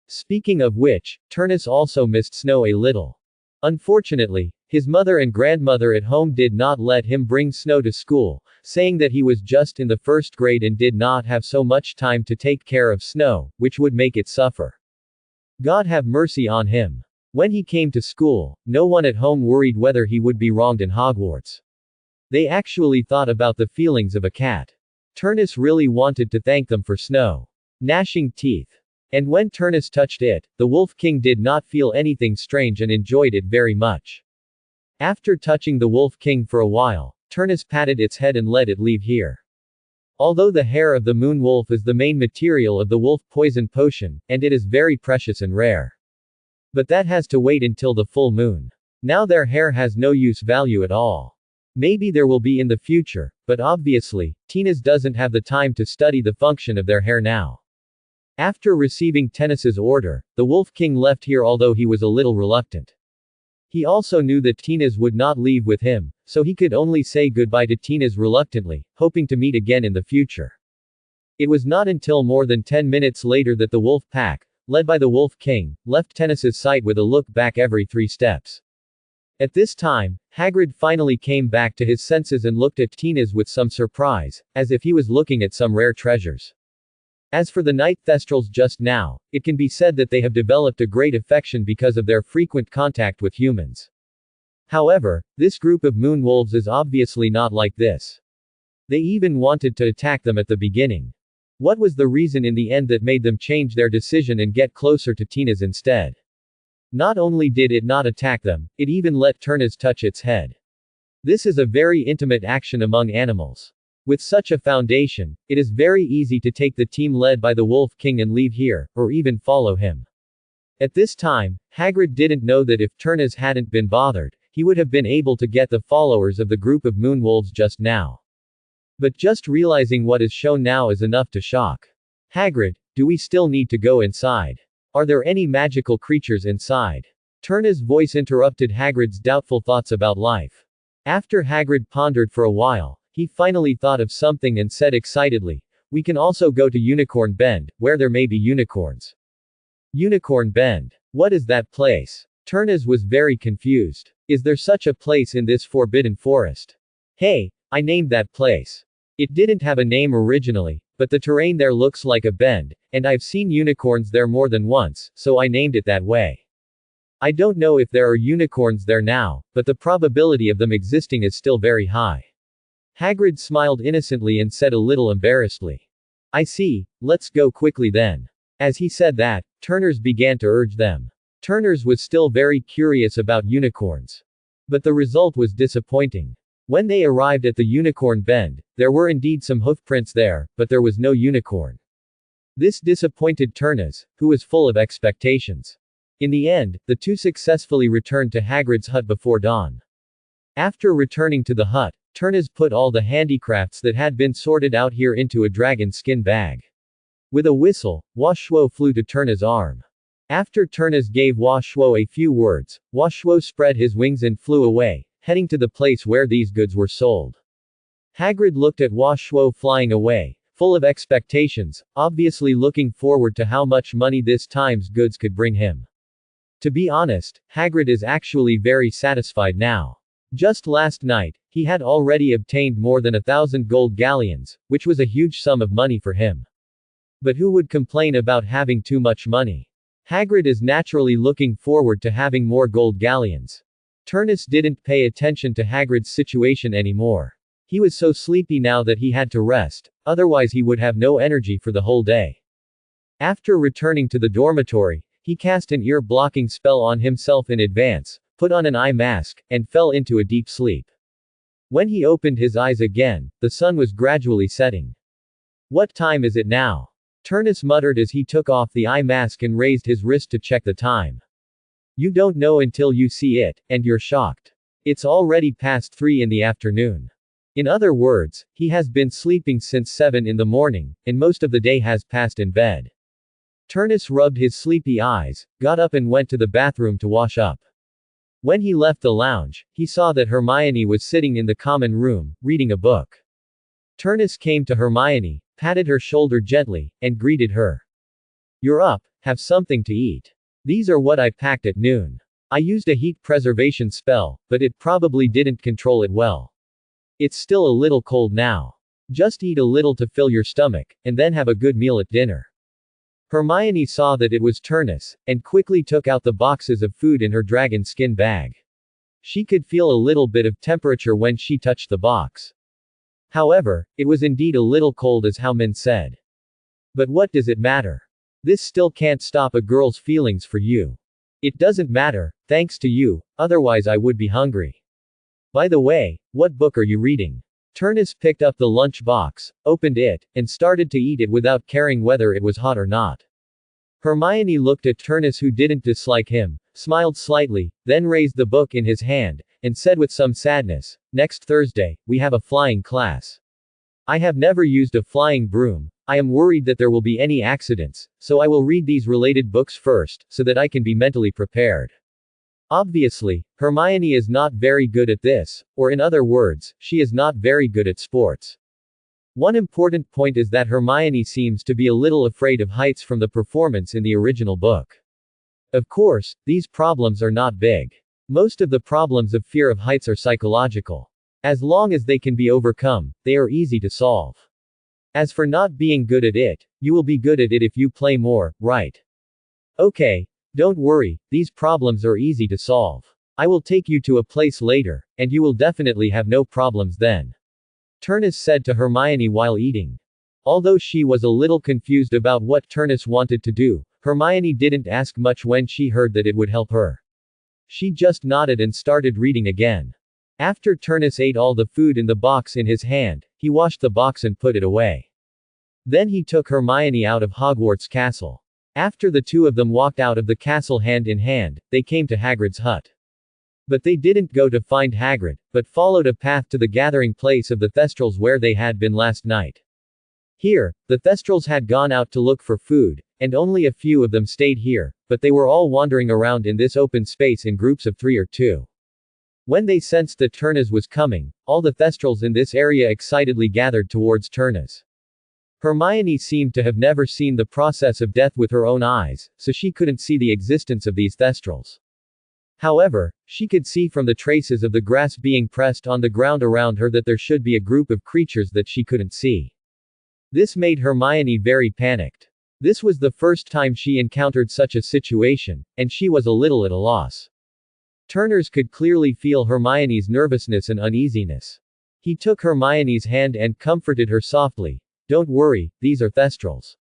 Speaking of which, Turnus also missed Snow a little. Unfortunately, his mother and grandmother at home did not let him bring Snow to school, saying that he was just in the first grade and did not have so much time to take care of Snow, which would make it suffer. God have mercy on him. When he came to school, no one at home worried whether he would be wronged in Hogwarts. They actually thought about the feelings of a cat. Turnus really wanted to thank them for Snow. gnashing teeth. And when Turnus touched it, the Wolf King did not feel anything strange and enjoyed it very much. After touching the Wolf King for a while, Turnus patted its head and let it leave here. Although the hair of the moon wolf is the main material of the wolf poison potion, and it is very precious and rare. But that has to wait until the full moon. Now their hair has no use value at all. Maybe there will be in the future, but obviously, Turnus doesn't have the time to study the function of their hair now. After receiving Turnus's order, the Wolf King left here although he was a little reluctant. He also knew that Turnus would not leave with him, so he could only say goodbye to Turnus reluctantly, hoping to meet again in the future. It was not until more than 10 minutes later that the Wolf Pack, led by the Wolf King, left Turnus's sight with a look back every 3 steps. At this time, Hagrid finally came back to his senses and looked at Turnus with some surprise, as if he was looking at some rare treasures. As for the Night Thestrals just now, it can be said that they have developed a great affection because of their frequent contact with humans. However, this group of moon wolves is obviously not like this. They even wanted to attack them at the beginning. What was the reason in the end that made them change their decision and get closer to Turnus instead? Not only did it not attack them, it even let Turnus touch its head. This is a very intimate action among animals. With such a foundation, it is very easy to take the team led by the Wolf King and leave here, or even follow him. At this time, Hagrid didn't know that if Turnus hadn't been bothered, he would have been able to get the followers of the group of moon wolves just now. But just realizing what is shown now is enough to shock. Hagrid, do we still need to go inside? Are there any magical creatures inside? Turnus' voice interrupted Hagrid's doubtful thoughts about life. After Hagrid pondered for a while, he finally thought of something and said excitedly, "We can also go to Unicorn Bend, where there may be unicorns." Unicorn Bend. What is that place? Turnus was very confused. Is there such a place in this forbidden forest? Hey, I named that place. It didn't have a name originally, but the terrain there looks like a bend, and I've seen unicorns there more than once, so I named it that way. I don't know if there are unicorns there now, but the probability of them existing is still very high. Hagrid smiled innocently and said a little embarrassedly, "I see, let's go quickly then." As he said that, Turnus began to urge them. Turnus was still very curious about unicorns. But the result was disappointing. When they arrived at the Unicorn Bend, there were indeed some hoofprints there, but there was no unicorn. This disappointed Turnus, who was full of expectations. In the end, the two successfully returned to Hagrid's hut before dawn. After returning to the hut, Turnus put all the handicrafts that had been sorted out here into a dragon skin bag. With a whistle, Washuo flew to Turnus' arm. After Turnus gave Washuo a few words, Washuo spread his wings and flew away, heading to the place where these goods were sold. Hagrid looked at Washuo flying away, full of expectations, obviously looking forward to how much money this time's goods could bring him. To be honest, Hagrid is actually very satisfied now. Just last night, he had already obtained more than 1,000 gold galleons, which was a huge sum of money for him. But who would complain about having too much money? Hagrid is naturally looking forward to having more gold galleons. Turnus didn't pay attention to Hagrid's situation anymore. He was so sleepy now that he had to rest, otherwise he would have no energy for the whole day. After returning to the dormitory, he cast an ear-blocking spell on himself in advance, put on an eye mask, and fell into a deep sleep. When he opened his eyes again, the sun was gradually setting. What time is it now? Turnus muttered as he took off the eye mask and raised his wrist to check the time. You don't know until you see it, and you're shocked. It's already past 3 in the afternoon. In other words, he has been sleeping since 7 in the morning, and most of the day has passed in bed. Turnus rubbed his sleepy eyes, got up and went to the bathroom to wash up. When he left the lounge, he saw that Hermione was sitting in the common room, reading a book. Turnus came to Hermione, patted her shoulder gently, and greeted her. You're up, have something to eat. These are what I packed at noon. I used a heat preservation spell, but it probably didn't control it well. It's still a little cold now. Just eat a little to fill your stomach, and then have a good meal at dinner. Hermione saw that it was Turnus, and quickly took out the boxes of food in her dragon skin bag. She could feel a little bit of temperature when she touched the box. However, it was indeed a little cold as Hao Min said. But what does it matter? This still can't stop a girl's feelings for you. It doesn't matter, thanks to you, otherwise I would be hungry. By the way, what book are you reading? Turnus picked up the lunch box, opened it, and started to eat it without caring whether it was hot or not. Hermione looked at Turnus, who didn't dislike him, smiled slightly, then raised the book in his hand, and said with some sadness, "Next Thursday, we have a flying class. I have never used a flying broom. I am worried that there will be any accidents, so I will read these related books first, so that I can be mentally prepared." Obviously, Hermione is not very good at this, or in other words, she is not very good at sports. One important point is that Hermione seems to be a little afraid of heights from the performance in the original book. Of course, these problems are not big. Most of the problems of fear of heights are psychological. As long as they can be overcome, they are easy to solve. As for not being good at it, you will be good at it if you play more, right? Okay. Don't worry, these problems are easy to solve. I will take you to a place later, and you will definitely have no problems then. Turnus said to Hermione while eating. Although she was a little confused about what Turnus wanted to do, Hermione didn't ask much when she heard that it would help her. She just nodded and started reading again. After Turnus ate all the food in the box in his hand, he washed the box and put it away. Then he took Hermione out of Hogwarts Castle. After the two of them walked out of the castle hand in hand, they came to Hagrid's hut. But they didn't go to find Hagrid, but followed a path to the gathering place of the Thestrals where they had been last night. Here, the Thestrals had gone out to look for food, and only a few of them stayed here, but they were all wandering around in this open space in groups of 3 or 2. When they sensed that Turnus was coming, all the Thestrals in this area excitedly gathered towards Turnus. Hermione seemed to have never seen the process of death with her own eyes, so she couldn't see the existence of these Thestrals. However, she could see from the traces of the grass being pressed on the ground around her that there should be a group of creatures that she couldn't see. This made Hermione very panicked. This was the first time she encountered such a situation, and she was a little at a loss. Turnus could clearly feel Hermione's nervousness and uneasiness. He took Hermione's hand and comforted her softly. "Don't worry, these are Thestrals.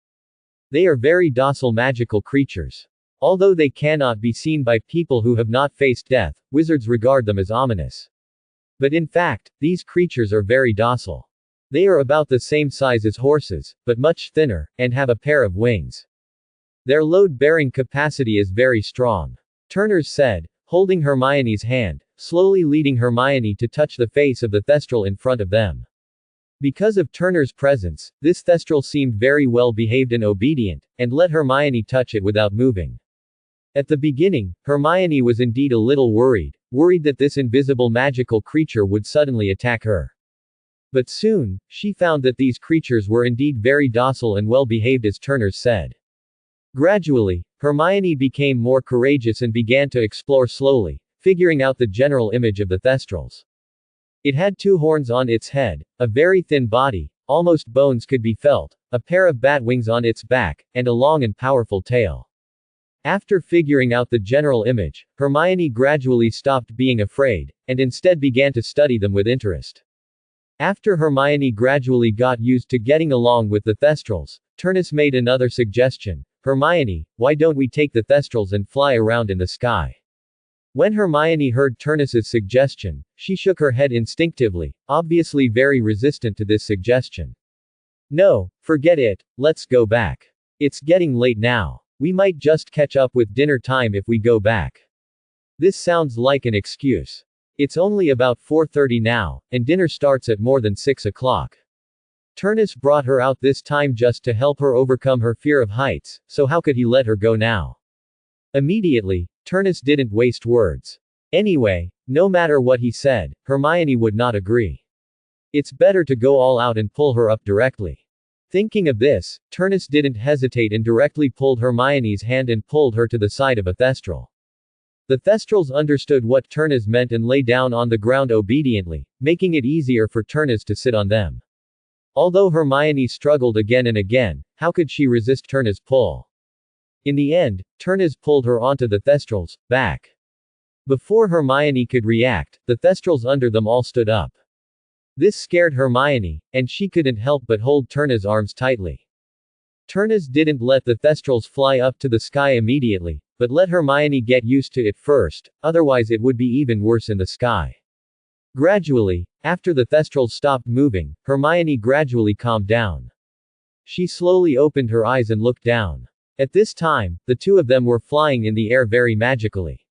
They are very docile magical creatures. Although they cannot be seen by people who have not faced death, wizards regard them as ominous. But in fact, these creatures are very docile. They are about the same size as horses, but much thinner, and have a pair of wings. Their load-bearing capacity is very strong," Turnus said, holding Hermione's hand, slowly leading Hermione to touch the face of the Thestral in front of them. Because of Turnus's presence, this Thestral seemed very well behaved and obedient, and let Hermione touch it without moving. At the beginning, Hermione was indeed a little worried that this invisible magical creature would suddenly attack her. But soon, she found that these creatures were indeed very docile and well behaved as Turnus said. Gradually, Hermione became more courageous and began to explore slowly, figuring out the general image of the Thestrals. It had 2 horns on its head, a very thin body, almost bones could be felt, a pair of bat wings on its back, and a long and powerful tail. After figuring out the general image, Hermione gradually stopped being afraid, and instead began to study them with interest. After Hermione gradually got used to getting along with the Thestrals, Turnus made another suggestion. "Hermione, why don't we take the Thestrals and fly around in the sky?" When Hermione heard Turnus's suggestion, she shook her head instinctively, obviously very resistant to this suggestion. "No, forget it, let's go back. It's getting late now. We might just catch up with dinner time if we go back." This sounds like an excuse. It's only about 4:30 now, and dinner starts at more than 6 o'clock. Turnus brought her out this time just to help her overcome her fear of heights, so how could he let her go now? Immediately, Turnus didn't waste words. Anyway, no matter what he said, Hermione would not agree. It's better to go all out and pull her up directly. Thinking of this, Turnus didn't hesitate and directly pulled Hermione's hand and pulled her to the side of a Thestral. The Thestrals understood what Turnus meant and lay down on the ground obediently, making it easier for Turnus to sit on them. Although Hermione struggled again and again, how could she resist Turnus' pull? In the end, Turnus pulled her onto the Thestrals' back. Before Hermione could react, the Thestrals under them all stood up. This scared Hermione, and she couldn't help but hold Turnus' arms tightly. Turnus didn't let the Thestrals fly up to the sky immediately, but let Hermione get used to it first, otherwise it would be even worse in the sky. Gradually, after the Thestrals stopped moving, Hermione gradually calmed down. She slowly opened her eyes and looked down. At this time, the two of them were flying in the air very magically.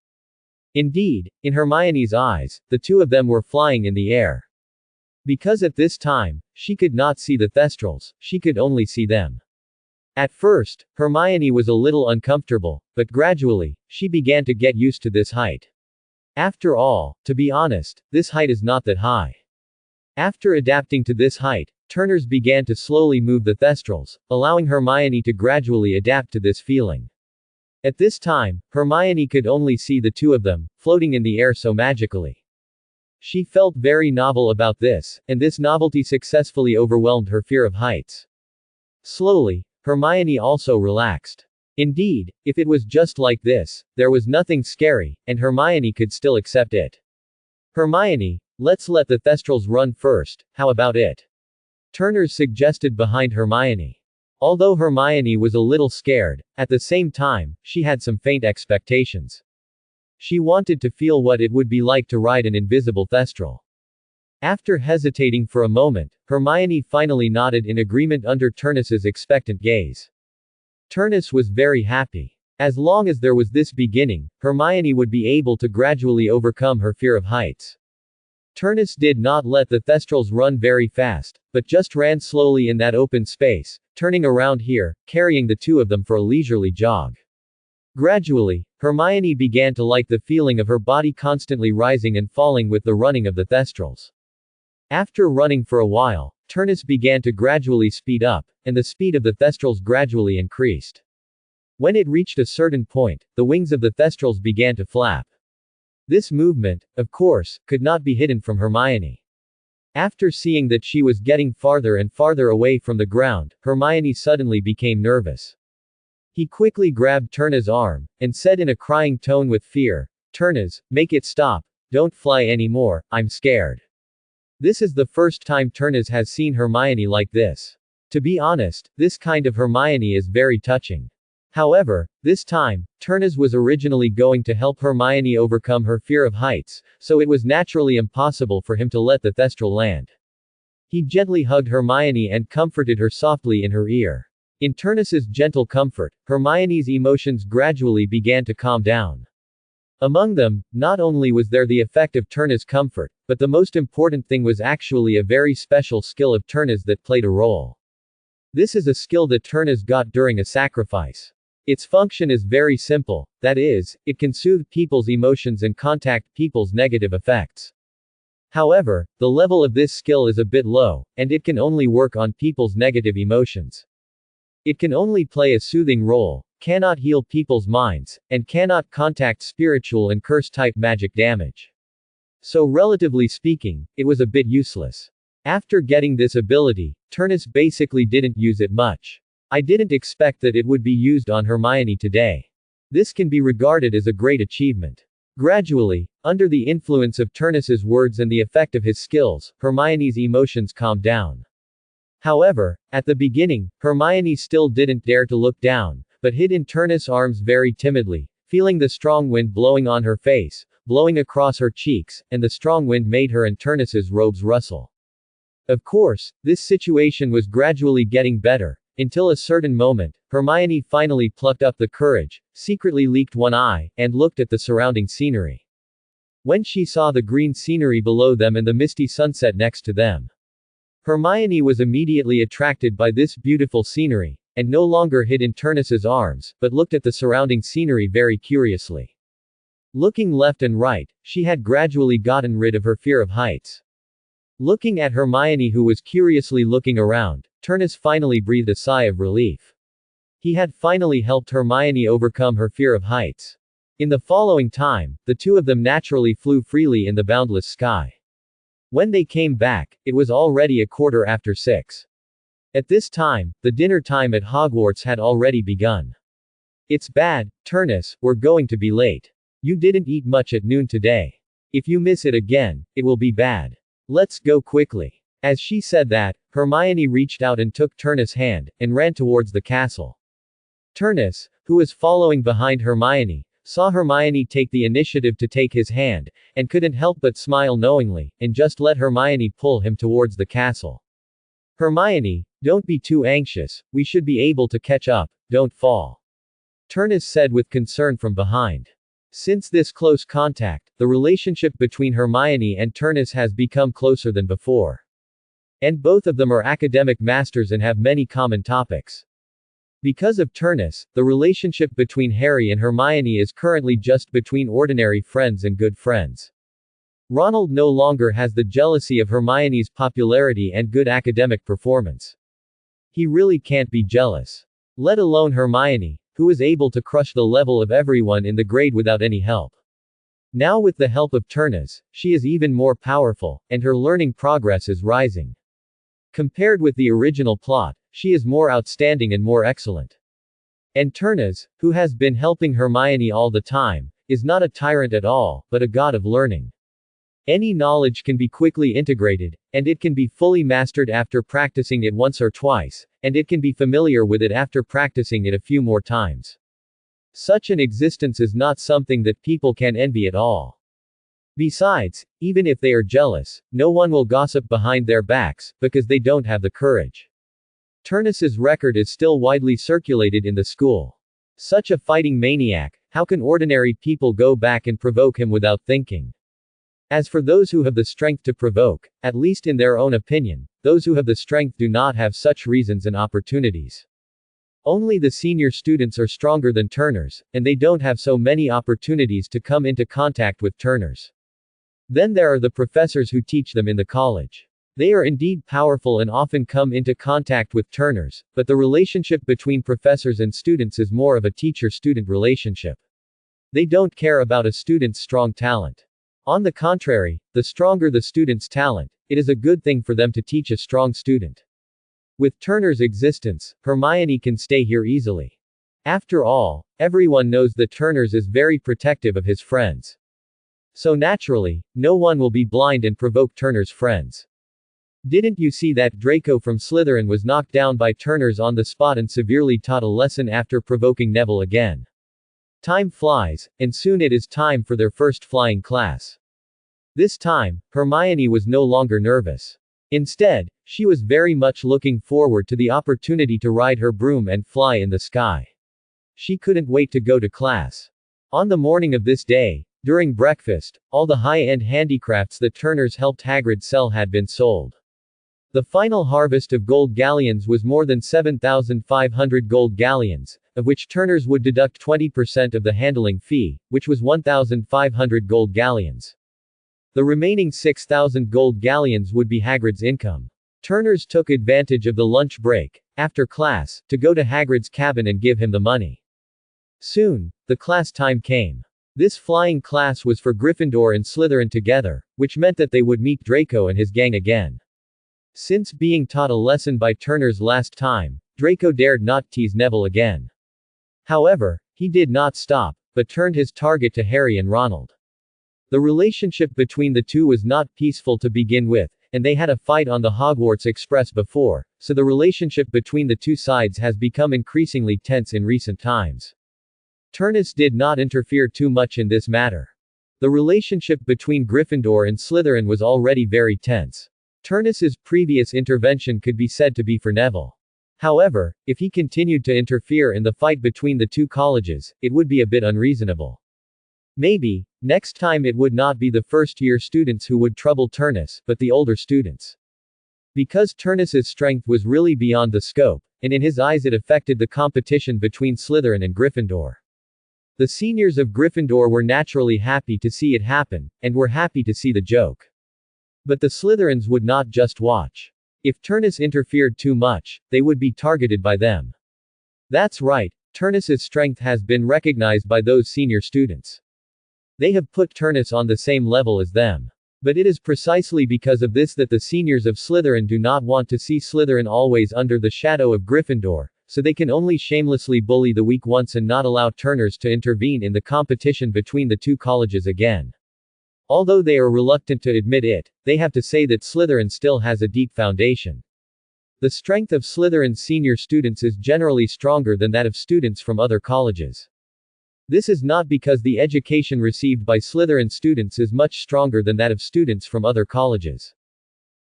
Indeed, in Hermione's eyes, the two of them were flying in the air. Because at this time, she could not see the Thestrals, she could only see them. At first, Hermione was a little uncomfortable, but gradually, she began to get used to this height. After all, to be honest, this height is not that high. After adapting to this height, Turnus began to slowly move the Thestrals, allowing Hermione to gradually adapt to this feeling. At this time, Hermione could only see the two of them, floating in the air so magically. She felt very novel about this, and this novelty successfully overwhelmed her fear of heights. Slowly, Hermione also relaxed. Indeed, if it was just like this, there was nothing scary, and Hermione could still accept it. Hermione, let's let the Thestrals run first, how about it? Turnus suggested behind Hermione. Although Hermione was a little scared, at the same time, she had some faint expectations. She wanted to feel what it would be like to ride an invisible Thestral. After hesitating for a moment, Hermione finally nodded in agreement under Turnus's expectant gaze. Turnus was very happy. As long as there was this beginning, Hermione would be able to gradually overcome her fear of heights. Turnus did not let the Thestrals run very fast, but just ran slowly in that open space, turning around here, carrying the two of them for a leisurely jog. Gradually, Hermione began to like the feeling of her body constantly rising and falling with the running of the Thestrals. After running for a while, Turnus began to gradually speed up, and the speed of the Thestrals gradually increased. When it reached a certain point, the wings of the Thestrals began to flap. This movement, of course, could not be hidden from Hermione. After seeing that she was getting farther and farther away from the ground, Hermione suddenly became nervous. He quickly grabbed Turnus' arm, and said in a crying tone with fear, "Turnus, make it stop, don't fly anymore, I'm scared." This is the first time Turnus has seen Hermione like this. To be honest, this kind of Hermione is very touching. However, this time, Turnus was originally going to help Hermione overcome her fear of heights, so it was naturally impossible for him to let the Thestral land. He gently hugged Hermione and comforted her softly in her ear. In Turnus's gentle comfort, Hermione's emotions gradually began to calm down. Among them, not only was there the effect of Turnus' comfort, but the most important thing was actually a very special skill of Turnus that played a role. This is a skill that Turnus got during a sacrifice. Its function is very simple, that is, it can soothe people's emotions and contact people's negative effects. However, the level of this skill is a bit low, and it can only work on people's negative emotions. It can only play a soothing role, cannot heal people's minds, and cannot contact spiritual and curse-type magic damage. So relatively speaking, it was a bit useless. After getting this ability, Turnus basically didn't use it much. I didn't expect that it would be used on Hermione today. This can be regarded as a great achievement. Gradually, under the influence of Turnus's words and the effect of his skills, Hermione's emotions calmed down. However, at the beginning, Hermione still didn't dare to look down, but hid in Turnus' arms very timidly, feeling the strong wind blowing on her face, blowing across her cheeks, and the strong wind made her and Turnus's robes rustle. Of course, this situation was gradually getting better, until a certain moment, Hermione finally plucked up the courage, secretly leaked one eye, and looked at the surrounding scenery. When she saw the green scenery below them and the misty sunset next to them, Hermione was immediately attracted by this beautiful scenery, and no longer hid in Turnus's arms, but looked at the surrounding scenery very curiously. Looking left and right, she had gradually gotten rid of her fear of heights. Looking at Hermione, who was curiously looking around, Turnus finally breathed a sigh of relief. He had finally helped Hermione overcome her fear of heights. In the following time, the two of them naturally flew freely in the boundless sky. When they came back, it was already 6:15. At this time, the dinner time at Hogwarts had already begun. "It's bad, Turnus, we're going to be late. You didn't eat much at noon today. If you miss it again, it will be bad. Let's go quickly." As she said that, Hermione reached out and took Turnus' hand, and ran towards the castle. Turnus, who was following behind Hermione, saw Hermione take the initiative to take his hand, and couldn't help but smile knowingly, and just let Hermione pull him towards the castle. Hermione, don't be too anxious, we should be able to catch up, don't fall. Turnus said with concern from behind. Since this close contact, the relationship between Hermione and Turnus has become closer than before. And both of them are academic masters and have many common topics. Because of Turnus, the relationship between Harry and Hermione is currently just between ordinary friends and good friends. Ronald no longer has the jealousy of Hermione's popularity and good academic performance. He really can't be jealous. Let alone Hermione, who is able to crush the level of everyone in the grade without any help. Now with the help of Turnus, she is even more powerful, and her learning progress is rising. Compared with the original plot, she is more outstanding and more excellent. And Turnus, who has been helping Hermione all the time, is not a tyrant at all, but a god of learning. Any knowledge can be quickly integrated, and it can be fully mastered after practicing it once or twice, and it can be familiar with it after practicing it a few more times. Such an existence is not something that people can envy at all. Besides, even if they are jealous, no one will gossip behind their backs, because they don't have the courage. Turnus's record is still widely circulated in the school. Such a fighting maniac, how can ordinary people go back and provoke him without thinking? As for those who have the strength to provoke, at least in their own opinion, those who have the strength do not have such reasons and opportunities. Only the senior students are stronger than Turnus, and they don't have so many opportunities to come into contact with Turnus. Then there are the professors who teach them in the college. They are indeed powerful and often come into contact with Turnus, but the relationship between professors and students is more of a teacher-student relationship. They don't care about a student's strong talent. On the contrary, the stronger the student's talent, it is a good thing for them to teach a strong student. With Turnus's existence, Hermione can stay here easily. After all, everyone knows that Turnus is very protective of his friends. So naturally, no one will be blind and provoke Turnus's friends. Didn't you see that Draco from Slytherin was knocked down by Turnus on the spot and severely taught a lesson after provoking Neville again? Time flies, and soon it is time for their first flying class. This time, Hermione was no longer nervous. Instead, she was very much looking forward to the opportunity to ride her broom and fly in the sky. She couldn't wait to go to class. On the morning of this day, during breakfast, all the high-end handicrafts that Turnus helped Hagrid sell had been sold. The final harvest of gold galleons was more than 7,500 gold galleons, of which Turnus would deduct 20% of the handling fee, which was 1,500 gold galleons. The remaining 6,000 gold galleons would be Hagrid's income. Turnus took advantage of the lunch break, after class, to go to Hagrid's cabin and give him the money. Soon, the class time came. This flying class was for Gryffindor and Slytherin together, which meant that they would meet Draco and his gang again. Since being taught a lesson by Turnus last time, Draco dared not tease Neville again. However, he did not stop, but turned his target to Harry and Ronald. The relationship between the two was not peaceful to begin with, and they had a fight on the Hogwarts Express before, so the relationship between the two sides has become increasingly tense in recent times. Turnus did not interfere too much in this matter. The relationship between Gryffindor and Slytherin was already very tense. Turnus's previous intervention could be said to be for Neville. However, if he continued to interfere in the fight between the two colleges, it would be a bit unreasonable. Maybe, next time it would not be the first-year students who would trouble Turnus, but the older students. Because Turnus's strength was really beyond the scope, and in his eyes it affected the competition between Slytherin and Gryffindor. The seniors of Gryffindor were naturally happy to see it happen, and were happy to see the joke. But the Slytherins would not just watch. If Turnus interfered too much, they would be targeted by them. That's right, Turnus's strength has been recognized by those senior students. They have put Turnus on the same level as them. But it is precisely because of this that the seniors of Slytherin do not want to see Slytherin always under the shadow of Gryffindor, so they can only shamelessly bully the weak once and not allow Turnus to intervene in the competition between the two colleges again. Although they are reluctant to admit it, they have to say that Slytherin still has a deep foundation. The strength of Slytherin's senior students is generally stronger than that of students from other colleges. This is not because the education received by Slytherin students is much stronger than that of students from other colleges.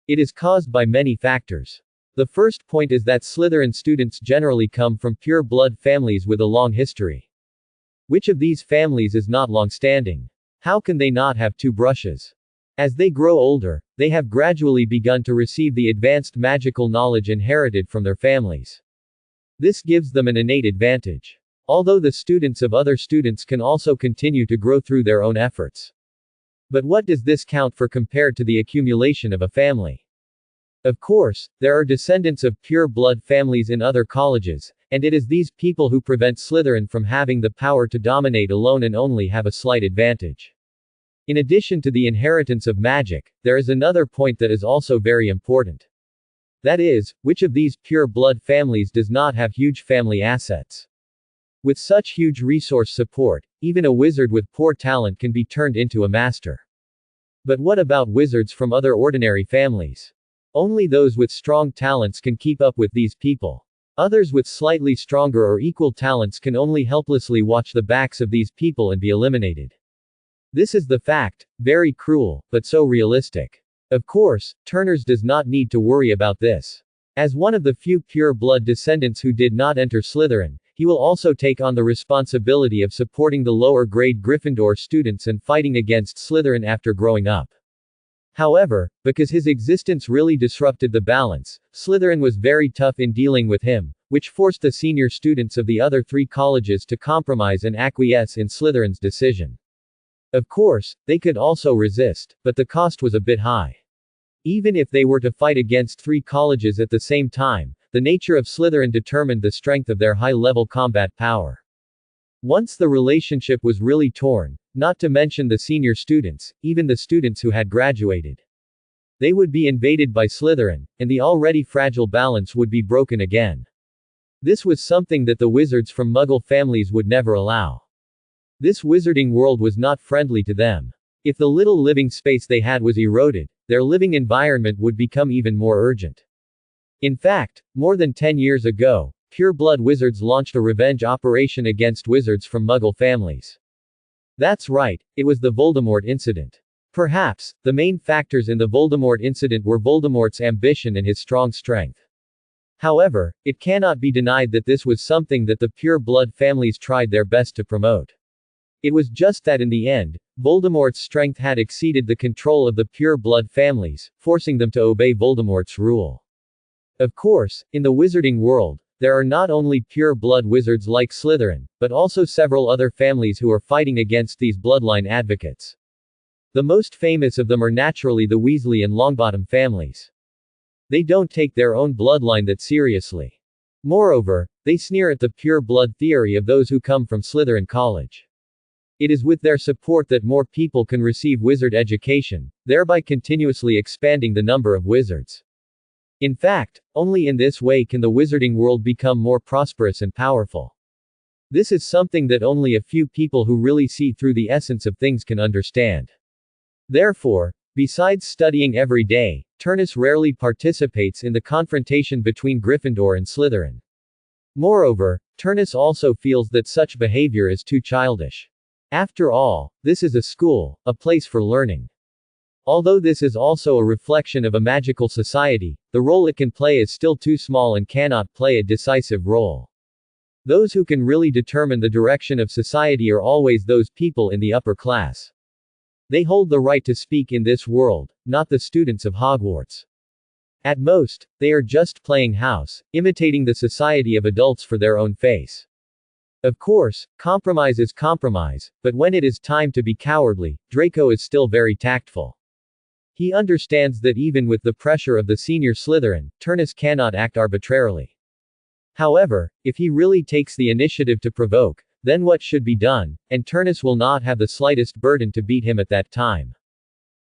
It is caused by many factors. The first point is that Slytherin students generally come from pure-blood families with a long history. Which of these families is not long-standing? How can they not have two brushes? As they grow older, they have gradually begun to receive the advanced magical knowledge inherited from their families. This gives them an innate advantage. Although the students of other students can also continue to grow through their own efforts. But what does this count for compared to the accumulation of a family? Of course, there are descendants of pure-blood families in other colleges, and it is these people who prevent Slytherin from having the power to dominate alone and only have a slight advantage. In addition to the inheritance of magic, there is another point that is also very important. That is, which of these pure-blood families does not have huge family assets? With such huge resource support, even a wizard with poor talent can be turned into a master. But what about wizards from other ordinary families? Only those with strong talents can keep up with these people. Others with slightly stronger or equal talents can only helplessly watch the backs of these people and be eliminated. This is the fact, very cruel, but so realistic. Of course, Turners does not need to worry about this. As one of the few pure-blood descendants who did not enter Slytherin, he will also take on the responsibility of supporting the lower-grade Gryffindor students and fighting against Slytherin after growing up. However, because his existence really disrupted the balance, Slytherin was very tough in dealing with him, which forced the senior students of the other three colleges to compromise and acquiesce in Slytherin's decision. Of course, they could also resist, but the cost was a bit high. Even if they were to fight against three colleges at the same time, the nature of Slytherin determined the strength of their high-level combat power. Once the relationship was really torn, not to mention the senior students, even the students who had graduated, they would be invaded by Slytherin, and the already fragile balance would be broken again. This was something that the wizards from Muggle families would never allow. This wizarding world was not friendly to them. If the little living space they had was eroded, their living environment would become even more urgent. In fact, more than 10 years ago, pure-blood wizards launched a revenge operation against wizards from Muggle families. That's right, it was the Voldemort incident. Perhaps, the main factors in the Voldemort incident were Voldemort's ambition and his strong strength. However, it cannot be denied that this was something that the pure-blood families tried their best to promote. It was just that in the end, Voldemort's strength had exceeded the control of the pure-blood families, forcing them to obey Voldemort's rule. Of course, in the wizarding world, there are not only pure-blood wizards like Slytherin, but also several other families who are fighting against these bloodline advocates. The most famous of them are naturally the Weasley and Longbottom families. They don't take their own bloodline that seriously. Moreover, they sneer at the pure-blood theory of those who come from Slytherin College. It is with their support that more people can receive wizard education, thereby continuously expanding the number of wizards. In fact, only in this way can the wizarding world become more prosperous and powerful. This is something that only a few people who really see through the essence of things can understand. Therefore, besides studying every day, Turnus rarely participates in the confrontation between Gryffindor and Slytherin. Moreover, Turnus also feels that such behavior is too childish. After all, this is a school, a place for learning. Although this is also a reflection of a magical society, the role it can play is still too small and cannot play a decisive role. Those who can really determine the direction of society are always those people in the upper class. They hold the right to speak in this world, not the students of Hogwarts. At most, they are just playing house, imitating the society of adults for their own face. Of course, compromise is compromise, but when it is time to be cowardly, Draco is still very tactful. He understands that even with the pressure of the senior Slytherin, Turnus cannot act arbitrarily. However, if he really takes the initiative to provoke, then what should be done, and Turnus will not have the slightest burden to beat him at that time.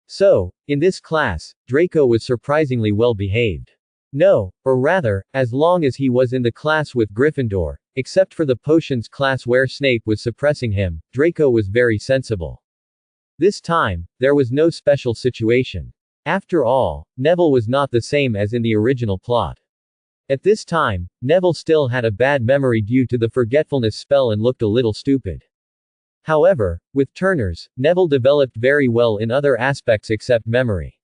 So, in this class, Draco was surprisingly well behaved. No, or rather, as long as he was in the class with Gryffindor, except for the potions class where Snape was suppressing him, Draco was very sensible. This time, there was no special situation. After all, Neville was not the same as in the original plot. At this time, Neville still had a bad memory due to the forgetfulness spell and looked a little stupid. However, with Turner's, Neville developed very well in other aspects except memory.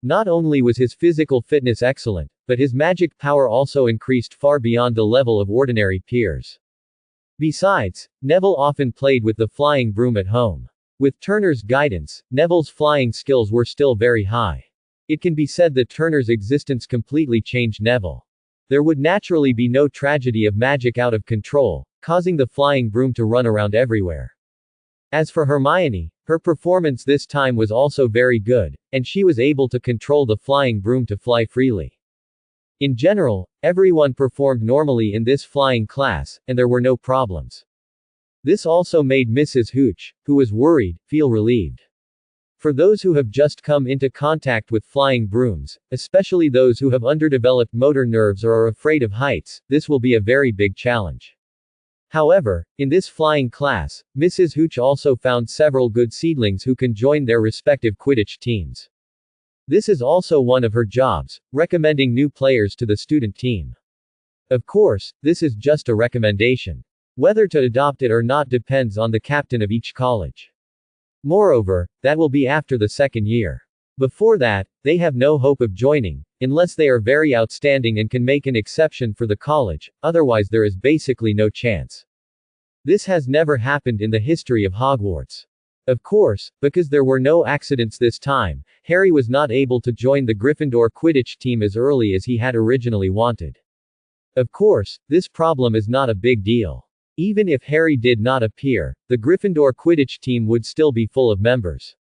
Not only was his physical fitness excellent, but his magic power also increased far beyond the level of ordinary peers. Besides, Neville often played with the flying broom at home. With Turner's guidance, Neville's flying skills were still very high. It can be said that Turner's existence completely changed Neville. There would naturally be no tragedy of magic out of control, causing the flying broom to run around everywhere. As for Hermione, her performance this time was also very good, and she was able to control the flying broom to fly freely. In general, everyone performed normally in this flying class, and there were no problems. This also made Mrs. Hooch, who was worried, feel relieved. For those who have just come into contact with flying brooms, especially those who have underdeveloped motor nerves or are afraid of heights, this will be a very big challenge. However, in this flying class, Mrs. Hooch also found several good seedlings who can join their respective Quidditch teams. This is also one of her jobs, recommending new players to the student team. Of course, this is just a recommendation. Whether to adopt it or not depends on the captain of each college. Moreover, that will be after the second year. Before that, they have no hope of joining, unless they are very outstanding and can make an exception for the college, otherwise there is basically no chance. This has never happened in the history of Hogwarts. Of course, because there were no accidents this time, Harry was not able to join the Gryffindor Quidditch team as early as he had originally wanted. Of course, this problem is not a big deal. Even if Harry did not appear, the Gryffindor Quidditch team would still be full of members.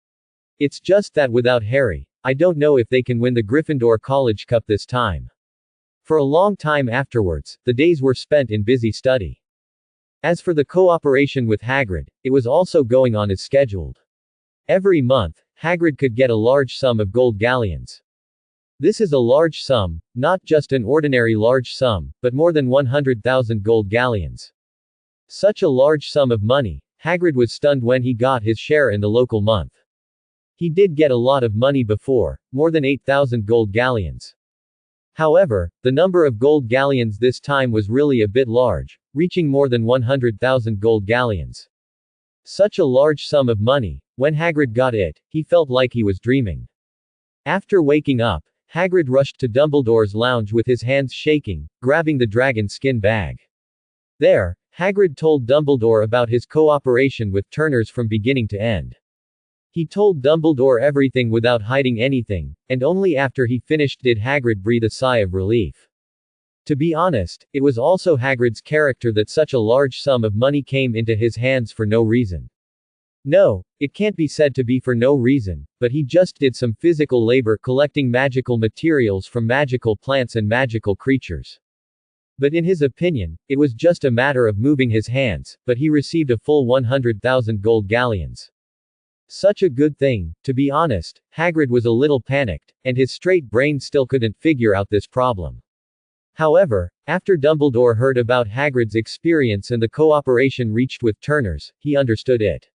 It's just that without Harry, I don't know if they can win the Gryffindor College Cup this time. For a long time afterwards, the days were spent in busy study. As for the cooperation with Hagrid, it was also going on as scheduled. Every month, Hagrid could get a large sum of gold galleons. This is a large sum, not just an ordinary large sum, but more than 100,000 gold galleons. Such a large sum of money, Hagrid was stunned when he got his share in the local month. He did get a lot of money before, more than 8,000 gold galleons. However, the number of gold galleons this time was really a bit large, reaching more than 100,000 gold galleons. Such a large sum of money, when Hagrid got it, he felt like he was dreaming. After waking up, Hagrid rushed to Dumbledore's lounge with his hands shaking, grabbing the dragon skin bag. There, Hagrid told Dumbledore about his cooperation with Turner's from beginning to end. He told Dumbledore everything without hiding anything, and only after he finished did Hagrid breathe a sigh of relief. To be honest, it was also Hagrid's character that such a large sum of money came into his hands for no reason. No, it can't be said to be for no reason, but he just did some physical labor collecting magical materials from magical plants and magical creatures. But in his opinion, it was just a matter of moving his hands, but he received a full 100,000 gold galleons. Such a good thing. To be honest, Hagrid was a little panicked, and his straight brain still couldn't figure out this problem. However, after Dumbledore heard about Hagrid's experience and the cooperation reached with Turner's, he understood it.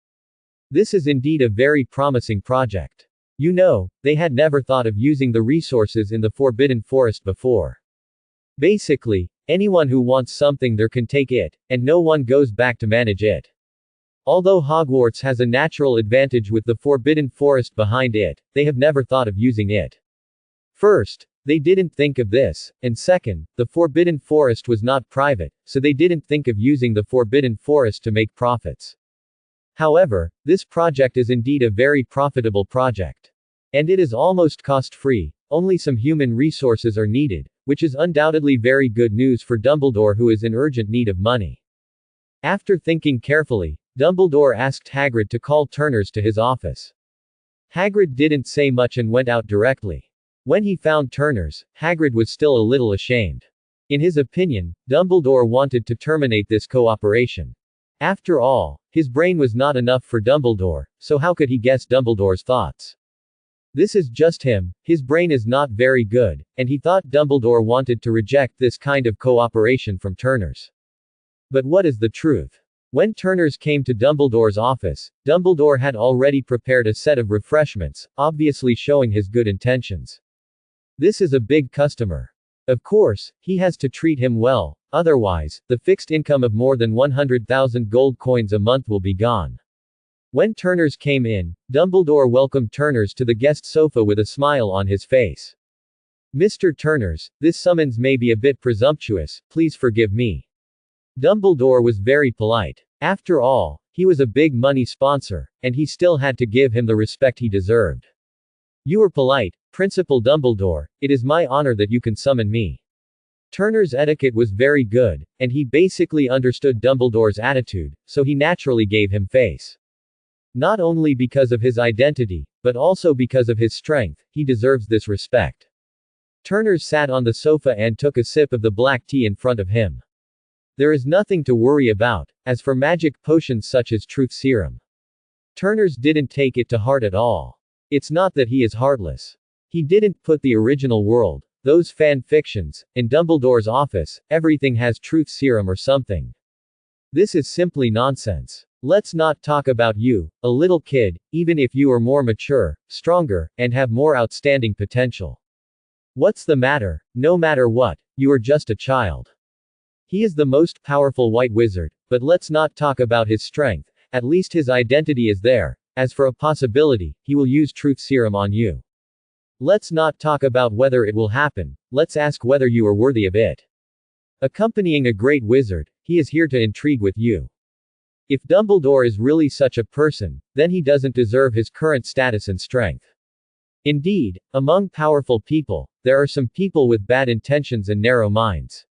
This is indeed a very promising project. You know, they had never thought of using the resources in the Forbidden Forest before. Basically, anyone who wants something there can take it, and no one goes back to manage it. Although Hogwarts has a natural advantage with the Forbidden Forest behind it, they have never thought of using it. First, they didn't think of this, and second, the Forbidden Forest was not private, so they didn't think of using the Forbidden Forest to make profits. However, this project is indeed a very profitable project. And it is almost cost-free, only some human resources are needed, which is undoubtedly very good news for Dumbledore, who is in urgent need of money. After thinking carefully, Dumbledore asked Hagrid to call Turner's to his office. Hagrid didn't say much and went out directly. When he found Turner's, Hagrid was still a little ashamed. In his opinion, Dumbledore wanted to terminate this cooperation. After all, his brain was not enough for Dumbledore, so how could he guess Dumbledore's thoughts? This is just him, his brain is not very good, and he thought Dumbledore wanted to reject this kind of cooperation from Turner's. But what is the truth? When Turner's came to Dumbledore's office, Dumbledore had already prepared a set of refreshments, obviously showing his good intentions. This is a big customer. Of course, he has to treat him well, otherwise, the fixed income of more than 100,000 gold coins a month will be gone. When Turners came in, Dumbledore welcomed Turners to the guest sofa with a smile on his face. "Mr. Turners, this summons may be a bit presumptuous, please forgive me." Dumbledore was very polite. After all, he was a big money sponsor, and he still had to give him the respect he deserved. "You are polite, Principal Dumbledore, it is my honor that you can summon me." Turner's etiquette was very good, and he basically understood Dumbledore's attitude, so he naturally gave him face. Not only because of his identity, but also because of his strength, he deserves this respect. Turners sat on the sofa and took a sip of the black tea in front of him. There is nothing to worry about, as for magic potions such as Truth Serum. Turners didn't take it to heart at all. It's not that he is heartless. He didn't put the original world, those fan fictions, in Dumbledore's office, everything has Truth Serum or something. This is simply nonsense. Let's not talk about you, a little kid, even if you are more mature, stronger, and have more outstanding potential. What's the matter? No matter what, you are just a child. He is the most powerful white wizard, but let's not talk about his strength, at least his identity is there. As for a possibility, he will use Truth Serum on you. Let's not talk about whether it will happen, let's ask whether you are worthy of it. Accompanying a great wizard, he is here to intrigue with you. If Dumbledore is really such a person, then he doesn't deserve his current status and strength. Indeed, among powerful people, there are some people with bad intentions and narrow minds.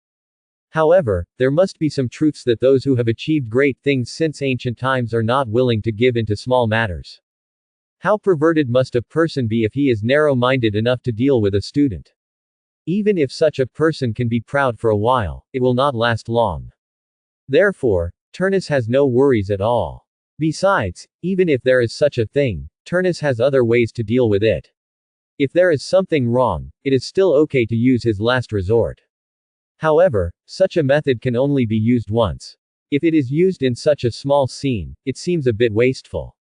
However, there must be some truths that those who have achieved great things since ancient times are not willing to give into small matters. How perverted must a person be if he is narrow-minded enough to deal with a student? Even if such a person can be proud for a while, it will not last long. Therefore, Turnus has no worries at all. Besides, even if there is such a thing, Turnus has other ways to deal with it. If there is something wrong, it is still okay to use his last resort. However, such a method can only be used once. If it is used in such a small scene, it seems a bit wasteful.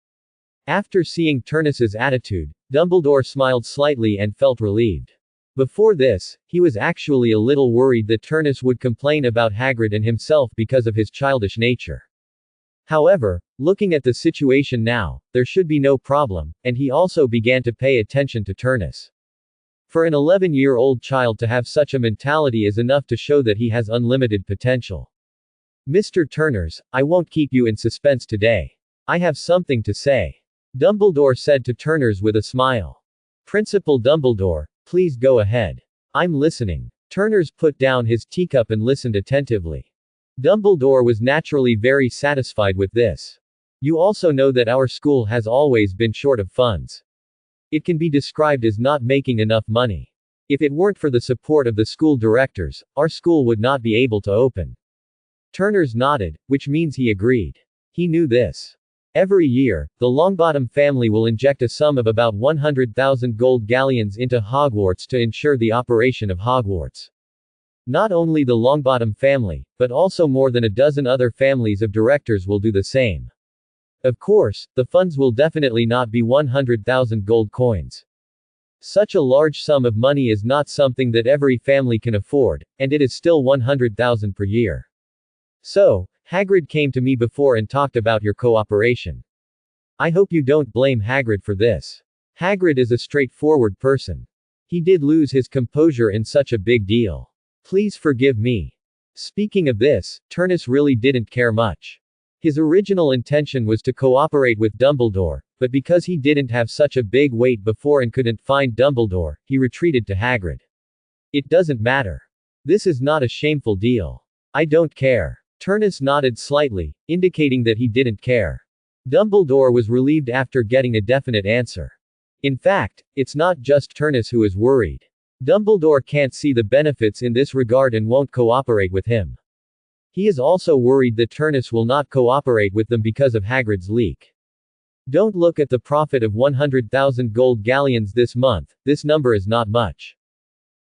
After seeing Turnus's attitude, Dumbledore smiled slightly and felt relieved. Before this, he was actually a little worried that Turnus would complain about Hagrid and himself because of his childish nature. However, looking at the situation now, there should be no problem, and he also began to pay attention to Turnus. For an 11-year-old child to have such a mentality is enough to show that he has unlimited potential. "Mr. Turners, I won't keep you in suspense today. I have something to say," Dumbledore said to Turners with a smile. "Principal Dumbledore, please go ahead. I'm listening." Turners put down his teacup and listened attentively. Dumbledore was naturally very satisfied with this. "You also know that our school has always been short of funds. It can be described as not making enough money. If it weren't for the support of the school directors, our school would not be able to open." Turners nodded, which means he agreed. He knew this. Every year, the Longbottom family will inject a sum of about 100,000 gold galleons into Hogwarts to ensure the operation of Hogwarts. Not only the Longbottom family, but also more than a dozen other families of directors will do the same. Of course, the funds will definitely not be 100,000 gold coins. Such a large sum of money is not something that every family can afford, and it is still 100,000 per year. So, Hagrid came to me before and talked about your cooperation. I hope you don't blame Hagrid for this. Hagrid is a straightforward person. He did lose his composure in such a big deal. Please forgive me. Speaking of this, Turnus really didn't care much. His original intention was to cooperate with Dumbledore, but because he didn't have such a big weight before and couldn't find Dumbledore, he retreated to Hagrid. It doesn't matter. This is not a shameful deal. I don't care. Turnus nodded slightly, indicating that he didn't care. Dumbledore was relieved after getting a definite answer. In fact, it's not just Turnus who is worried. Dumbledore can't see the benefits in this regard and won't cooperate with him. He is also worried that Turnus will not cooperate with them because of Hagrid's leak. Don't look at the profit of 100,000 gold galleons this month, this number is not much.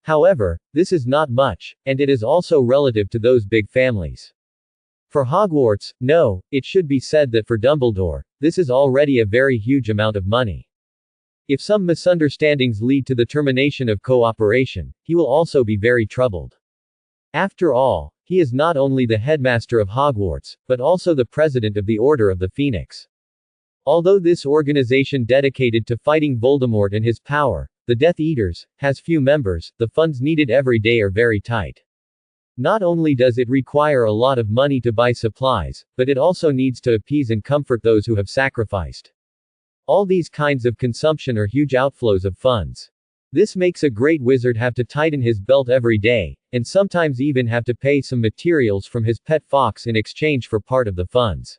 However, this is not much, and it is also relative to those big families. For Hogwarts, no, it should be said that for Dumbledore, this is already a very huge amount of money. If some misunderstandings lead to the termination of cooperation, he will also be very troubled. After all, he is not only the headmaster of Hogwarts, but also the president of the Order of the Phoenix. Although this organization dedicated to fighting Voldemort and his power, the Death Eaters, has few members, the funds needed every day are very tight. Not only does it require a lot of money to buy supplies, but it also needs to appease and comfort those who have sacrificed. All these kinds of consumption are huge outflows of funds. This makes a great wizard have to tighten his belt every day, and sometimes even have to pay some materials from his pet fox in exchange for part of the funds.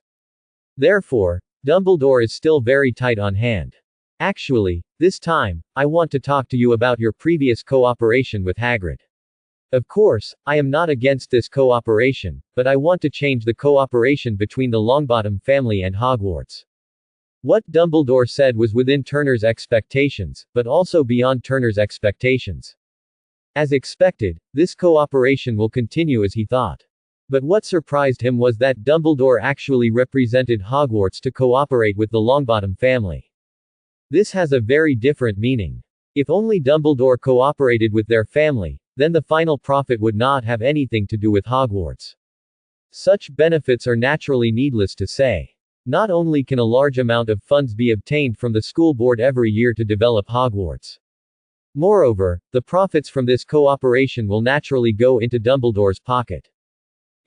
Therefore, Dumbledore is still very tight on hand. Actually, this time, I want to talk to you about your previous cooperation with Hagrid. Of course, I am not against this cooperation, but I want to change the cooperation between the Longbottom family and Hogwarts. What Dumbledore said was within Turner's expectations, but also beyond Turner's expectations. As expected, this cooperation will continue as he thought. But what surprised him was that Dumbledore actually represented Hogwarts to cooperate with the Longbottom family. This has a very different meaning. If only Dumbledore cooperated with their family, then the final profit would not have anything to do with Hogwarts. Such benefits are naturally needless to say. Not only can a large amount of funds be obtained from the school board every year to develop Hogwarts. Moreover, the profits from this cooperation will naturally go into Dumbledore's pocket.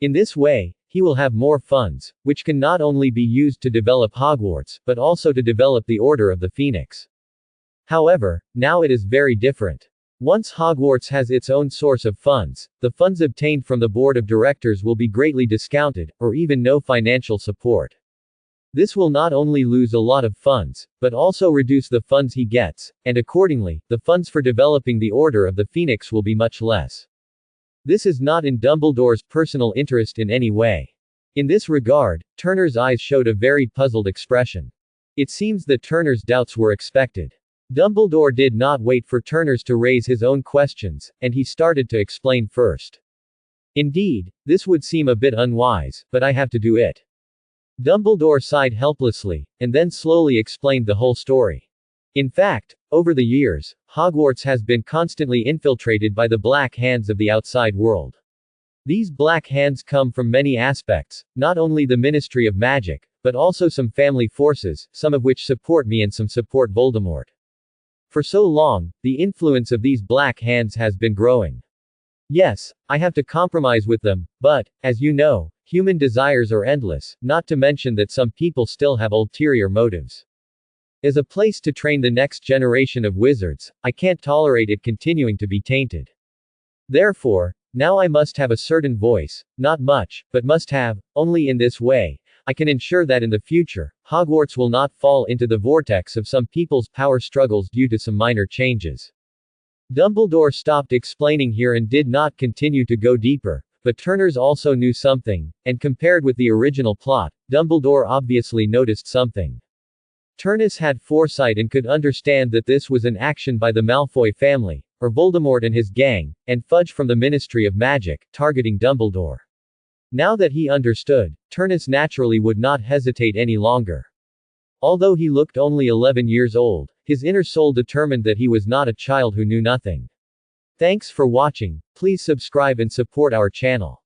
In this way, he will have more funds, which can not only be used to develop Hogwarts, but also to develop the Order of the Phoenix. However, now it is very different. Once Hogwarts has its own source of funds, the funds obtained from the board of directors will be greatly discounted, or even no financial support. This will not only lose a lot of funds, but also reduce the funds he gets, and accordingly, the funds for developing the Order of the Phoenix will be much less. This is not in Dumbledore's personal interest in any way. In this regard, Turner's eyes showed a very puzzled expression. It seems that Turner's doubts were expected. Dumbledore did not wait for Turner's to raise his own questions, and he started to explain first. Indeed, this would seem a bit unwise, but I have to do it. Dumbledore sighed helplessly, and then slowly explained the whole story. In fact, over the years, Hogwarts has been constantly infiltrated by the Black Hands of the outside world. These Black Hands come from many aspects, not only the Ministry of Magic, but also some family forces, some of which support me and some support Voldemort. For so long, the influence of these Black Hands has been growing. Yes, I have to compromise with them, but, as you know, human desires are endless, not to mention that some people still have ulterior motives. As a place to train the next generation of wizards, I can't tolerate it continuing to be tainted. Therefore, now I must have a certain voice, not much, but must have. Only in this way, I can ensure that in the future, Hogwarts will not fall into the vortex of some people's power struggles due to some minor changes. Dumbledore stopped explaining here and did not continue to go deeper, but Turner's also knew something, and compared with the original plot, Dumbledore obviously noticed something. Turnus had foresight and could understand that this was an action by the Malfoy family, or Voldemort and his gang, and Fudge from the Ministry of Magic, targeting Dumbledore. Now that he understood, Turnus naturally would not hesitate any longer. Although he looked only 11 years old, his inner soul determined that he was not a child who knew nothing. Thanks for watching. Please subscribe and support our channel.